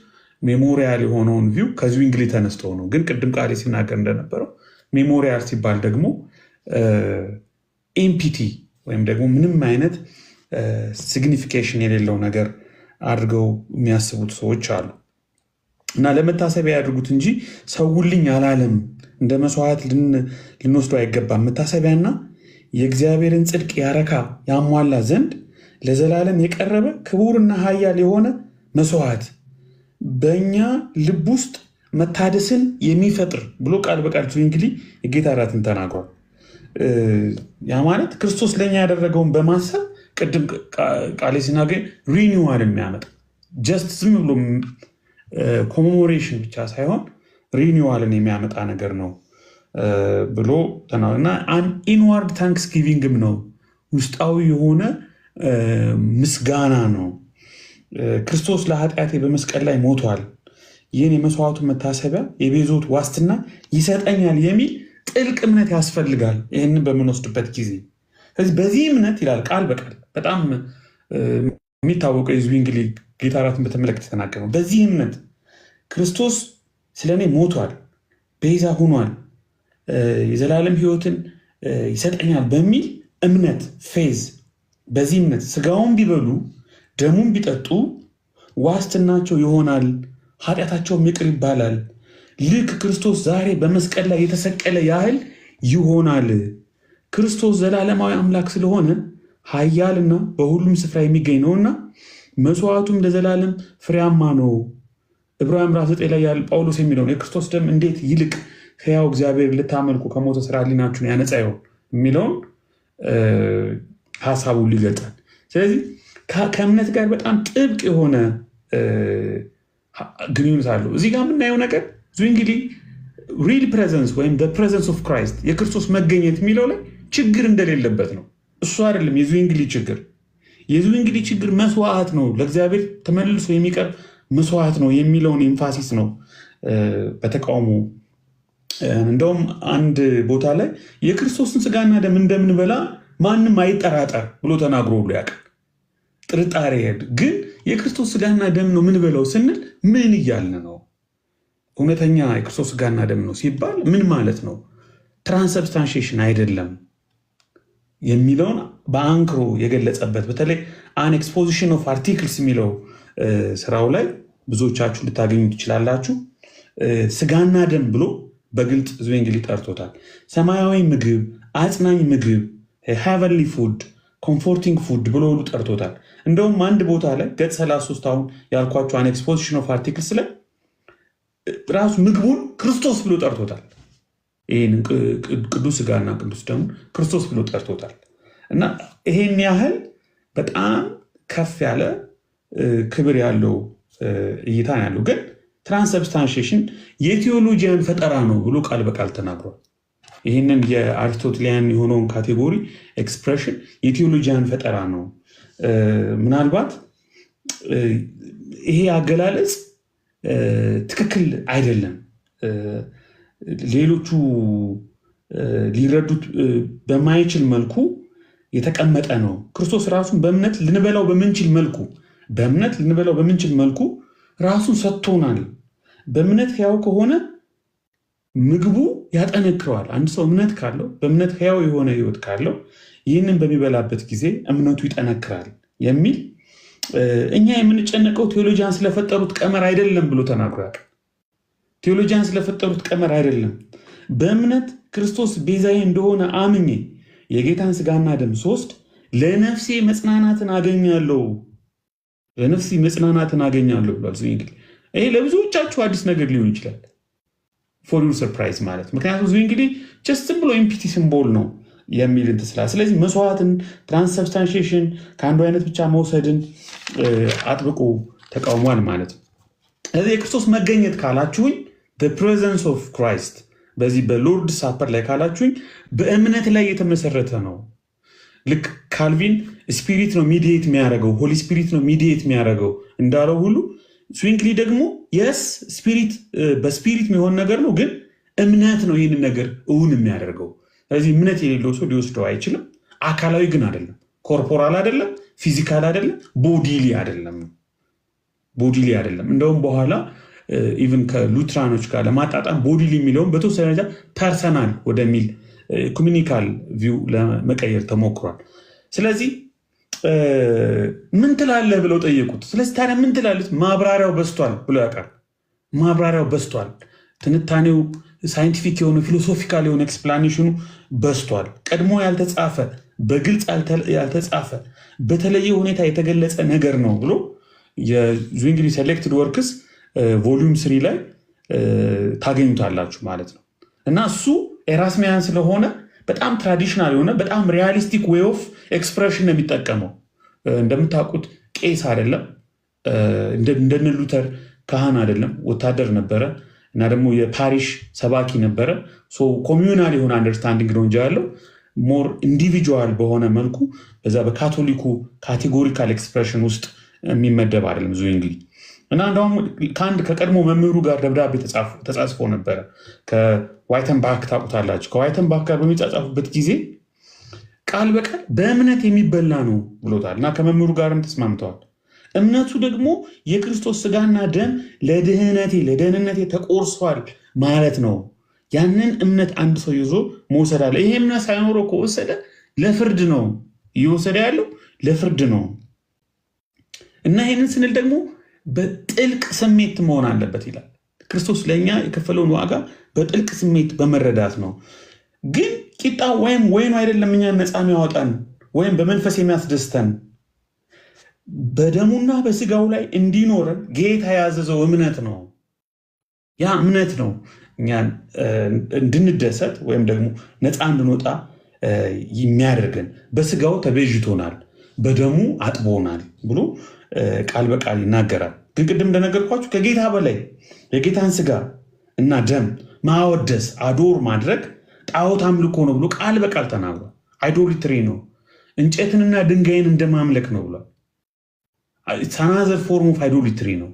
ሜሞሪያል የሆነውን ቪው ከዝዊንግሊ ተነስተው ነው። ግን ቅድም ቃሌ ሲናገር እንደነበረው ሜሞሪያል ሲባል ደግሞ ኤምፒቲ ወይም ደግሞ ምንም አይነት ሲግኒፊኬሽን የሌለው ነገር አድርገው የሚያስቡት ሰዎች አሉ። እና ለመታሰቢያ ያድርጉት እንጂ ሰውልኝ አላለም፣ እንደ መስዋዕት ልንወስዶ አይገባም። መታሰቢያና የእግዚአብሔርን ጽድቅ ያረካ ያሟላ ዘንድ ለዘላለም የቀረበ ክቡርና ኃያል የሆነ መስዋዕት በእኛ ልብ ውስጥ መታደስን የሚፈጥር ብሎ ቃል በቃል ዝዊንግሊ የጌታ እራትን ተናግሯል። ያ ማለት ክርስቶስ ለእኛ ያደረገውን በማሰብ ቅድም ቃሌ ሲናገኝ ሪኒዋል የሚያመጣ ጀስት ዝም ብሎ ኮሜሞሬሽን ብቻ ሳይሆን ሪኒዋልን የሚያመጣ ነገር ነው ብሎ እና ኢንዋርድ ታንክስጊቪንግም ነው፣ ውስጣዊ የሆነ ምስጋና ነው። ክርስቶስ ለኃጢአቴ በመስቀል ላይ ሞቷል፣ ይህን የመስዋዕቱ መታሰቢያ የቤዞት ዋስትና ይሰጠኛል የሚል ጥልቅ እምነት ያስፈልጋል ይህንን በምንወስድበት ጊዜ። ስለዚህ በዚህ እምነት ይላል ቃል በቃል በጣም የሚታወቀው የዝዊንግሊ ጌታ እራትን በተመለከተ የተናገረው በዚህ እምነት ክርስቶስ ስለ እኔ ሞቷል፣ ቤዛ ሆኗል፣ የዘላለም ሕይወትን ይሰጠኛል በሚል እምነት ፌዝ፣ በዚህ እምነት ስጋውን ቢበሉ ደሙን ቢጠጡ ዋስትናቸው ይሆናል፣ ኃጢአታቸውም ይቅር ይባላል፣ ልክ ክርስቶስ ዛሬ በመስቀል ላይ የተሰቀለ ያህል ይሆናል። ክርስቶስ ዘላለማዊ አምላክ ስለሆነ ኃያልና በሁሉም ስፍራ የሚገኝ ነውና መስዋዕቱም ለዘላለም ፍሬያማ ነው። ዕብራውያን ምዕራፍ 9 ላይ ያለ ጳውሎስ የሚለው የክርስቶስ ደም እንዴት ይልቅ ሕያው እግዚአብሔር ልታመልኩ ከሞተ ስራ ሕሊናችሁን ያነጻ ይሆን የሚለውን ሀሳቡን ሊገልጻል። ስለዚህ ከእምነት ጋር በጣም ጥብቅ የሆነ ግንኙነት አለው። እዚህ ጋር የምናየው ነገር ዝዊንግሊ ሪል ፕሬዘንስ ወይም ፕሬዘንስ ኦፍ ክራይስት የክርስቶስ መገኘት የሚለው ላይ ችግር እንደሌለበት ነው። እሱ አይደለም የዝዊንግሊ ችግር። የዝዊንግሊ ችግር መስዋዕት ነው፣ ለእግዚአብሔር ተመልሶ የሚቀርብ መስዋዕት ነው የሚለውን ኤምፋሲስ ነው በተቃውሞ። እንደውም አንድ ቦታ ላይ የክርስቶስን ስጋና ደም እንደምንበላ ማንም አይጠራጠር ብሎ ተናግሮ ብሎ ያውቃል። ጥርጣሬ ግን የክርስቶስ ስጋና ደም ነው ምንበላው ስንል ምን እያልን ነው? እውነተኛ የክርስቶስ ስጋና ደም ነው ሲባል ምን ማለት ነው? ትራንስብስታንሺዬሽን አይደለም የሚለውን በአንክሮ የገለጸበት በተለይ አን ኤክስፖዚሽን ኦፍ አርቲክልስ የሚለው ስራው ላይ ብዙዎቻችሁ ልታገኙ ትችላላችሁ። ስጋና ደም ብሎ በግልጽ ዝዊንግሊ ጠርቶታል። ሰማያዊ ምግብ፣ አጽናኝ ምግብ፣ ሃቨንሊ ፉድ፣ ኮምፎርቲንግ ፉድ ብሎ ሁሉ ጠርቶታል። እንደውም አንድ ቦታ ላይ ገጽ 33 አሁን ያልኳቸው አን ኤክስፖዚሽን ኦፍ አርቲክልስ ላይ ራሱ ምግቡን ክርስቶስ ብሎ ጠርቶታል። ይህን ቅዱስ ስጋና ቅዱስ ደሙ ክርስቶስ ብሎ ጠርቶታል። እና ይሄን ያህል በጣም ከፍ ያለ ክብር ያለው እይታ ያለው ግን ትራንስብስታንሺዬሽን የቴዎሎጂያን ፈጠራ ነው ብሎ ቃል በቃል ተናግሯል። ይህንን የአሪስቶትሊያን የሆነውን ካቴጎሪ ኤክስፕሬሽን የቴዎሎጂያን ፈጠራ ነው። ምናልባት ይሄ አገላለጽ ትክክል አይደለም፣ ሌሎቹ ሊረዱት በማይችል መልኩ የተቀመጠ ነው። ክርስቶስ ራሱን በእምነት ልንበላው በምንችል መልኩ ራሱን ሰጥቶናል። በእምነት ሕያው ከሆነ ምግቡ ያጠነክረዋል። አንድ ሰው እምነት ካለው በእምነት ሕያው የሆነ ሕይወት ካለው ይህንን በሚበላበት ጊዜ እምነቱ ይጠነክራል የሚል እኛ የምንጨነቀው ቴዎሎጂያን ስለፈጠሩት ቀመር አይደለም ብሎ ተናግሮ ያውቃል። ቴዎሎጂያን ስለፈጠሩት ቀመር አይደለም። በእምነት ክርስቶስ ቤዛዬ እንደሆነ አምኜ የጌታን ስጋና ደም ስወስድ ለነፍሴ መጽናናትን አገኛለሁ ብሏል ዝዊንግሊ። ይሄ ለብዙዎቻችሁ አዲስ ነገር ሊሆን ይችላል፣ ፎር ዩር ሰርፕራይዝ ማለት። ምክንያቱም ዝዊንግሊ ጀስት ብሎ ኢምፒቲ ሲምቦል ነው የሚል እንትስላ። ስለዚህ መስዋዕትን፣ ትራንስሰብስታንሺዬሽን ከአንዱ አይነት ብቻ መውሰድን አጥብቆ ተቃውሟል ማለት ነው። ስለዚህ የክርስቶስ መገኘት ካላችሁኝ ፕሬዘንስ ኦፍ ክራይስት በዚህ በሎርድ ሳፐር ላይ ካላችሁኝ በእምነት ላይ የተመሰረተ ነው። ልክ ካልቪን ስፒሪት ነው ሚዲየት የሚያደርገው፣ ሆሊ ስፒሪት ነው ሚዲየት የሚያደርገው እንዳለው ሁሉ ዝዊንግሊ ደግሞ የስ ስፒሪት በስፒሪት የሚሆን ነገር ነው፣ ግን እምነት ነው ይህንን ነገር እውን የሚያደርገው። ስለዚህ እምነት የሌለው ሰው ሊወስደው አይችልም። አካላዊ ግን አይደለም፣ ኮርፖራል አይደለም፣ ፊዚካል አይደለም፣ ቦዲሊ አይደለም። እንደውም በኋላ ኢቨን ከሉትራኖች ጋር ለማጣጣም ቦዲሊ የሚለውን በተወሰነ ደረጃ ፐርሰናል ወደሚል ኮሚኒካል ቪው ለመቀየር ተሞክሯል። ስለዚህ ምን ትላለህ ብለው ጠየቁት። ስለዚህ ታዲያ ምን ትላለች? ማብራሪያው በስቷል ብሎ ያውቃል። ማብራሪያው በስቷል፣ ትንታኔው ሳይንቲፊክ የሆነ ፊሎሶፊካል የሆነ ኤክስፕላኔሽኑ በስቷል። ቀድሞ ያልተጻፈ በግልጽ ያልተጻፈ በተለየ ሁኔታ የተገለጸ ነገር ነው ብሎ የዝዊንግሊ ሴሌክትድ ወርክስ ቮሊዩም 3 ላይ ታገኙታላችሁ ማለት ነው። እና እሱ ኤራስሚያን ስለሆነ በጣም ትራዲሽናል የሆነ በጣም ሪያሊስቲክ ዌይ ኦፍ ኤክስፕሬሽን ነው የሚጠቀመው። እንደምታውቁት ቄስ አይደለም፣ እንደነ ሉተር ካህን አይደለም፣ ወታደር ነበረ እና ደግሞ የፓሪሽ ሰባኪ ነበረ። ኮሚዩናል የሆነ አንደርስታንዲንግ ነው እንጂ ያለው ሞር ኢንዲቪጁዋል በሆነ መልኩ በዛ በካቶሊኩ ካቴጎሪካል ኤክስፕሬሽን ውስጥ የሚመደብ አይደለም ዝዊንግሊ። እና እንደውም ከቀድሞ መምህሩ ጋር ደብዳቤ ተጻጽፎ ነበረ። ከዋይተንባክ ታውቁታላችሁ። ከዋይተንባክ ጋር በሚጻጻፉበት ጊዜ ቃል በቃል በእምነት የሚበላ ነው ብሎታል እና ከመምህሩ ጋርም ተስማምተዋል። እምነቱ ደግሞ የክርስቶስ ስጋና ደም ለደህንነቴ ተቆርሷል ማለት ነው። ያንን እምነት አንድ ሰው ይዞ መውሰድ አለ። ይሄ እምነት ሳይኖረው ከወሰደ ለፍርድ ነው እየወሰደ ያለው፣ ለፍርድ ነው። እና ይህንን ስንል ደግሞ በጥልቅ ስሜት መሆን አለበት ይላል። ክርስቶስ ለእኛ የከፈለውን ዋጋ በጥልቅ ስሜት በመረዳት ነው። ግን ቂጣ ወይም ወይኑ አይደለም እኛን ነፃ የሚያወጣን ወይም በመንፈስ የሚያስደስተን፣ በደሙና በስጋው ላይ እንዲኖረን ጌታ ያዘዘው እምነት ነው። ያ እምነት ነው እኛን እንድንደሰት ወይም ደግሞ ነፃ እንድንወጣ የሚያደርገን። በስጋው ተቤዥቶናል፣ በደሙ አጥቦናል ብሎ ቃል በቃል ይናገራል። ግን ቅድም እንደነገርኳችሁ ከጌታ በላይ የጌታን ስጋ እና ደም ማወደስ አዶር ማድረግ ጣዖት አምልኮ ነው ብሎ ቃል በቃል ተናግሯል። አይዶሊትሪ ነው፣ እንጨትንና ድንጋይን እንደማምለክ ነው ብሏል። ሳናዘር ፎርም ኦፍ አይዶሊትሪ ነው።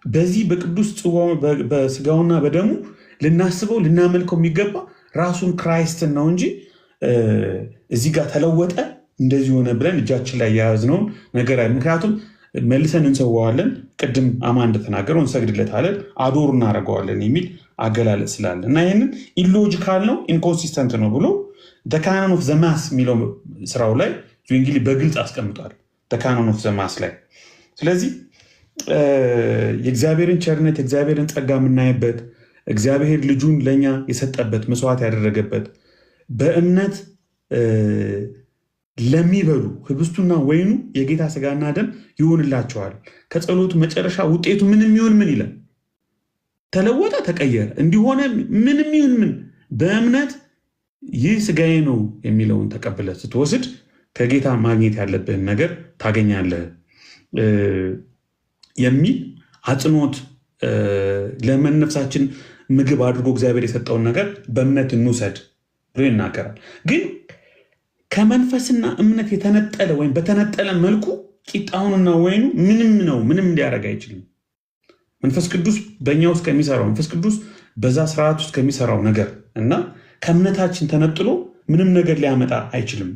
በዚህ በቅዱስ ጽዋው በስጋውና በደሙ ልናስበው ልናመልከው የሚገባ ራሱን ክራይስትን ነው እንጂ እዚህ ጋር ተለወጠ እንደዚህ ሆነ ብለን እጃችን ላይ የያዝነውን ነገር አይ። ምክንያቱም መልሰን እንሰዋዋለን፣ ቅድም አማ እንደተናገረው እንሰግድለታለን፣ አዶር እናደርገዋለን የሚል አገላለጽ ስላለ እና ይህንን ኢሎጂካል ነው ኢንኮንሲስተንት ነው ብሎ ካኖን ኦፍ ዘማስ የሚለው ስራው ላይ ዝዊንግሊ በግልጽ አስቀምጧል። ካኖን ኦፍ ዘማስ ላይ ስለዚህ የእግዚአብሔርን ቸርነት የእግዚአብሔርን ጸጋ የምናይበት እግዚአብሔር ልጁን ለእኛ የሰጠበት መስዋዕት ያደረገበት በእምነት ለሚበሉ ህብስቱና ወይኑ የጌታ ስጋና ደም ይሆንላቸዋል። ከጸሎቱ መጨረሻ ውጤቱ ምንም ይሁን ምን ይላል? ተለወጠ፣ ተቀየረ፣ እንዲሆነ ምንም ይሁን ምን በእምነት ይህ ስጋዬ ነው የሚለውን ተቀብለ ስትወስድ ከጌታ ማግኘት ያለብህን ነገር ታገኛለህ የሚል አጽንኦት ለመነፍሳችን ምግብ አድርጎ እግዚአብሔር የሰጠውን ነገር በእምነት እንውሰድ ብሎ ይናገራል። ግን ከመንፈስና እምነት የተነጠለ ወይም በተነጠለ መልኩ ቂጣውንና ወይኑ ምንም ሊያደርግ አይችልም። መንፈስ ቅዱስ በእኛ ውስጥ ከሚሰራው መንፈስ ቅዱስ በዛ ስርዓት ውስጥ ከሚሰራው ነገር እና ከእምነታችን ተነጥሎ ምንም ነገር ሊያመጣ አይችልም።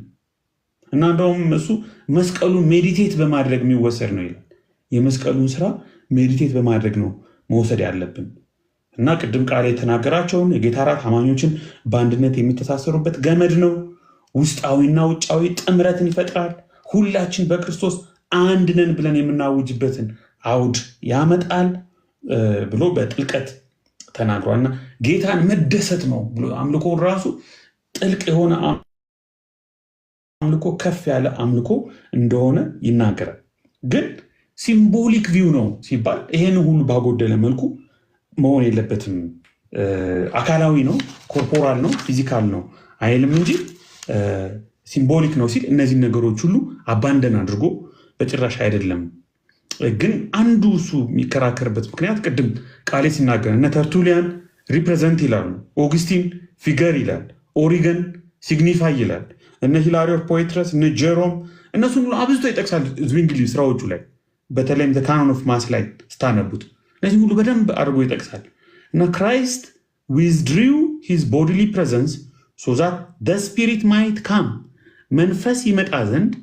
እና እንደውም እሱ መስቀሉን ሜዲቴት በማድረግ የሚወሰድ ነው ይላል። የመስቀሉን ስራ ሜዲቴት በማድረግ ነው መውሰድ ያለብን። እና ቅድም ቃል የተናገራቸውን የጌታ እራት አማኞችን በአንድነት የሚተሳሰሩበት ገመድ ነው። ውስጣዊና ውጫዊ ጥምረትን ይፈጥራል። ሁላችን በክርስቶስ አንድ ነን ብለን የምናውጅበትን አውድ ያመጣል ብሎ በጥልቀት ተናግሯልና ጌታን መደሰት ነው ብሎ አምልኮ ራሱ ጥልቅ የሆነ አምልኮ ከፍ ያለ አምልኮ እንደሆነ ይናገራል። ግን ሲምቦሊክ ቪው ነው ሲባል ይሄን ሁሉ ባጎደለ መልኩ መሆን የለበትም። አካላዊ ነው፣ ኮርፖራል ነው፣ ፊዚካል ነው አይልም እንጂ ሲምቦሊክ ነው ሲል እነዚህን ነገሮች ሁሉ አባንደን አድርጎ በጭራሽ አይደለም። ግን አንዱ እሱ የሚከራከርበት ምክንያት ቅድም ቃሌ ሲናገር እነ ተርቱሊያን ሪፕሬዘንት ይላሉ፣ ኦግስቲን ፊገር ይላል፣ ኦሪገን ሲግኒፋይ ይላል፣ እነ ሂላሪ ኦፍ ፖይትረስ እነ ጀሮም እነሱን ሁሉ አብዝቶ ይጠቅሳል ዝዊንግሊ ስራዎቹ ላይ በተለይም ካኖን ኦፍ ማስ ላይ ስታነቡት እነዚህ ሁሉ በደንብ አድርጎ ይጠቅሳል። እና ክራይስት ዊዝድሪው ሂዝ ቦዲሊ ፕሬዘንስ ሶ ዛት ደ ስፒሪት ማይት ካም መንፈስ ይመጣ ዘንድ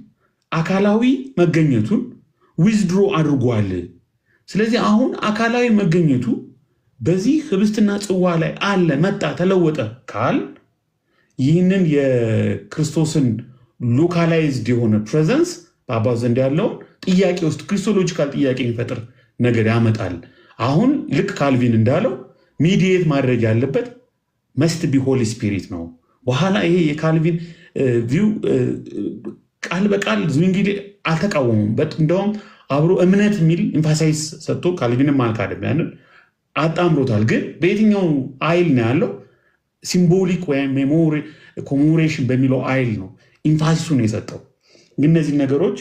አካላዊ መገኘቱን ዊዝድሮ አድርጓል። ስለዚህ አሁን አካላዊ መገኘቱ በዚህ ህብስትና ጽዋ ላይ አለ፣ መጣ፣ ተለወጠ ካል ይህንን የክርስቶስን ሎካላይዝድ የሆነ ፕሬዘንስ በአባቱ ዘንድ ያለውን ጥያቄ ውስጥ ክሪስቶሎጂካል ጥያቄ የሚፈጥር ነገር ያመጣል። አሁን ልክ ካልቪን እንዳለው ሚዲየት ማድረግ ያለበት መስት ቢ ሆሊ ስፒሪት ነው። በኋላ ይሄ የካልቪን ቪው ቃል በቃል ዝዊንግሊ አልተቃወሙም። እንደውም አብሮ እምነት የሚል ኢንፋሳይዝ ሰጥቶ ካልቪንም አልካደም፣ ያንን አጣምሮታል። ግን በየትኛው አይል ነው ያለው? ሲምቦሊክ ወይም ኮሜሞሬሽን በሚለው አይል ነው ኢንፋሲሱን የሰጠው። ግን እነዚህ ነገሮች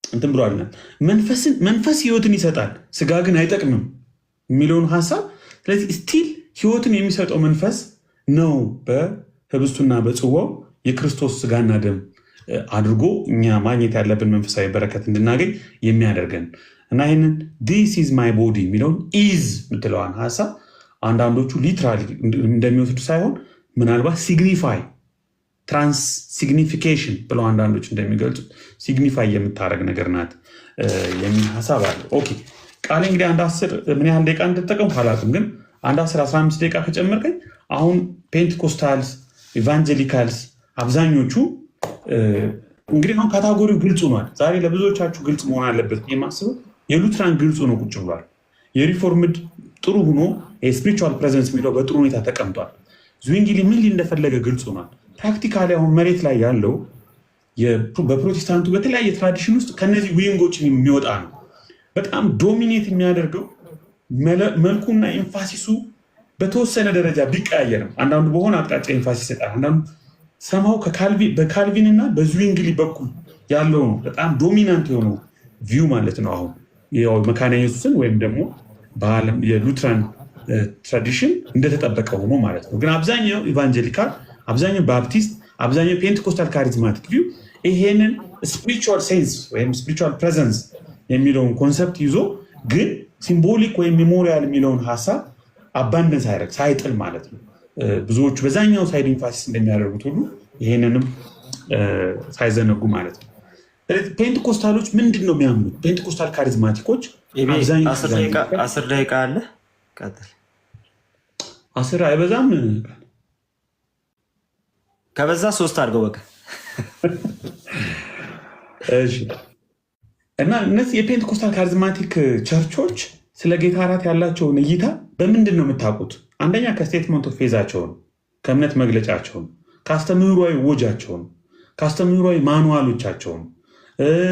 እንትን ብሏል። መንፈስ ህይወትን ይሰጣል፣ ስጋ ግን አይጠቅምም የሚለውን ሀሳብ። ስለዚህ ስቲል ህይወትን የሚሰጠው መንፈስ ነው በህብስቱና በጽዋው የክርስቶስ ስጋና ደም አድርጎ እኛ ማግኘት ያለብን መንፈሳዊ በረከት እንድናገኝ የሚያደርገን እና ይህንን ዲስ ኢዝ ማይ ቦዲ የሚለውን ኢዝ የምትለዋን ሀሳብ አንዳንዶቹ ሊትራሊ እንደሚወስዱ ሳይሆን ምናልባት ሲግኒፋይ ትራንስ ሲግኒፊኬሽን ብለው አንዳንዶች እንደሚገልጹ ሲግኒፋይ የምታደረግ ነገር ናት የሚል ሀሳብ አለ። ኦኬ ቃሌ እንግዲህ አንድ 10 ምን ያህል ደቂቃ እንድጠቀም አላውቅም፣ ግን አንድ 10-15 ደቂቃ ከጨመርከኝ አሁን ፔንቴኮስታልስ ኢቫንጀሊካልስ አብዛኞቹ እንግዲህ አሁን ካታጎሪው ግልጽ ሆኗል። ዛሬ ለብዙዎቻችሁ ግልጽ መሆን አለበት የማስበው የሉትራን ግልጽ ሆኖ ቁጭ ብሏል። የሪፎርምድ ጥሩ ሆኖ የስፒሪቹዋል ፕሬዘንስ የሚለው በጥሩ ሁኔታ ተቀምጧል። ዝዊንግሊ ምን እንደፈለገ ግልጽ ሆኗል። ፕራክቲካሊ አሁን መሬት ላይ ያለው በፕሮቴስታንቱ በተለያየ ትራዲሽን ውስጥ ከነዚህ ዊንጎችን የሚወጣ ነው። በጣም ዶሚኔት የሚያደርገው መልኩና ኤንፋሲሱ በተወሰነ ደረጃ ቢቀያየርም አንዳንዱ በሆነ አቅጣጫ ኤንፋሲስ ይሰጣል፣ አንዳንዱ ሰማው በካልቪን እና በዝዊንግሊ በኩል ያለው ነው በጣም ዶሚናንት የሆነው ቪው ማለት ነው። አሁን መካነ ኢየሱስን ወይም ደግሞ በዓለም የሉትራን ትራዲሽን እንደተጠበቀ ሆኖ ማለት ነው። ግን አብዛኛው ኢቫንጀሊካል፣ አብዛኛው ባፕቲስት፣ አብዛኛው ፔንቴኮስታል ካሪዝማቲክ ቪው ይሄንን ስፒሪቹዋል ሴንስ ወይም ስፒሪቹዋል ፕሬዘንስ የሚለውን ኮንሰፕት ይዞ ግን ሲምቦሊክ ወይም ሜሞሪያል የሚለውን ሀሳብ አባንደንስ ሳይረግ ሳይጥል ማለት ነው። ብዙዎቹ በዛኛው ሳይድ ኢንፋሲስ እንደሚያደርጉት ሁሉ ይሄንንም ሳይዘነጉ ማለት ነው። ፔንቴኮስታሎች ምንድን ነው የሚያምኑት? ፔንቴኮስታል ካሪዝማቲኮች 10 ደቂቃ አለ። ቀጥል። 10 አይበዛም? ከበዛ 3 አድርገው በቃ። እሺ። እና እነዚህ የፔንቴኮስታል ካሪዝማቲክ ቸርቾች ስለ ጌታ እራት ያላቸውን እይታ በምንድን ነው የምታውቁት? አንደኛ ከስቴትመንት ኦፍ ፌዛቸውን፣ ከእምነት መግለጫቸውን፣ ከአስተምህሯዊ ወጃቸውን፣ ከአስተምህሯዊ ማኑዋሎቻቸውን፣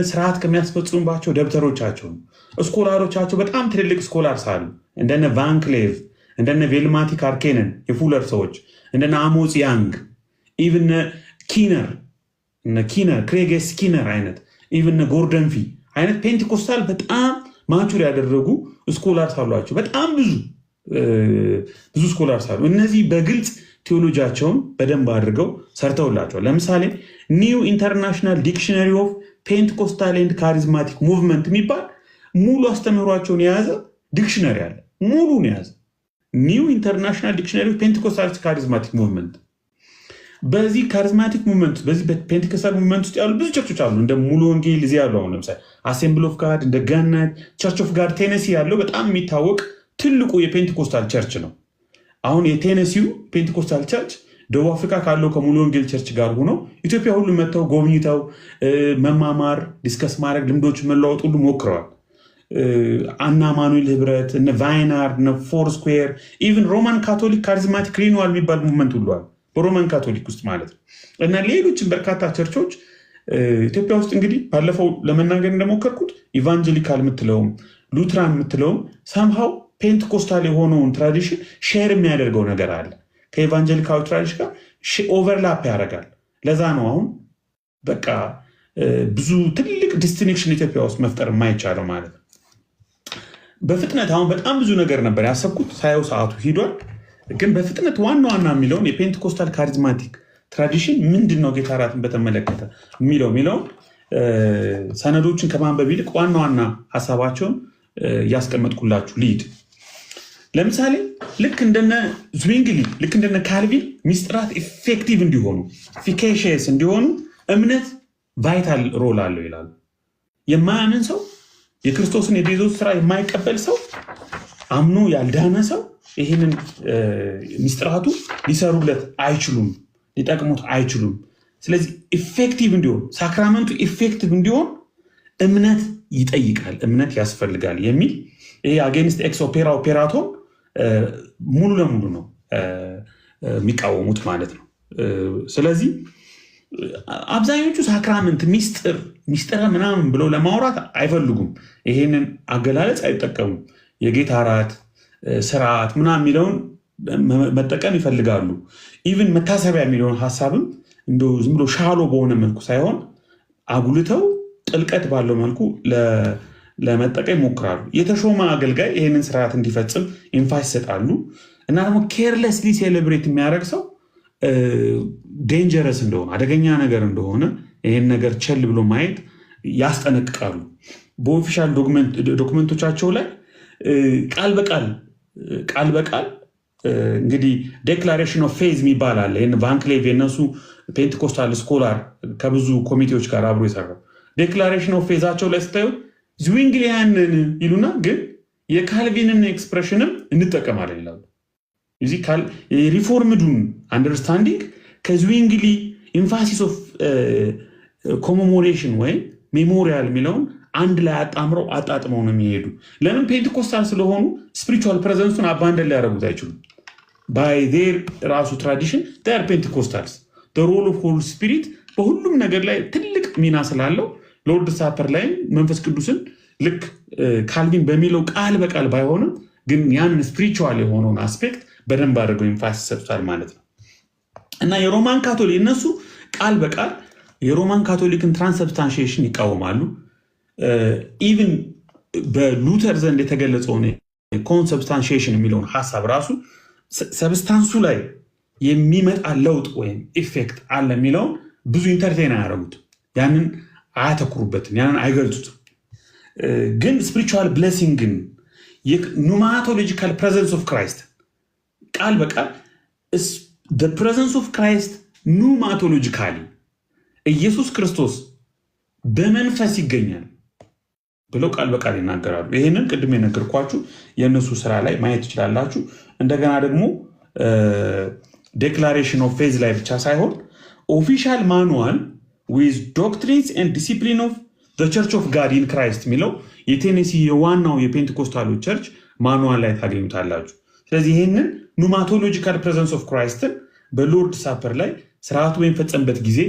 ስርዓት ከሚያስፈጽሙባቸው ደብተሮቻቸውን፣ ስኮላሮቻቸው በጣም ትልልቅ ስኮላርስ አሉ። እንደነ ቫንክሌቭ፣ እንደነ ቬልማቲክ አርኬነን የፉለር ሰዎች፣ እንደነ አሞጽ ያንግ፣ ኢቭን ኪነር ክሬጌስ ኪነር አይነት ኢቭን ጎርደንፊ አይነት ፔንቴኮስታል በጣም ማቹር ያደረጉ ስኮላርስ አሏቸው። በጣም ብዙ ስኮላርስ አሉ። እነዚህ በግልጽ ቴዎሎጂያቸውን በደንብ አድርገው ሰርተውላቸዋል። ለምሳሌ ኒው ኢንተርናሽናል ዲክሽነሪ ኦፍ ፔንቴኮስታል ኤንድ ካሪዝማቲክ ሙቭመንት የሚባል ሙሉ አስተምህሯቸውን የያዘ ዲክሽነሪ አለ። ሙሉን የያዘ ኒው ኢንተርናሽናል ዲክሽነሪ ኦፍ ፔንቴኮስታል ካሪዝማቲክ ሙቭመንት። በዚህ ካሪዝማቲክ ሙቭመንት በዚህ በፔንቴኮስታል ሙቭመንት ውስጥ ያሉ ብዙ ቸርቾች አሉ። እንደ ሙሉ ወንጌል እዚህ ያሉ አሁን ለምሳሌ አሴምብል ኦፍ ጋድ፣ እንደ ገነት ቸርች ኦፍ ጋድ ቴነሲ ያለው በጣም የሚታወቅ ትልቁ የፔንቴኮስታል ቸርች ነው። አሁን የቴነሲው ፔንቴኮስታል ቸርች ደቡብ አፍሪካ ካለው ከሙሉ ወንጌል ቸርች ጋር ሆነው ኢትዮጵያ ሁሉ መጥተው ጎብኝተው መማማር፣ ዲስከስ ማድረግ፣ ልምዶች መለዋወጥ ሁሉ ሞክረዋል። አና ማኑኤል ህብረት፣ እነ ቫይናርድ፣ እነ ፎር ስኩዌር፣ ኢቭን ሮማን ካቶሊክ ካሪዝማቲክ ሪኒዋል የሚባል ሙቭመንት ሁሉ አለ በሮማን ካቶሊክ ውስጥ ማለት ነው። እና ሌሎችን በርካታ ቸርቾች ኢትዮጵያ ውስጥ እንግዲህ ባለፈው ለመናገር እንደሞከርኩት ኢቫንጀሊካል የምትለውም ሉትራን የምትለውም ሰምሃው ፔንትኮስታል የሆነውን ትራዲሽን ሼር የሚያደርገው ነገር አለ ከኢቫንጀሊካዊ ትራዲሽን ጋር ኦቨርላፕ ያደርጋል። ለዛ ነው አሁን በቃ ብዙ ትልቅ ዲስቲንክሽን ኢትዮጵያ ውስጥ መፍጠር የማይቻለው ማለት ነው። በፍጥነት አሁን በጣም ብዙ ነገር ነበር ያሰብኩት ሳየው ሰዓቱ ሂዷል። ግን በፍጥነት ዋና ዋና የሚለውን የፔንትኮስታል ካሪዝማቲክ ትራዲሽን ምንድን ነው ጌታ እራትን በተመለከተ የሚለውን ሰነዶችን ከማንበብ ይልቅ ዋና ዋና ሀሳባቸውን እያስቀመጥኩላችሁ ልሂድ። ለምሳሌ ልክ እንደነ ዝዊንግሊ ልክ እንደነ ካልቪን ሚስጥራት ኢፌክቲቭ እንዲሆኑ ፊኬሽየስ እንዲሆኑ እምነት ቫይታል ሮል አለው ይላሉ። የማያምን ሰው የክርስቶስን የቤዞት ስራ የማይቀበል ሰው አምኖ ያልዳነ ሰው ይህንን ሚስጥራቱ ሊሰሩለት አይችሉም፣ ሊጠቅሙት አይችሉም። ስለዚህ ኢፌክቲቭ እንዲሆን ሳክራመንቱ ኢፌክቲቭ እንዲሆን እምነት ይጠይቃል፣ እምነት ያስፈልጋል የሚል ይሄ አጌንስት ኤክስ ኦፔራ ኦፔራቶን ሙሉ ለሙሉ ነው የሚቃወሙት ማለት ነው። ስለዚህ አብዛኞቹ ሳክራመንት ሚስጥረ ምናምን ብለው ለማውራት አይፈልጉም። ይሄንን አገላለጽ አይጠቀሙም። የጌታ እራት ስርዓት ምናምን የሚለውን መጠቀም ይፈልጋሉ። ኢቭን መታሰቢያ የሚለውን ሀሳብም እንደው ዝም ብሎ ሻሎ በሆነ መልኩ ሳይሆን አጉልተው ጥልቀት ባለው መልኩ ለመጠቀም ይሞክራሉ። የተሾመ አገልጋይ ይህንን ስርዓት እንዲፈጽም ኢንፋይስ ይሰጣሉ። እና ደግሞ ኬርለስሊ ሴሌብሬት የሚያደርግ ሰው ዴንጀረስ እንደሆነ አደገኛ ነገር እንደሆነ ይህን ነገር ቸል ብሎ ማየት ያስጠነቅቃሉ። በኦፊሻል ዶክመንቶቻቸው ላይ ቃል በቃል እንግዲህ ዴክላሬሽን ኦፍ ፌዝ የሚባል አለ። ቫንክሌቭ የነሱ ፔንቴኮስታል ስኮላር ከብዙ ኮሚቴዎች ጋር አብሮ የሰራው ዴክላሬሽን ኦፍ ፌዛቸው ላይ ስታዩ ዝዊንግሊያንን ይሉና ግን የካልቪንን ኤክስፕሬሽንም እንጠቀማለን ይላሉ። እዚህ ሪፎርምዱን አንደርስታንዲንግ ከዝዊንግሊ ኢንፋሲስ ኦፍ ኮሜሞሬሽን ወይም ሜሞሪያል የሚለውን አንድ ላይ አጣጥመው ነው የሚሄዱ። ለምን? ፔንቴኮስታል ስለሆኑ ስፒሪቹዋል ፕሬዘንሱን አባንደን ሊያደርጉት አይችሉም። ባይ ዜር ራሱ ትራዲሽን ር ፔንቴኮስታልስ ሮል ኦፍ ሆሊ ስፒሪት በሁሉም ነገር ላይ ትልቅ ሚና ስላለው ሎርድ ሳፐር ላይም መንፈስ ቅዱስን ልክ ካልቪን በሚለው ቃል በቃል ባይሆንም ግን ያንን ስፒሪቹዋል የሆነውን አስፔክት በደንብ አድርገው ኢንፋሲስ ሰጥቷል ማለት ነው። እና የሮማን ካቶሊክ እነሱ ቃል በቃል የሮማን ካቶሊክን ትራንስሰብስታንሺዬሽን ይቃወማሉ። ኢቭን በሉተር ዘንድ የተገለጸውን ኮንሰብስታንሺዬሽን የሚለውን ሀሳብ ራሱ ሰብስታንሱ ላይ የሚመጣ ለውጥ ወይም ኢፌክት አለ የሚለውን ብዙ ኢንተርቴን አያደርጉት፣ ያንን አያተኩሩበትም፣ ያንን አይገልጹትም። ግን ስፒሪቹዋል ብሌሲንግን ኑማቶሎጂካል ፕሬዘንስ ኦፍ ክራይስት ቃል በቃል ፕሬዘንስ ኦፍ ክራይስት ኑማቶሎጂካሊ ኢየሱስ ክርስቶስ በመንፈስ ይገኛል ብለው ቃል በቃል ይናገራሉ። ይህንን ቅድም የነገርኳችሁ የእነሱ ስራ ላይ ማየት ትችላላችሁ። እንደገና ደግሞ ዴክላሬሽን ኦፍ ፌዝ ላይ ብቻ ሳይሆን ኦፊሻል ማኑዋል ዊዝ ዶክትሪንስ ኤንድ ዲሲፕሊን ኦፍ ቸርች ኦፍ ጋድ ኢን ክራይስት የሚለው የቴኔሲ የዋናው የፔንቴኮስታሉ ቸርች ማኑዋል ላይ ታገኙታላችሁ። ስለዚህ ይህንን ኑማቶሎጂካል ፕሬዘንስ ኦፍ ክራይስትን በሎርድ ሳፐር ላይ ስርዓቱ በሚፈጸምበት ጊዜ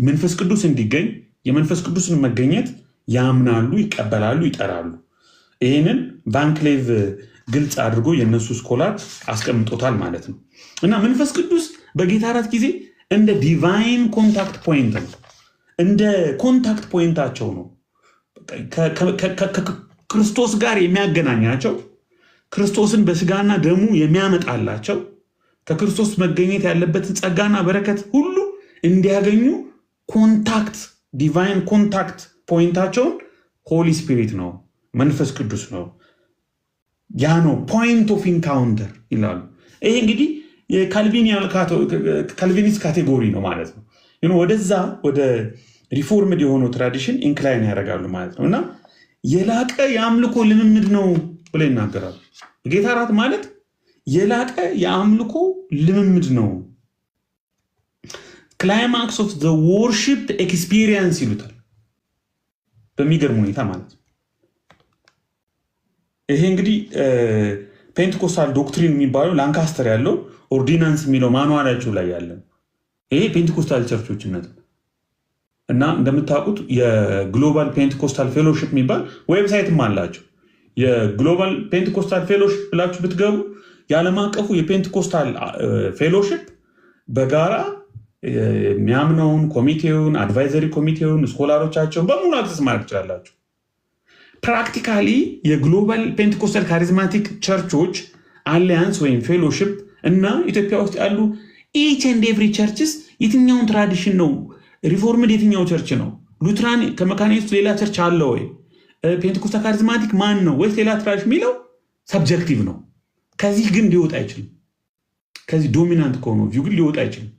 መንፈስ ቅዱስ እንዲገኝ የመንፈስ ቅዱስን መገኘት ያምናሉ፣ ይቀበላሉ፣ ይጠራሉ። ይህንን ቫንክሌቭ ግልጽ አድርጎ የእነሱ ስኮላር አስቀምጦታል ማለት ነው። እና መንፈስ ቅዱስ በጌታ እራት ጊዜ እንደ ዲቫይን ኮንታክት ፖይንት ነው፣ እንደ ኮንታክት ፖይንታቸው ነው። ከክርስቶስ ጋር የሚያገናኛቸው፣ ክርስቶስን በስጋና ደሙ የሚያመጣላቸው፣ ከክርስቶስ መገኘት ያለበትን ጸጋና በረከት ሁሉ እንዲያገኙ ኮንታክት ዲቫይን ኮንታክት ፖይንታቸውን ሆሊ ስፒሪት ነው፣ መንፈስ ቅዱስ ነው። ያ ነው ፖይንት ኦፍ ኢንካውንተር ይላሉ። ይሄ እንግዲህ የካልቪኒስት ካቴጎሪ ነው ማለት ነው። ወደዛ ወደ ሪፎርምድ የሆነው ትራዲሽን ኢንክላይን ያደርጋሉ ማለት ነው። እና የላቀ የአምልኮ ልምምድ ነው ብለው ይናገራሉ። የጌታ እራት ማለት የላቀ የአምልኮ ልምምድ ነው፣ ክላይማክስ ኦፍ ዘ ወርሺፕ ኤክስፒሪየንስ ይሉታል። በሚገርም ሁኔታ ማለት ነው። ይሄ እንግዲህ ፔንቴኮስታል ዶክትሪን የሚባለው ላንካስተር ያለው ኦርዲናንስ የሚለው ማኑዋላቸው ላይ ያለ ይሄ ፔንቴኮስታል ቸርቾችነት እና እንደምታውቁት የግሎባል ፔንቴኮስታል ፌሎሺፕ የሚባል ዌብሳይትም አላቸው። የግሎባል ፔንቴኮስታል ፌሎሺፕ ብላችሁ ብትገቡ የዓለም አቀፉ የፔንቴኮስታል ፌሎሺፕ በጋራ የሚያምነውን ኮሚቴውን፣ አድቫይዘሪ ኮሚቴውን፣ ስኮላሮቻቸውን በሙሉ አክሰስ ማድረግ ትችላላችሁ። ፕራክቲካሊ የግሎባል ፔንቴኮስታል ካሪዝማቲክ ቸርቾች አሊያንስ ወይም ፌሎሺፕ እና ኢትዮጵያ ውስጥ ያሉ ኢች ኤንድ ኤቭሪ ቸርችስ የትኛውን ትራዲሽን ነው? ሪፎርምድ የትኛው ቸርች ነው? ሉትራን ከመካኒስት ሌላ ቸርች አለ ወይ? ፔንቴኮስታል ካሪዝማቲክ ማን ነው ወይስ ሌላ ትራዲሽን የሚለው ሰብጀክቲቭ ነው። ከዚህ ግን ሊወጣ አይችልም። ከዚህ ዶሚናንት ከሆነው ቪው ግን ሊወጣ አይችልም።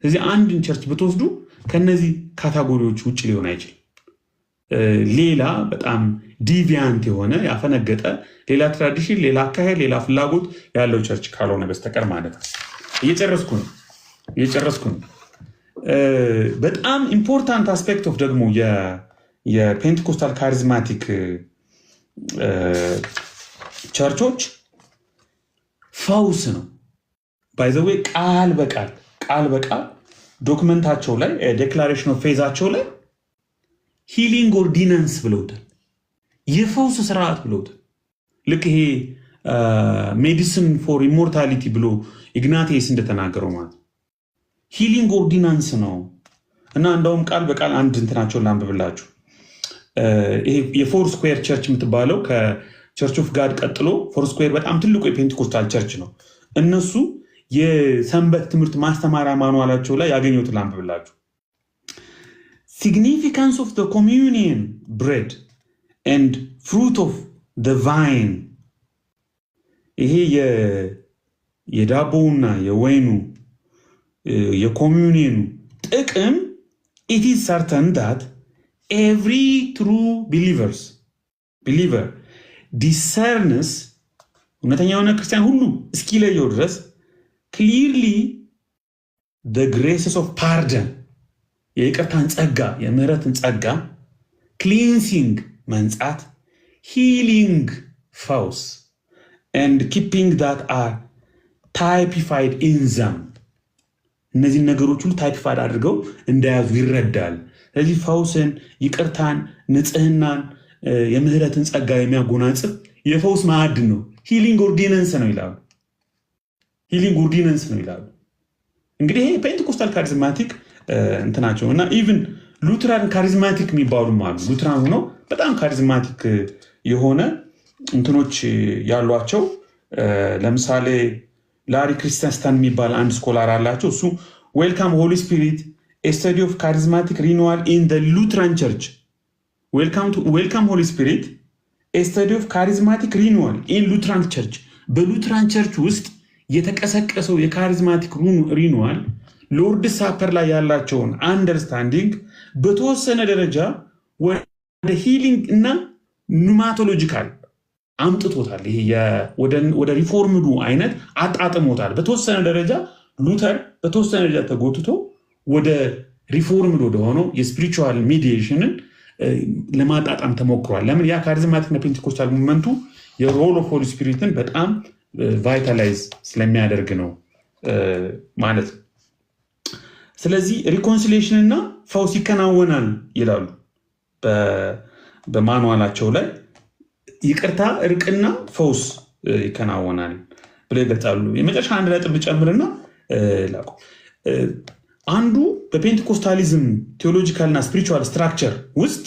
ስለዚህ አንድን ቸርች ብትወስዱ ከነዚህ ካታጎሪዎች ውጭ ሊሆን አይችልም። ሌላ በጣም ዲቪያንት የሆነ ያፈነገጠ ሌላ ትራዲሽን፣ ሌላ አካሄድ፣ ሌላ ፍላጎት ያለው ቸርች ካልሆነ በስተቀር ማለት ነው። እየጨረስኩ ነው። በጣም ኢምፖርታንት አስፔክት ኦፍ ደግሞ የፔንቴኮስታል ካሪዝማቲክ ቸርቾች ፈውስ ነው። ባይ ዘ ዌይ ቃል በቃል ዶክመንታቸው ላይ ዴክላሬሽን ኦፍ ፌዛቸው ላይ ሂሊንግ ኦርዲናንስ ብለውታል። የፈውስ ስርዓት ብለውታል። ልክ ይሄ ሜዲሲን ፎር ኢሞርታሊቲ ብሎ ኢግናቴስ እንደተናገረው ማለት ሂሊንግ ኦርዲናንስ ነው። እና እንደውም ቃል በቃል አንድ እንትናቸውን ላንብብላችሁ። ይሄ የፎር ስኩዌር ቸርች የምትባለው ከቸርች ኦፍ ጋድ ቀጥሎ ፎር ስኩዌር በጣም ትልቁ የፔንቴኮስታል ቸርች ነው። እነሱ የሰንበት ትምህርት ማስተማሪያ ማኑዋላቸው ላይ ያገኘሁትን ላንብብላችሁ። Significance of the communion bread and fruit of the vine ይሄ የዳቦውና የወይኑ የኮሚዩኒየኑ ጥቅም it is certain that every true believer discerns እውነተኛ የሆነ ክርስቲያን ሁሉ እስኪለየው ድረስ clearly the graces of pardon የይቅርታን ጸጋ፣ የምህረትን ጸጋ፣ ክሊንሲንግ መንጻት፣ ሂሊንግ ፈውስ and keeping that are typified in them እነዚህ ነገሮች ሁሉ ታይፒፋይድ አድርገው እንደያዙ ይረዳል። ስለዚህ ፈውስን፣ ይቅርታን፣ ንጽህናን፣ የምህረትን ጸጋ የሚያጎናጽፍ የፈውስ ማዕድን ነው። ሂሊንግ ኦርዲናንስ ነው ይላሉ። እንግዲህ ይሄ ፔንቴኮስታል ካሪዝማቲክ እንትናቸው እና ኢቭን ሉትራን ካሪዝማቲክ የሚባሉም አሉ። ሉትራን ሆነው በጣም ካሪዝማቲክ የሆነ እንትኖች ያሏቸው ለምሳሌ ላሪ ክሪስተንስተን የሚባል አንድ ስኮላር አላቸው። እሱ ዌልካም ሆሊ ስፒሪት ኤ ስተዲ ኦፍ ካሪዝማቲክ ሪኒዋል ኢን ዘ ሉትራን ቸርች። ዌልካም ሆሊ ስፒሪት ኤ ስተዲ ኦፍ ካሪዝማቲክ ሪኒዋል ኢን ሉትራን ቸርች። በሉትራን ቸርች ውስጥ የተቀሰቀሰው የካሪዝማቲክ ሪኒዋል ሎርድ ሳፐር ላይ ያላቸውን አንደርስታንዲንግ በተወሰነ ደረጃ ወደ ሂሊንግ እና ኑማቶሎጂካል አምጥቶታል። ይሄ ወደ ሪፎርምዱ አይነት አጣጥሞታል። በተወሰነ ደረጃ ሉተር በተወሰነ ደረጃ ተጎትቶ ወደ ሪፎርምድ ወደሆነው የስፒሪቹዋል ሚዲዬሽንን ለማጣጣም ተሞክሯል። ለምን? ያ ካሪዝማቲክ እና ፔንቴኮስታል ሙቭመንቱ የሮል ኦፍ ሆሊ ስፒሪትን በጣም ቫይታላይዝ ስለሚያደርግ ነው ማለት ነው። ስለዚህ ሪኮንሲሌሽን እና ፈውስ ይከናወናል ይላሉ በማኑዋላቸው ላይ። ይቅርታ፣ እርቅና ፈውስ ይከናወናል ብለው ይገልጻሉ። የመጨረሻ አንድ ነጥብ ጨምርና ላቁ። አንዱ በፔንቴኮስታሊዝም ቴዎሎጂካልና ስፒሪቹዋል ስትራክቸር ውስጥ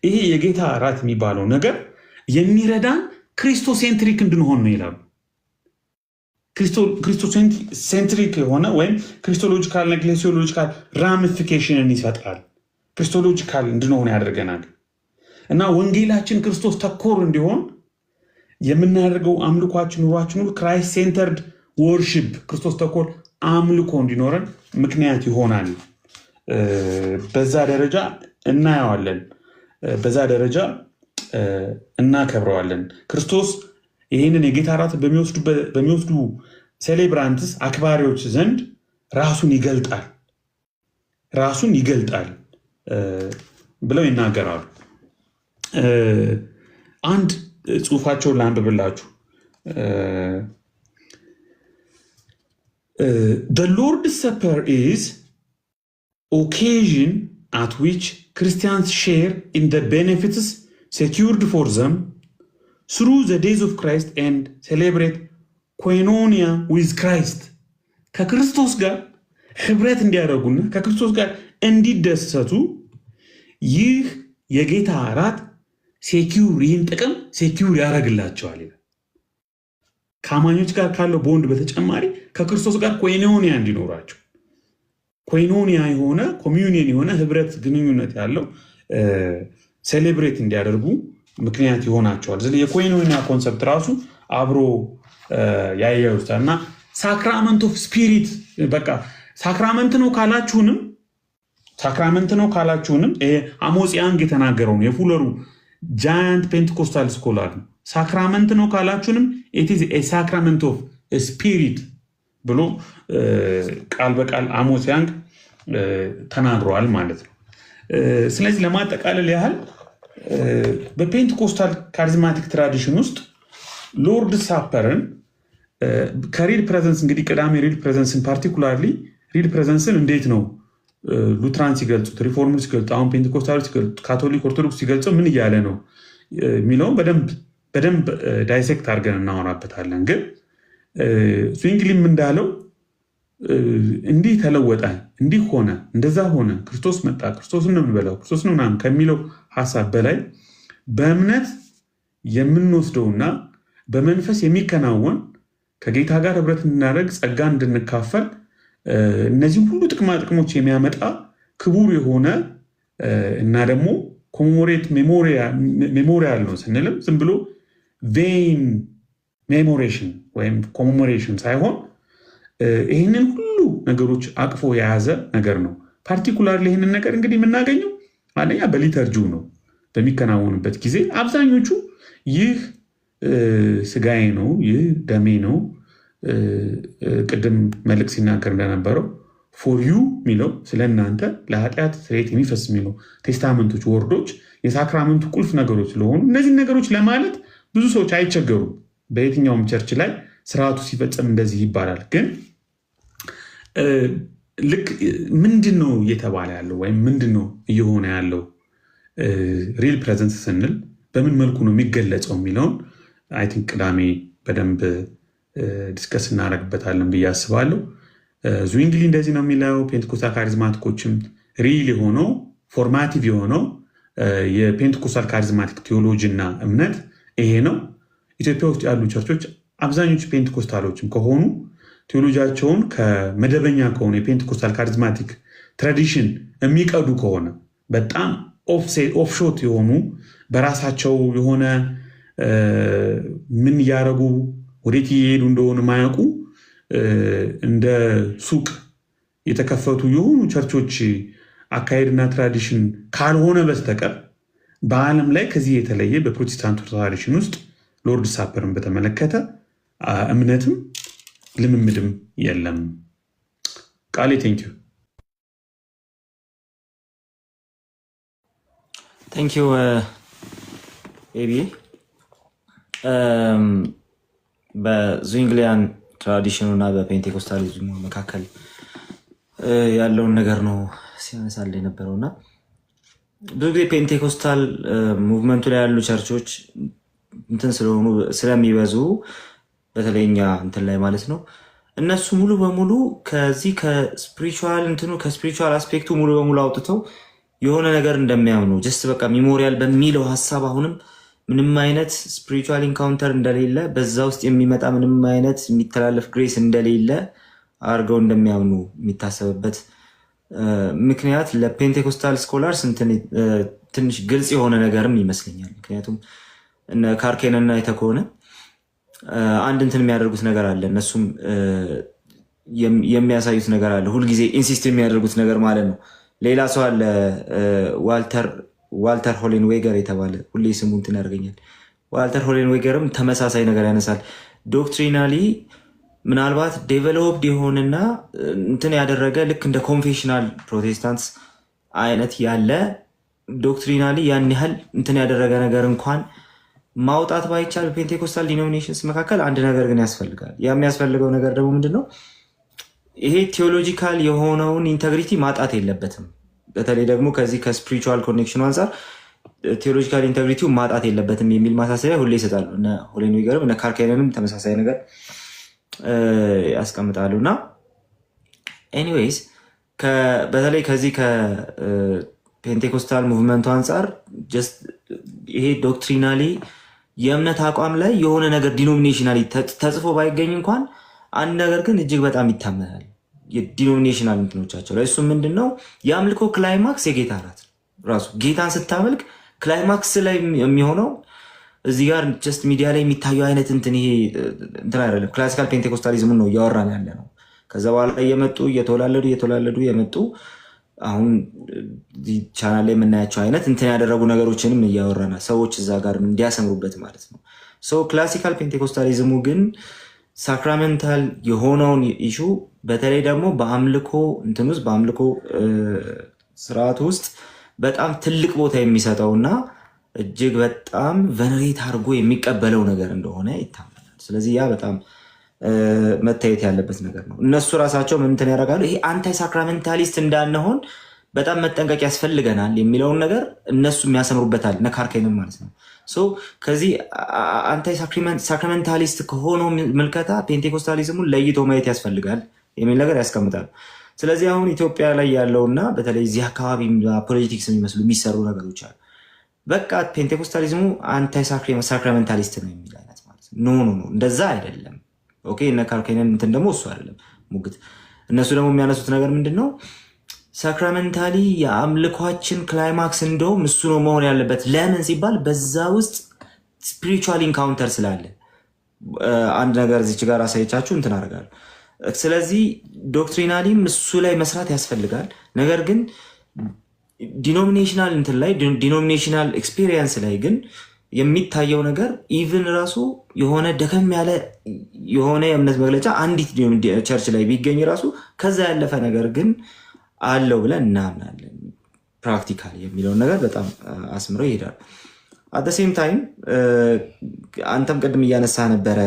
ይሄ የጌታ እራት የሚባለው ነገር የሚረዳን ክሪስቶሴንትሪክ እንድንሆን ነው ይላሉ። ክሪስቶሴንትሪክ የሆነ ወይም ክሪስቶሎጂካል እና ኤክሌሲዮሎጂካል ራሚፊኬሽንን ይሰጣል። ክሪስቶሎጂካል እንድንሆን ያደርገናል እና ወንጌላችን ክርስቶስ ተኮር እንዲሆን የምናደርገው አምልኳችን፣ ኑሯችን ሁሉ ክራይስት ሴንተርድ ወርሺፕ፣ ክርስቶስ ተኮር አምልኮ እንዲኖረን ምክንያት ይሆናል። በዛ ደረጃ እናየዋለን፣ በዛ ደረጃ እናከብረዋለን። ክርስቶስ ይህንን የጌታ እራት በሚወስዱ ሴሌብራንትስ አክባሪዎች ዘንድ ራሱን ይገልጣል ብለው ይናገራሉ። አንድ ጽሁፋቸውን ላንብብላችሁ። The Lord's Supper is occasion at which Christians share in the benefits secured for them through the days of Christ and celebrate koinonia with Christ. ከክርስቶስ ጋር ህብረት እንዲያደርጉና ከክርስቶስ ጋር እንዲደሰቱ ይህ የጌታ እራት ሴኪዩር ይህን ጥቅም ሴኪዩር ያደርግላቸዋል። ከአማኞች ጋር ካለው ቦንድ በተጨማሪ ከክርስቶስ ጋር ኮይኖኒያ እንዲኖራቸው ኮይኖኒያ የሆነ ኮሚዩኒየን የሆነ ህብረት ግንኙነት ያለው ሴሌብሬት እንዲያደርጉ ምክንያት ይሆናቸዋል። ስለዚህ የኮይኖኒያ ኮንሰፕት ራሱ አብሮ ያያዩታል እና ሳክራመንት ኦፍ ስፒሪት በቃ ሳክራመንት ነው ካላችሁንም አሞጽ ያንግ የተናገረው ነው የፉለሩ ጃያንት ፔንቴኮስታል ስኮላር ነው። ሳክራመንት ነው ካላችሁንም ኢት ኢዝ ኤ ሳክራመንት ኦፍ ስፒሪት ብሎ ቃል በቃል አሞጽ ያንግ ተናግሯል ማለት ነው። ስለዚህ ለማጠቃለል ያህል በፔንቴኮስታል ካሪዝማቲክ ትራዲሽን ውስጥ ሎርድ ሳፐርን ከሪል ፕሬዘንስ እንግዲህ ቅዳሜ ሪል ፕሬዘንስን ፓርቲኩላርሊ ሪል ፕሬዘንስን እንዴት ነው ሉትራን ሲገልጹት፣ ሪፎርመር ሲገልጹት፣ አሁን ፔንቴኮስታሎች ሲገልጹት፣ ካቶሊክ ኦርቶዶክስ ሲገልጸው ምን እያለ ነው የሚለውን በደንብ ዳይሴክት አድርገን እናወራበታለን። ግን ስዊንግሊም እንዳለው እንዲህ ተለወጠ፣ እንዲህ ሆነ፣ እንደዛ ሆነ፣ ክርስቶስ መጣ፣ ክርስቶስን ነው የምንበላው፣ ክርስቶስ ነው ምናምን ከሚለው ሀሳብ በላይ በእምነት የምንወስደውና በመንፈስ የሚከናወን ከጌታ ጋር ህብረት እንድናደርግ ጸጋ እንድንካፈል እነዚህ ሁሉ ጥቅማ ጥቅሞች የሚያመጣ ክቡር የሆነ እና ደግሞ ኮሜሞሬት ሜሞሪያል ነው ስንልም ዝም ብሎ ቬይን ሜሞሬሽን ወይም ኮሜሞሬሽን ሳይሆን ይህንን ሁሉ ነገሮች አቅፎ የያዘ ነገር ነው። ፓርቲኩላር ይህንን ነገር እንግዲህ የምናገኘው አንደኛ በሊተርጂው ነው። በሚከናወንበት ጊዜ አብዛኞቹ ይህ ስጋዬ ነው፣ ይህ ደሜ ነው፣ ቅድም መልእክት ሲናገር እንደነበረው ፎር ዩ የሚለው ስለ እናንተ ለኃጢአት ስርየት የሚፈስ የሚለው ቴስታመንቶች፣ ወርዶች የሳክራመንቱ ቁልፍ ነገሮች ስለሆኑ እነዚህ ነገሮች ለማለት ብዙ ሰዎች አይቸገሩም። በየትኛውም ቸርች ላይ ስርዓቱ ሲፈጸም እንደዚህ ይባላል። ግን ልክ ምንድን ነው እየተባለ ያለው ወይም ምንድን ነው እየሆነ ያለው ሪል ፕሬዘንስ ስንል በምን መልኩ ነው የሚገለጸው የሚለውን አይ ቲንክ ቅዳሜ በደንብ ዲስከስ እናደርግበታለን ብዬ አስባለሁ። ዙዊንግሊ እንደዚህ ነው የሚለው። ፔንቴኮስታል ካሪዝማቲኮችም ሪል የሆነው ፎርማቲቭ የሆነው የፔንቴኮስታል ካሪዝማቲክ ቴዎሎጂ እና እምነት ይሄ ነው። ኢትዮጵያ ውስጥ ያሉ ቸርቾች አብዛኞቹ ፔንቴኮስታሎችም ከሆኑ ቴዎሎጂያቸውን ከመደበኛ ከሆነ የፔንቴኮስታል ካሪዝማቲክ ትራዲሽን የሚቀዱ ከሆነ በጣም ኦፍሾት የሆኑ በራሳቸው የሆነ ምን እያደረጉ ወዴት እየሄዱ እንደሆነ ማያውቁ እንደ ሱቅ የተከፈቱ የሆኑ ቸርቾች አካሄድና ትራዲሽን ካልሆነ በስተቀር በዓለም ላይ ከዚህ የተለየ በፕሮቴስታንቱ ትራዲሽን ውስጥ ሎርድ ሳፐርን በተመለከተ እምነትም ልምምድም የለም። ቃሌ ቴንኪዩ ኤቢ። በዙዊንግሊያን ትራዲሽኑ እና በፔንቴኮስታሊዝሙ መካከል ያለውን ነገር ነው ሲያነሳል የነበረው እና ብዙ ጊዜ ፔንቴኮስታል ሙቭመንቱ ላይ ያሉ ቸርቾች እንትን ስለሆኑ ስለሚበዙ በተለይኛ እንትን ላይ ማለት ነው እነሱ ሙሉ በሙሉ ከዚህ ከስፒሪቹዋል እንትኑ ከስፒሪቹዋል አስፔክቱ ሙሉ በሙሉ አውጥተው የሆነ ነገር እንደሚያምኑ ጀስት በቃ ሚሞሪያል በሚለው ሀሳብ አሁንም ምንም አይነት ስፒሪቹዋል ኢንካውንተር እንደሌለ በዛ ውስጥ የሚመጣ ምንም አይነት የሚተላለፍ ግሬስ እንደሌለ አድርገው እንደሚያምኑ የሚታሰብበት ምክንያት ለፔንቴኮስታል ስኮላርስ ትንሽ ግልጽ የሆነ ነገርም ይመስለኛል። ምክንያቱም ካርኬንና የተከሆነ አንድ እንትን የሚያደርጉት ነገር አለ፣ እነሱም የሚያሳዩት ነገር አለ፣ ሁልጊዜ ኢንሲስት የሚያደርጉት ነገር ማለት ነው። ሌላ ሰው አለ ዋልተር ሆሌንዌገር የተባለ ሁሌ ስሙ እንትን ያደርገኛል። ዋልተር ሆሌንዌገርም ተመሳሳይ ነገር ያነሳል። ዶክትሪናሊ ምናልባት ዴቨሎፕድ የሆነና እንትን ያደረገ ልክ እንደ ኮንፌሽናል ፕሮቴስታንትስ አይነት ያለ ዶክትሪናሊ ያን ያህል እንትን ያደረገ ነገር እንኳን ማውጣት ባይቻል ፔንቴኮስታል ዲኖሚኔሽንስ መካከል አንድ ነገር ግን ያስፈልጋል። ያ የሚያስፈልገው ነገር ደግሞ ምንድነው? ይሄ ቴዎሎጂካል የሆነውን ኢንተግሪቲ ማጣት የለበትም። በተለይ ደግሞ ከዚህ ከስፒሪቹዋል ኮኔክሽኑ አንጻር ቴዎሎጂካል ኢንተግሪቲው ማጣት የለበትም የሚል ማሳሰቢያ ሁሌ ይሰጣሉ። እነ ሆሌንዊገርም እነ ካርካይነንም ተመሳሳይ ነገር ያስቀምጣሉ። እና ኤኒዌይስ በተለይ ከዚህ ከፔንቴኮስታል ሙቭመንቱ አንጻር ጀስት ይሄ ዶክትሪናሊ የእምነት አቋም ላይ የሆነ ነገር ዲኖሚኔሽናሊ ተጽፎ ባይገኝ እንኳን አንድ ነገር ግን እጅግ በጣም ይታመናል የዲኖሚኔሽናል እንትኖቻቸው ላይ። እሱ ምንድን ነው? የአምልኮ ክላይማክስ የጌታ እራት ራሱ ጌታን ስታመልክ ክላይማክስ ላይ የሚሆነው እዚህ ጋር ጀስት ሚዲያ ላይ የሚታየው አይነት እንትን ይሄ እንትን አይደለም። ክላሲካል ፔንቴኮስታሊዝም ነው እያወራን ያለ ነው። ከዛ በኋላ እየመጡ እየተወላለዱ የመጡ አሁን ቻናል ላይ የምናያቸው አይነት እንትን ያደረጉ ነገሮችንም እያወራና ሰዎች እዛ ጋር እንዲያሰምሩበት ማለት ነው። ክላሲካል ፔንቴኮስታሊዝሙ ግን ሳክራሜንታል የሆነውን ኢሹ በተለይ ደግሞ በአምልኮ እንትን ውስጥ በአምልኮ ስርዓት ውስጥ በጣም ትልቅ ቦታ የሚሰጠውና እጅግ በጣም ቨነሬት አድርጎ የሚቀበለው ነገር እንደሆነ ይታመናል። ስለዚህ ያ በጣም መታየት ያለበት ነገር ነው። እነሱ ራሳቸው ምንትን ያደርጋሉ? ይሄ አንታይ ሳክራሜንታሊስት እንዳንሆን በጣም መጠንቀቅ ያስፈልገናል የሚለውን ነገር እነሱ የሚያሰምሩበታል። ነካርካይንም ማለት ነው። ከዚህ አንታይ ሳክራሜንታሊስት ከሆነው ምልከታ ፔንቴኮስታሊዝሙን ለይቶ ማየት ያስፈልጋል የሚል ነገር ያስቀምጣል። ስለዚህ አሁን ኢትዮጵያ ላይ ያለውና በተለይ እዚህ አካባቢ ፖለቲክስ የሚመስሉ የሚሰሩ ነገሮች አሉ። በቃ ፔንቴኮስታሊዝሙ አንታይ ሳክራሜንታሊስት ነው የሚል አይነት ማለት ነው። ኖ እንደዛ አይደለም። ኦኬ እነ ካርካይነን እንትን ደግሞ እሱ አይደለም ሙግት። እነሱ ደግሞ የሚያነሱት ነገር ምንድን ነው? ሳክራሜንታሊ የአምልኳችን ክላይማክስ እንደውም እሱ ነው መሆን ያለበት። ለምን ሲባል በዛ ውስጥ ስፒሪቹዋል ኢንካውንተር ስላለ። አንድ ነገር እዚች ጋር አሳይቻችሁ እንትን አደርጋለሁ። ስለዚህ ዶክትሪናሊም እሱ ላይ መስራት ያስፈልጋል። ነገር ግን ዲኖሚኔሽናል እንትን ላይ ዲኖሚኔሽናል ኤክስፒሪየንስ ላይ ግን የሚታየው ነገር ኢቭን ራሱ የሆነ ደከም ያለ የሆነ የእምነት መግለጫ አንዲት ቸርች ላይ ቢገኝ ራሱ ከዛ ያለፈ ነገር ግን አለው ብለን እናምናለን። ፕራክቲካል የሚለውን ነገር በጣም አስምረው ይሄዳል። አት ዘ ሴም ታይም አንተም ቅድም እያነሳ ነበረ።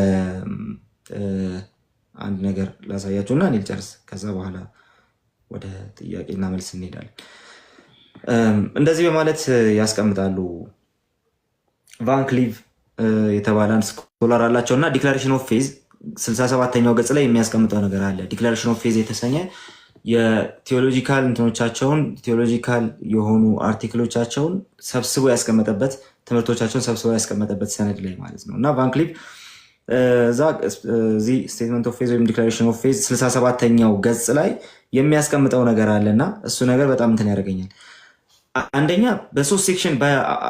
አንድ ነገር ላሳያችሁና እኔ ልጨርስ፣ ከዛ በኋላ ወደ ጥያቄና መልስ እንሄዳለን። እንደዚህ በማለት ያስቀምጣሉ። ቫን ክሊቭ የተባለ አንድ ስኮላር አላቸው እና ዲክላሬሽን ኦፍ ፌዝ 67ኛው ገጽ ላይ የሚያስቀምጠው ነገር አለ። ዲክላሬሽን ኦፍ ፌዝ የተሰኘ የቴዎሎጂካል እንትኖቻቸውን ቴዎሎጂካል የሆኑ አርቲክሎቻቸውን ሰብስቦ ያስቀመጠበት ትምህርቶቻቸውን ሰብስቦ ያስቀመጠበት ሰነድ ላይ ማለት ነው። እና ቫን ክሊቭ እዚህ ስቴትመንት ኦፍ ፌዝ ወይም ዲክላሬሽን ኦፍ ፌዝ 67ኛው ገጽ ላይ የሚያስቀምጠው ነገር አለና እሱ ነገር በጣም እንትን ያደርገኛል። አንደኛ በሶስት ሴክሽን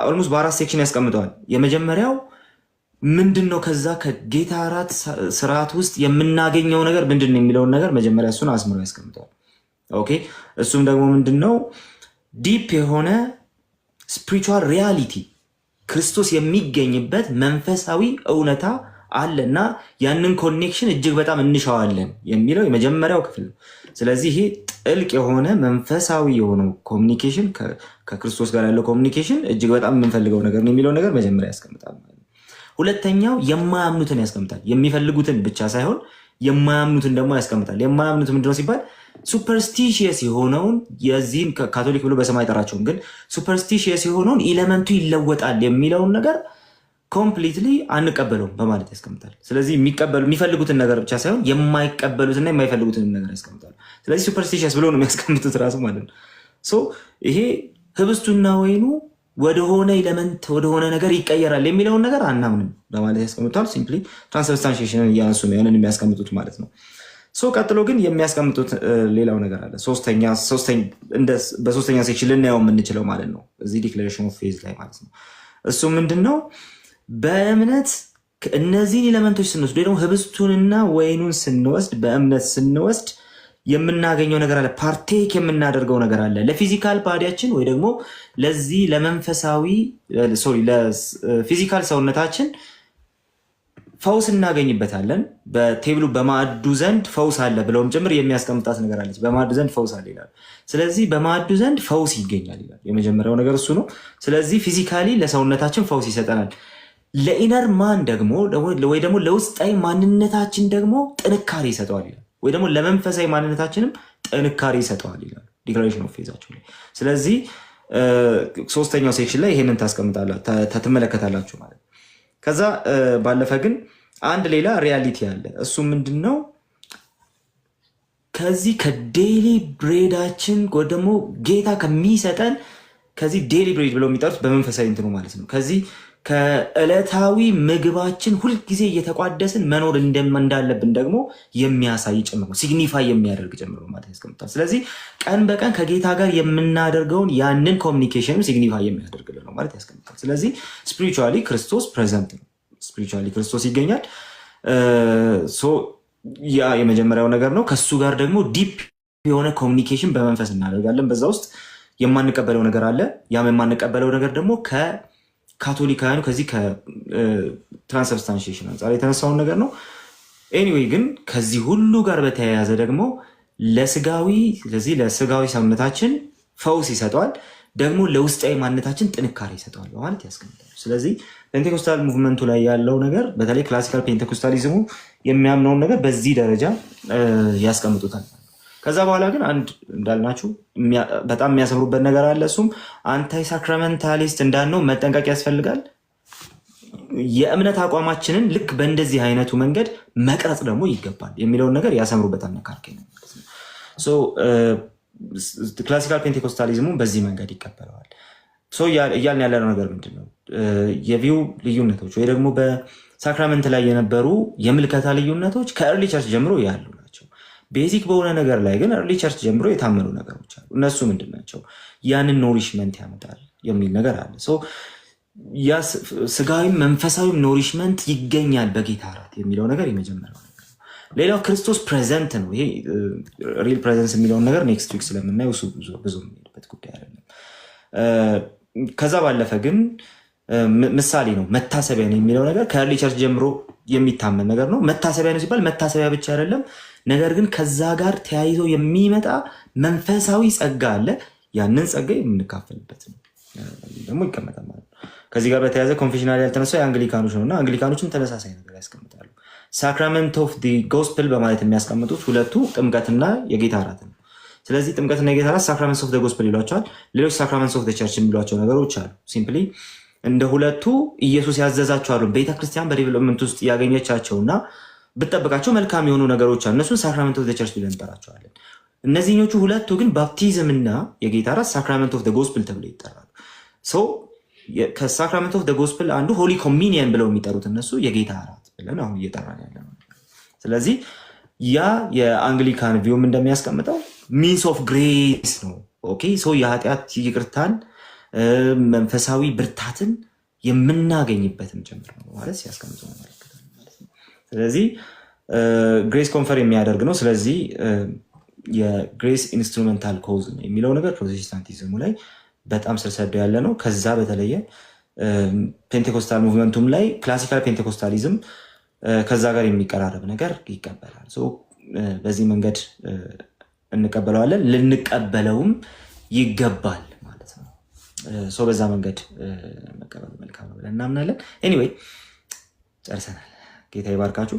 ኦልሞስት በአራት ሴክሽን ያስቀምጠዋል። የመጀመሪያው ምንድን ነው ከዛ ከጌታ እራት ስርዓት ውስጥ የምናገኘው ነገር ምንድን ነው የሚለውን ነገር መጀመሪያ እሱን አስምሮ ያስቀምጠዋል። ኦኬ እሱም ደግሞ ምንድን ነው ዲፕ የሆነ ስፒሪቹዋል ሪያሊቲ ክርስቶስ የሚገኝበት መንፈሳዊ እውነታ አለና ያንን ኮኔክሽን እጅግ በጣም እንሻዋለን የሚለው የመጀመሪያው ክፍል ነው። ስለዚህ ይሄ ጥልቅ የሆነ መንፈሳዊ የሆነው ኮሚኒኬሽን ከክርስቶስ ጋር ያለው ኮሚኒኬሽን እጅግ በጣም የምንፈልገው ነገር ነው የሚለው ነገር መጀመሪያ ያስቀምጣል። ሁለተኛው የማያምኑትን ያስቀምጣል። የሚፈልጉትን ብቻ ሳይሆን የማያምኑትን ደግሞ ያስቀምጣል። የማያምኑት ምንድነው ሲባል ሱፐርስቲሽየስ የሆነውን የዚህን ካቶሊክ ብሎ በሰማይ ጠራቸውም፣ ግን ሱፐርስቲሽየስ የሆነውን ኢለመንቱ ይለወጣል የሚለውን ነገር ኮምፕሊትሊ አንቀበለውም በማለት ያስቀምጣል። ስለዚህ የሚፈልጉትን ነገር ብቻ ሳይሆን የማይቀበሉትና የማይፈልጉትን ነገር ያስቀምጣል። ስለዚህ ሱፐርስቲሽየስ ብሎ ነው የሚያስቀምጡት ራሱ ማለት ነው። ይሄ ህብስቱና ወይኑ ወደሆነ ኢለመንት ወደሆነ ነገር ይቀየራል የሚለውን ነገር አናምንም በማለት ያስቀምጧል። ሲምፕሊ ትራንስብስታንሺዬሽንን እያነሱ ነው ያንን የሚያስቀምጡት ማለት ነው። ቀጥሎ ግን የሚያስቀምጡት ሌላው ነገር አለ። በሶስተኛ ሴክሽን ልናየው የምንችለው ማለት ነው እዚህ ዲክላሬሽን ኦፍ ፌዝ ላይ ማለት ነው። እሱ ምንድን ነው? በእምነት እነዚህን ኤሌመንቶች ስንወስድ ወይ ደግሞ ህብስቱንና ወይኑን ስንወስድ በእምነት ስንወስድ የምናገኘው ነገር አለ። ፓርቴክ የምናደርገው ነገር አለ። ለፊዚካል ባዲያችን ወይ ደግሞ ለዚህ ለፊዚካል ሰውነታችን ፈውስ እናገኝበታለን። በቴብሉ በማዕዱ ዘንድ ፈውስ አለ ብለውም ጭምር የሚያስቀምጣት ነገር አለች። በማዕዱ ዘንድ ፈውስ አለ ይላል። ስለዚህ በማዕዱ ዘንድ ፈውስ ይገኛል ይላል። የመጀመሪያው ነገር እሱ ነው። ስለዚህ ፊዚካሊ ለሰውነታችን ፈውስ ይሰጠናል። ለኢነር ማን ደግሞ ወይ ደግሞ ለውስጣዊ ማንነታችን ደግሞ ጥንካሬ ይሰጠዋል ይላል። ወይ ደግሞ ለመንፈሳዊ ማንነታችንም ጥንካሬ ይሰጠዋል ይላል ዲክላሬሽን ኦፍ ፌዛቸው ላይ። ስለዚህ ሶስተኛው ሴክሽን ላይ ይሄንን ትመለከታላችሁ ማለት ነው። ከዛ ባለፈ ግን አንድ ሌላ ሪያሊቲ አለ። እሱ ምንድን ነው? ከዚህ ከዴይሊ ብሬዳችን ወይ ደግሞ ጌታ ከሚሰጠን ከዚህ ዴይሊ ብሬድ ብለው የሚጠሩት በመንፈሳዊ እንትኑ ማለት ነው። ከዚህ ከዕለታዊ ምግባችን ሁልጊዜ እየተቋደስን መኖር እንዳለብን ደግሞ የሚያሳይ ጭምር ነው፣ ሲግኒፋይ የሚያደርግ ጭምር ነው ማለት ያስቀምጣል። ስለዚህ ቀን በቀን ከጌታ ጋር የምናደርገውን ያንን ኮሚኒኬሽን ሲግኒፋይ የሚያደርግልን ነው ማለት ያስቀምጣል። ስለዚህ ስፒሪቹዋሊ ክርስቶስ ፕሬዘንት ነው፣ ስፒሪቹዋሊ ክርስቶስ ይገኛል። ያ የመጀመሪያው ነገር ነው። ከሱ ጋር ደግሞ ዲፕ የሆነ ኮሚኒኬሽን በመንፈስ እናደርጋለን። በዛ ውስጥ የማንቀበለው ነገር አለ። ያም የማንቀበለው ነገር ደግሞ ከካቶሊካውያኑ ከዚህ ከትራንስብስታንሺዬሽን አንጻር የተነሳውን ነገር ነው። ኤኒዌይ ግን ከዚህ ሁሉ ጋር በተያያዘ ደግሞ ለስጋዊ ሰውነታችን ፈውስ ይሰጠዋል፣ ደግሞ ለውስጣዊ ማንነታችን ጥንካሬ ይሰጠዋል በማለት ያስቀምጣል። ስለዚህ ፔንቴኮስታል ሙቭመንቱ ላይ ያለው ነገር በተለይ ክላሲካል ፔንቴኮስታሊዝሙ የሚያምነውን ነገር በዚህ ደረጃ ያስቀምጡታል። ከዛ በኋላ ግን አንድ እንዳልናችሁ በጣም የሚያሰምሩበት ነገር አለ። እሱም አንታይ ሳክራመንታሊስት እንዳንነው መጠንቀቅ ያስፈልጋል። የእምነት አቋማችንን ልክ በእንደዚህ አይነቱ መንገድ መቅረጽ ደግሞ ይገባል የሚለውን ነገር ያሰምሩበታል። ነካርኬ ነው ክላሲካል ፔንቴኮስታሊዝሙ በዚህ መንገድ ይቀበለዋል። እያልን ያለነው ነገር ምንድን ነው? የቪው ልዩነቶች ወይ ደግሞ በሳክራመንት ላይ የነበሩ የምልከታ ልዩነቶች ከእርሊ ቸርች ጀምሮ ያሉ ናቸው። ቤዚክ በሆነ ነገር ላይ ግን እርሊ ቸርች ጀምሮ የታመኑ ነገሮች አሉ። እነሱ ምንድን ናቸው? ያንን ኖሪሽመንት ያመጣል የሚል ነገር አለ። ስጋዊም መንፈሳዊም ኖሪሽመንት ይገኛል በጌታ እራት የሚለው ነገር የመጀመሪያው ነገር ነው። ሌላው ክርስቶስ ፕሬዘንት ነው። ይሄ ሪል ፕሬዘንስ የሚለውን ነገር ኔክስት ዊክ ስለምናየው ብዙ የምንሄድበት ጉዳይ አይደለም። ከዛ ባለፈ ግን ምሳሌ ነው፣ መታሰቢያ ነው የሚለው ነገር ከእርሊ ቸርች ጀምሮ የሚታመን ነገር ነው። መታሰቢያ ነው ሲባል መታሰቢያ ብቻ አይደለም፣ ነገር ግን ከዛ ጋር ተያይዞ የሚመጣ መንፈሳዊ ጸጋ አለ። ያንን ጸጋ የምንካፈልበት ነው ደግሞ ይቀመጣል ማለት ነው። ከዚህ ጋር በተያያዘ ኮንፌሽናል ያልተነሳው የአንግሊካኖች ነው እና አንግሊካኖችም ተመሳሳይ ነገር ያስቀምጣሉ። ሳክራመንት ኦፍ ዲ ጎስፕል በማለት የሚያስቀምጡት ሁለቱ ጥምቀትና የጌታ እራት ነው። ስለዚህ ጥምቀትና የጌታ እራት ሳክራመንትስ ኦፍ ደ ጎስፕል ይሏቸዋል። ሌሎች ሳክራመንትስ ኦፍ ደ ቸርች የሚሏቸው ነገሮች አሉ። ሲምፕሊ እንደ ሁለቱ ኢየሱስ ያዘዛቸው አሉ። ቤተክርስቲያን በዴቨሎፕመንት ውስጥ ያገኘቻቸውና ብትጠብቃቸው መልካም የሆኑ ነገሮች አሉ። እነሱን ሳክራመንት ኦፍ ደ ቸርች ብለን እንጠራቸዋለን። እነዚህኞቹ ሁለቱ ግን ባፕቲዝምና የጌታ እራት ሳክራመንት ኦፍ ደ ጎስፕል ተብለው ይጠራሉ። ከሳክራመንት ኦፍ ደ ጎስፕል አንዱ ሆሊ ኮሚኒየን ብለው የሚጠሩት እነሱ የጌታ እራት ብለን አሁን እየጠራን ያለ ነው። ስለዚህ ያ የአንግሊካን ቪውም እንደሚያስቀምጠው ሚንስ ኦፍ ግሬስ ነው። ኦኬ የኃጢአት ይቅርታን መንፈሳዊ ብርታትን የምናገኝበትም ጭምር ነው ማለት ሲያስቀምጡ ነው ማለት ነው። ስለዚህ ግሬስ ኮንፈር የሚያደርግ ነው። ስለዚህ የግሬስ ኢንስትሩሜንታል ኮዝ ነው የሚለው ነገር ፕሮቴስታንቲዝሙ ላይ በጣም ስር ሰዶ ያለ ነው። ከዛ በተለየ ፔንቴኮስታል ሙቭመንቱም ላይ ክላሲካል ፔንቴኮስታሊዝም ከዛ ጋር የሚቀራረብ ነገር ይቀበላል። በዚህ መንገድ እንቀበለዋለን፣ ልንቀበለውም ይገባል ማለት ነው። በዛ መንገድ መቀበሉ መልካም ነው ብለን እናምናለን። ኤኒዌይ ጨርሰናል። ጌታ ይባርካችሁ።